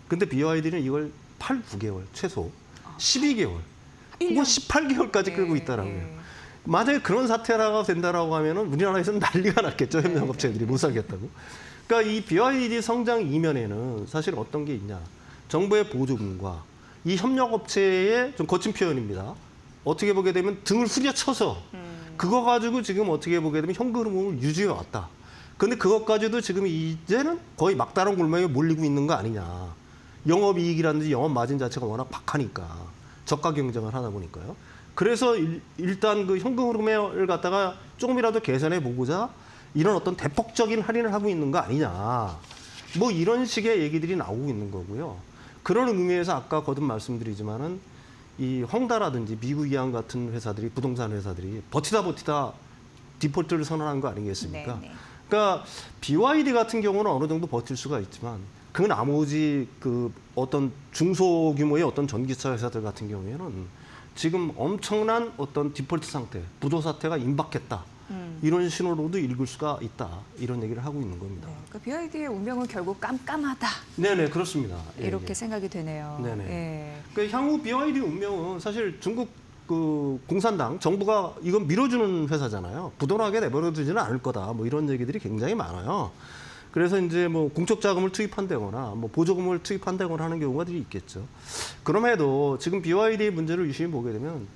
근데 BYD는 이걸 8, 9개월 최소 12개월 혹은 18개월까지 끌고 있다라고요. 만약에 그런 사태가 된다라고 하면은 우리나라에서는 난리가 났겠죠. 협력업체들이 못 살겠다고. 그러니까 이 BYD 성장 이면에는 사실 어떤 게 있냐. 정부의 보조금과 이 협력업체의 좀 거친 표현입니다. 어떻게 보게 되면 등을 후려쳐서 그거 가지고 지금 어떻게 보게 되면 현금 흐름을 유지해 왔다. 그런데 그것까지도 지금 이제는 거의 막다른 골목에 몰리고 있는 거 아니냐. 영업이익이라든지 영업 마진 자체가 워낙 박하니까 저가 경쟁을 하다 보니까요. 그래서 일단 그 현금 흐름을 갖다가 조금이라도 개선해 보고자 이런 어떤 대폭적인 할인을 하고 있는 거 아니냐. 뭐 이런 식의 얘기들이 나오고 있는 거고요. 그런 의미에서 아까 거듭 말씀드리지만은 이 헝다라든지 미국 이항 같은 회사들이 부동산 회사들이 버티다 디폴트를 선언한 거 아니겠습니까? 네. 그러니까 BYD 같은 경우는 어느 정도 버틸 수가 있지만 그 나머지 그 어떤 중소규모의 어떤 전기차 회사들 같은 경우에는 지금 엄청난 어떤 디폴트 상태, 부도 사태가 임박했다. 이런 신호로도 읽을 수가 있다. 이런 얘기를 하고 있는 겁니다. 네, 그러니까 BYD의 운명은 결국 깜깜하다. 네네, 그렇습니다. 예, 이렇게 예. 생각이 되네요. 네네. 예. 그 향후 BYD 운명은 사실 중국 그 공산당 정부가 이건 밀어주는 회사잖아요. 부도나게 내버려두지는 않을 거다. 뭐 이런 얘기들이 굉장히 많아요. 그래서 이제 뭐 공적 자금을 투입한다거나 뭐 보조금을 투입한다거나 하는 경우가 있겠죠. 그럼에도 지금 BYD의 문제를 유심히 보게 되면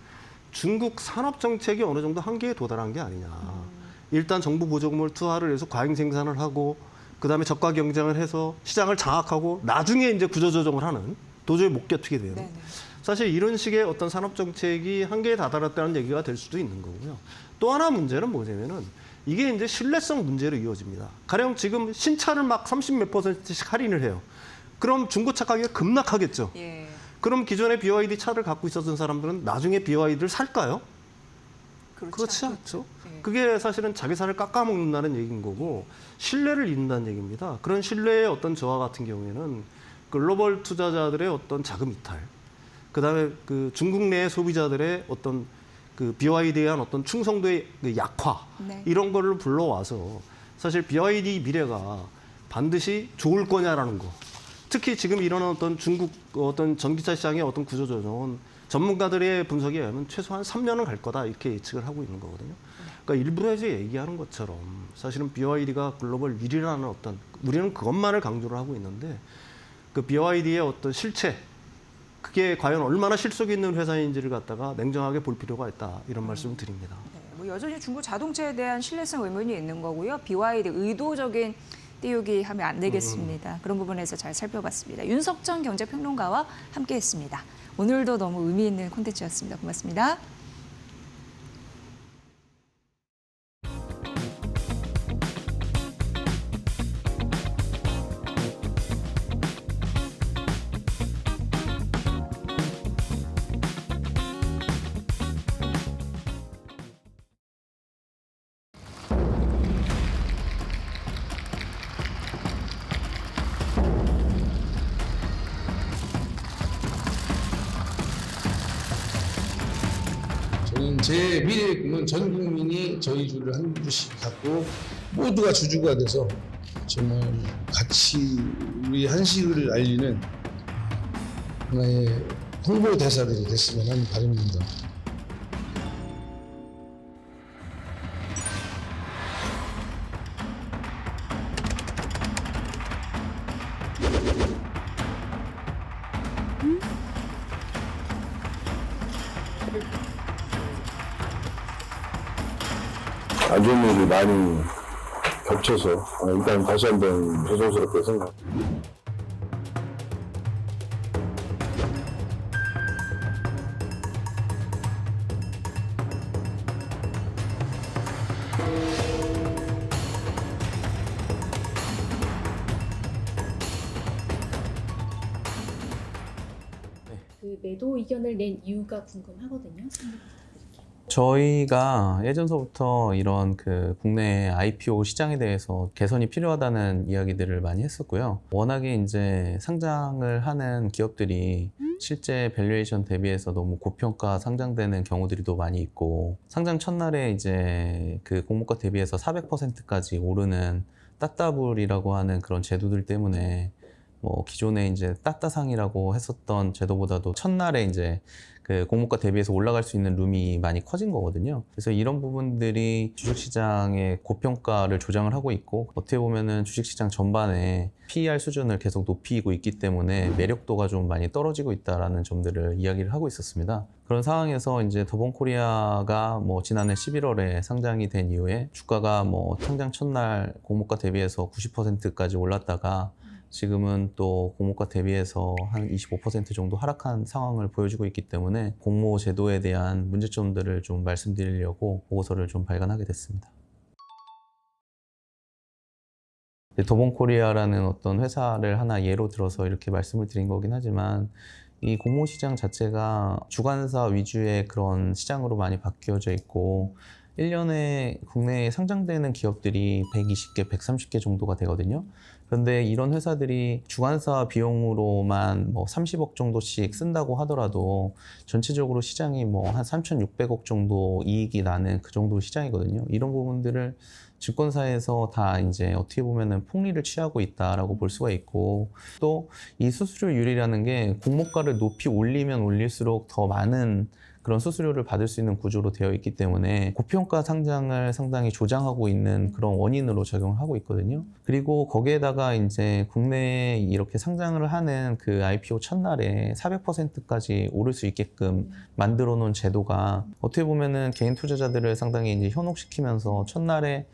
중국 산업 정책이 어느 정도 한계에 도달한 게 아니냐. 일단 정부 보조금을 투하를 해서 과잉 생산을 하고 그다음에 저가 경쟁을 해서 시장을 장악하고 나중에 이제 구조 조정을 하는 도저히 못 견디게 돼요. 네네. 사실 이런 식의 어떤 산업 정책이 한계에 다다랐다는 얘기가 될 수도 있는 거고요. 또 하나 문제는 뭐냐면은 이게 이제 신뢰성 문제로 이어집니다. 가령 지금 신차를 막 30몇 %씩 할인을 해요. 그럼 중고차 가격이 급락하겠죠. 예. 그럼 기존에 BYD 차를 갖고 있었던 사람들은 나중에 BYD를 살까요? 그렇지 않죠. 예. 그게 사실은 자기 살을 깎아먹는다는 얘기인 거고 신뢰를 잃는다는 얘기입니다. 그런 신뢰의 어떤 저하 같은 경우에는 글로벌 투자자들의 어떤 자금 이탈, 그다음에 그 중국 내 소비자들의 어떤 그 BYD에 대한 어떤 충성도의 그 약화 네. 이런 거를 불러와서 사실 BYD 미래가 반드시 좋을 거냐라는 거. 특히 지금 이런 어떤 중국 어떤 전기차 시장의 어떤 구조조정은 전문가들의 분석에 의하면 최소한 3년은 갈 거다 이렇게 예측을 하고 있는 거거든요. 그러니까 일부에서 얘기하는 것처럼 사실은 BYD가 글로벌 1위라는 어떤 우리는 그것만을 강조를 하고 있는데 그 BYD의 어떤 실체가 그게 과연 얼마나 실속이 있는 회사인지를 갖다가 냉정하게 볼 필요가 있다 이런 말씀을 드립니다. 네, 뭐 여전히 중국 자동차에 대한 신뢰성 의문이 있는 거고요. BYD 의도적인 띄우기 하면 안 되겠습니다. 그런 부분에서 잘 살펴봤습니다. 윤석정 경제평론가와 함께했습니다. 오늘도 너무 의미 있는 콘텐츠였습니다. 고맙습니다. 저는 제 미래의 꿈은 전 국민이 저희 주를 한 주씩 갖고 모두가 주주가 돼서 정말 같이 우리 한식을 알리는 하나의 홍보 대사들이 됐으면 하는 바람입니다. 안 좋은 일이 많이 겹쳐서 일단 다시 한번 죄송스럽게 생각합니다. 그 매도 의견을 낸 이유가 궁금하거든요. 저희가 예전서부터 이런 그 국내 IPO 시장에 대해서 개선이 필요하다는 이야기들을 많이 했었고요. 워낙에 이제 상장을 하는 기업들이 실제 밸류에이션 대비해서 너무 고평가 상장되는 경우들이 또 많이 있고, 상장 첫날에 이제 그 공모가 대비해서 400%까지 오르는 따따블이라고 하는 그런 제도들 때문에 뭐 기존에 이제 따따상이라고 했었던 제도보다도 첫날에 이제 그 공모가 대비해서 올라갈 수 있는 룸이 많이 커진 거거든요. 그래서 이런 부분들이 주식시장의 고평가를 조장을 하고 있고, 어떻게 보면은 주식시장 전반에 PER 수준을 계속 높이고 있기 때문에 매력도가 좀 많이 떨어지고 있다라는 점들을 이야기를 하고 있었습니다. 그런 상황에서 이제 더본코리아가 뭐 지난해 11월에 상장이 된 이후에 주가가 뭐 상장 첫날 공모가 대비해서 90%까지 올랐다가 지금은 또 공모가 대비해서 한 25% 정도 하락한 상황을 보여주고 있기 때문에 공모 제도에 대한 문제점들을 좀 말씀드리려고 보고서를 좀 발간하게 됐습니다. 더본코리아라는 어떤 회사를 하나 예로 들어서 이렇게 말씀을 드린 거긴 하지만, 이 공모 시장 자체가 주관사 위주의 그런 시장으로 많이 바뀌어져 있고, 1년에 국내에 상장되는 기업들이 120개, 130개 정도가 되거든요. 그런데 이런 회사들이 주관사 비용으로만 뭐 30억 정도씩 쓴다고 하더라도 전체적으로 시장이 뭐 한 3,600억 정도 이익이 나는 그 정도 시장이거든요. 이런 부분들을 증권사에서 다 이제 어떻게 보면은 폭리를 취하고 있다라고 볼 수가 있고, 또 이 수수료율이라는 게 공모가를 높이 올리면 올릴수록 더 많은 그런 수수료를 받을 수 있는 구조로 되어 있기 때문에 고평가 상장을 상당히 조장하고 있는 그런 원인으로 작용을 하고 있거든요. 그리고 거기에다가 이제 국내에 이렇게 상장을 하는 그 IPO 첫날에 400%까지 오를 수 있게끔 만들어 놓은 제도가 어떻게 보면은 개인 투자자들을 상당히 이제 현혹시키면서 첫날에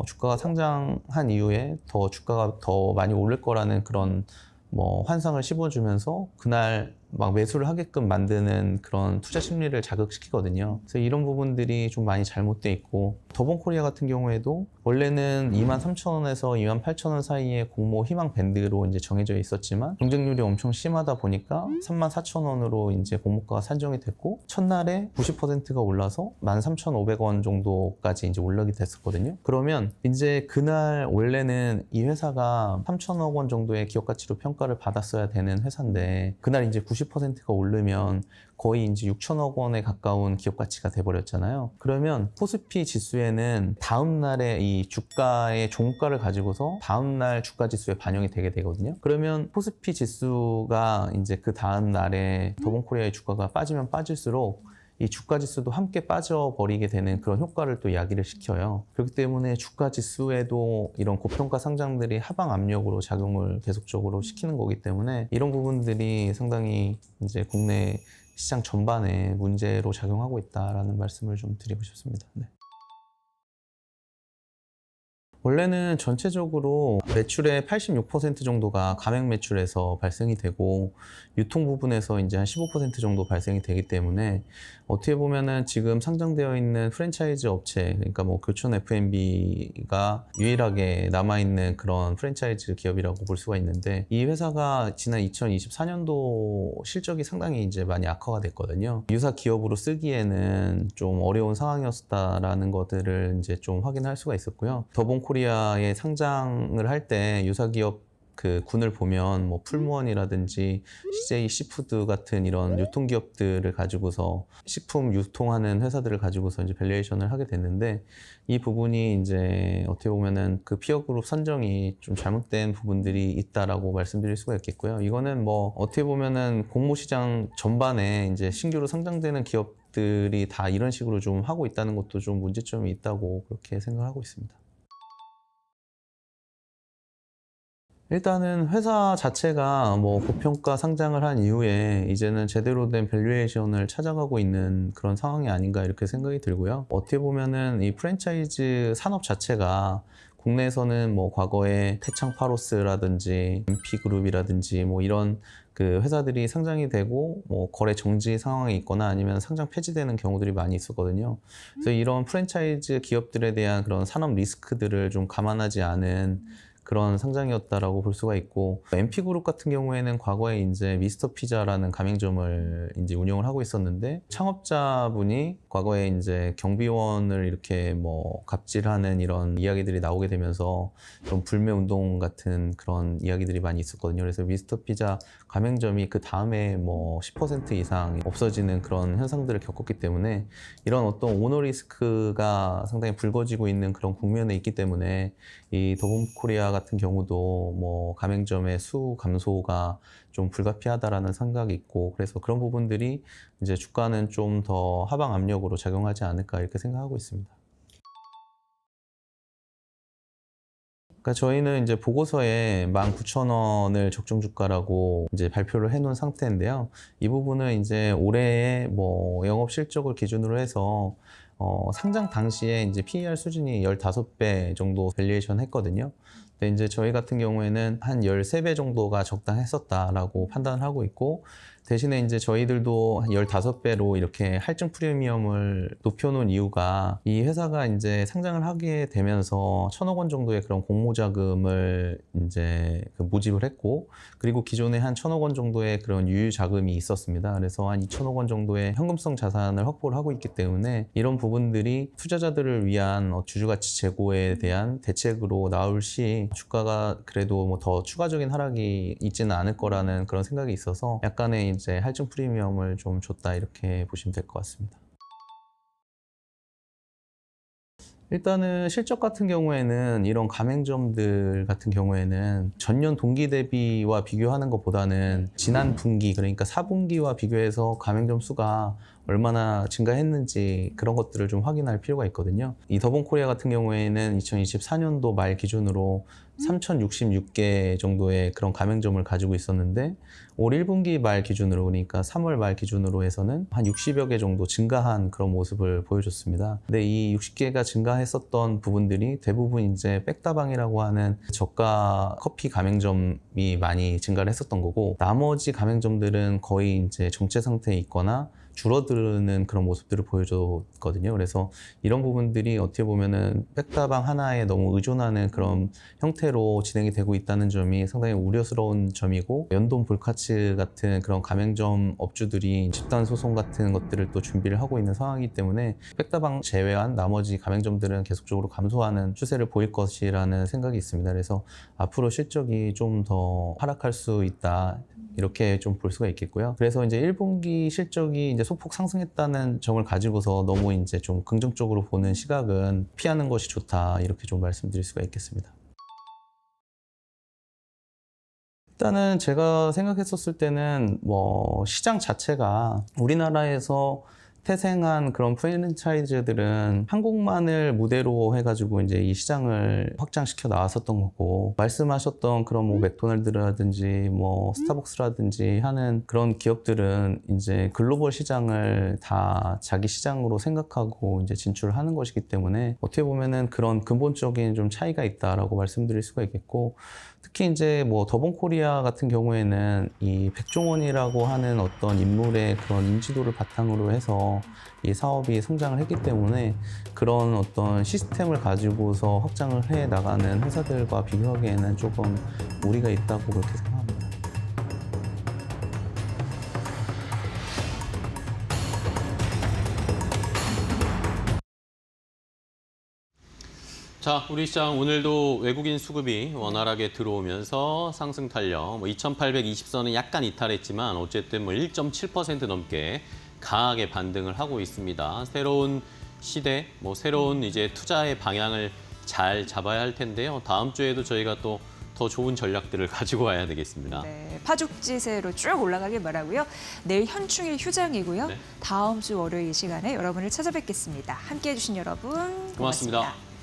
주가가 상장한 이후에 더 주가가 더 많이 오를 거라는 그런 뭐 환상을 씹어주면서 그날 막 매수를 하게끔 만드는 그런 투자 심리를 자극시키거든요. 그래서 이런 부분들이 좀 많이 잘못돼 있고, 더본코리아 같은 경우에도 원래는 23,000원에서 28,000원 사이에 공모 희망 밴드로 이제 정해져 있었지만 경쟁률이 엄청 심하다 보니까 34,000원으로 이제 공모가가 산정이 됐고, 첫날에 90%가 올라서 13,500원 정도까지 이제 올라게 됐었거든요. 그러면 이제 그날 원래는 이 회사가 3,000억 원 정도의 기업 가치로 평가를 받았어야 되는 회사인데, 그날 이제 90%가 오르면 거의 이제 6천억 원에 가까운 기업 가치가 돼버렸잖아요. 그러면 코스피 지수에는 다음 날에 이 주가의 종가를 가지고서 다음 날 주가 지수에 반영이 되게 되거든요. 그러면 코스피 지수가 이제 그 다음 날에 더본코리아의 주가가 빠지면 빠질수록 이 주가 지수도 함께 빠져버리게 되는 그런 효과를 또 야기를 시켜요. 그렇기 때문에 주가 지수에도 이런 고평가 상장들이 하방 압력으로 작용을 계속적으로 시키는 거기 때문에 이런 부분들이 상당히 이제 국내 시장 전반에 문제로 작용하고 있다라는 말씀을 좀 드리고 싶습니다. 네. 원래는 전체적으로 매출의 86% 정도가 가맹 매출에서 발생이 되고 유통 부분에서 이제 한 15% 정도 발생이 되기 때문에 어떻게 보면은 지금 상장되어 있는 프랜차이즈 업체, 그러니까 뭐 교촌 F&B가 유일하게 남아있는 그런 프랜차이즈 기업이라고 볼 수가 있는데 이 회사가 지난 2024년도 실적이 상당히 이제 많이 악화가 됐거든요. 유사 기업으로 쓰기에는 좀 어려운 상황이었다라는 것들을 이제 좀 확인할 수가 있었고요. 더본코리아에 상장을 할 때 유사 기업 그 군을 보면 뭐 풀무원이라든지 CJ 시푸드 같은 이런 유통기업들을 가지고서 식품 유통하는 회사들을 가지고서 이제 밸류에이션을 하게 됐는데 이 부분이 이제 어떻게 보면은 그 피어그룹 선정이 좀 잘못된 부분들이 있다라고 말씀드릴 수가 있겠고요. 이거는 뭐 어떻게 보면은 공모시장 전반에 이제 신규로 상장되는 기업들이 다 이런 식으로 좀 하고 있다는 것도 좀 문제점이 있다고 그렇게 생각하고 있습니다. 일단은 회사 자체가 뭐 고평가 상장을 한 이후에 이제는 제대로 된 밸류에이션을 찾아가고 있는 그런 상황이 아닌가 이렇게 생각이 들고요. 어떻게 보면은 이 프랜차이즈 산업 자체가 국내에서는 뭐 과거에 태창파로스라든지 MP그룹이라든지 뭐 이런 그 회사들이 상장이 되고 뭐 거래 정지 상황에 있거나 아니면 상장 폐지되는 경우들이 많이 있었거든요. 그래서 이런 프랜차이즈 기업들에 대한 그런 산업 리스크들을 좀 감안하지 않은 그런 상장이었다라고 볼 수가 있고 MP그룹 같은 경우에는 과거에 이제 미스터 피자라는 가맹점을 이제 운영을 하고 있었는데 창업자분이 과거에 이제 경비원을 이렇게 뭐 갑질하는 이런 이야기들이 나오게 되면서 좀 불매 운동 같은 그런 이야기들이 많이 있었거든요. 그래서 미스터 피자 가맹점이 그 다음에 뭐 10% 이상 없어지는 그런 현상들을 겪었기 때문에 이런 어떤 오너 리스크가 상당히 불거지고 있는 그런 국면에 있기 때문에 이 더본코리아 같은 경우도 뭐 가맹점의 수 감소가 좀 불가피하다라는 생각이 있고 그래서 그런 부분들이 이제 주가는 좀 더 하방 압력으로 작용하지 않을까 이렇게 생각하고 있습니다. 그러니까 저희는 이제 보고서에 19,000원을 적정 주가라고 이제 발표를 해놓은 상태인데요. 이 부분은 이제 올해의 뭐 영업 실적을 기준으로 해서 상장 당시에 이제 PER 수준이 15배 정도 밸류에이션 했거든요. 근데 이제 저희 같은 경우에는 한 13배 정도가 적당했었다라고 판단을 하고 있고 대신에 이제 저희들도 한 15배로 이렇게 할증 프리미엄을 높여놓은 이유가 이 회사가 이제 상장을 하게 되면서 1,000억 원 정도의 그런 공모자금을 이제 모집을 했고 그리고 기존에 한 1,000억 원 정도의 그런 유유 자금이 있었습니다. 그래서 한 2,000억 원 정도의 현금성 자산을 확보를 하고 있기 때문에 이런 부분들이 투자자들을 위한 주주가치 제고에 대한 대책으로 나올 시 주가가 그래도 뭐 더 추가적인 하락이 있지는 않을 거라는 그런 생각이 있어서 약간의 이제 할증 프리미엄을 좀 줬다 이렇게 보시면 될 것 같습니다. 일단은 실적 같은 경우에는 이런 가맹점들 같은 경우에는 전년 동기 대비와 비교하는 것보다는 지난 분기 그러니까 4분기와 비교해서 가맹점 수가 얼마나 증가했는지 그런 것들을 좀 확인할 필요가 있거든요. 이 더본코리아 같은 경우에는 2024년도 말 기준으로 3,066개 정도의 그런 가맹점을 가지고 있었는데 올 1분기 말 기준으로 그러니까 3월 말 기준으로 해서는 한 60여 개 정도 증가한 그런 모습을 보여줬습니다. 근데 이 60개가 증가했었던 부분들이 대부분 이제 백다방이라고 하는 저가 커피 가맹점이 많이 증가를 했었던 거고 나머지 가맹점들은 거의 이제 정체 상태에 있거나 줄어드는 그런 모습들을 보여줬거든요. 그래서 이런 부분들이 어떻게 보면은 백다방 하나에 너무 의존하는 그런 형태로 진행이 되고 있다는 점이 상당히 우려스러운 점이고 연돈 볼카츠 같은 그런 가맹점 업주들이 집단 소송 같은 것들을 또 준비를 하고 있는 상황이기 때문에 백다방 제외한 나머지 가맹점들은 계속적으로 감소하는 추세를 보일 것이라는 생각이 있습니다. 그래서 앞으로 실적이 좀 더 하락할 수 있다. 이렇게 좀 볼 수가 있겠고요. 그래서 이제 1분기 실적이 이제 소폭 상승했다는 점을 가지고서 너무 이제 좀 긍정적으로 보는 시각은 피하는 것이 좋다. 이렇게 좀 말씀드릴 수가 있겠습니다. 일단은 제가 생각했었을 때는 뭐 시장 자체가 우리나라에서 태생한 그런 프랜차이즈들은 한국만을 무대로 해가지고 이제 이 시장을 확장시켜 나왔었던 거고, 말씀하셨던 그런 뭐 맥도날드라든지 뭐 스타벅스라든지 하는 그런 기업들은 이제 글로벌 시장을 다 자기 시장으로 생각하고 이제 진출하는 것이기 때문에 어떻게 보면은 그런 근본적인 좀 차이가 있다라고 말씀드릴 수가 있겠고, 특히 이제 뭐 더본코리아 같은 경우에는 이 백종원이라고 하는 어떤 인물의 그런 인지도를 바탕으로 해서 이 사업이 성장을 했기 때문에 그런 어떤 시스템을 가지고서 확장을 해 나가는 회사들과 비교하기에는 조금 무리가 있다고 그렇게 생각합니다. 자, 우리 시장 오늘도 외국인 수급이 원활하게 들어오면서 상승 탄력, 2,820선은 약간 이탈했지만 어쨌든 1.7% 넘게 강하게 반등을 하고 있습니다. 새로운 시대, 새로운 이제 투자의 방향을 잘 잡아야 할 텐데요. 다음 주에도 저희가 또 더 좋은 전략들을 가지고 와야 되겠습니다. 네, 파죽지세로 쭉 올라가길 바라고요. 내일 현충일 휴장이고요. 네. 다음 주 월요일 이 시간에 여러분을 찾아뵙겠습니다. 함께해 주신 여러분 고맙습니다. 고맙습니다.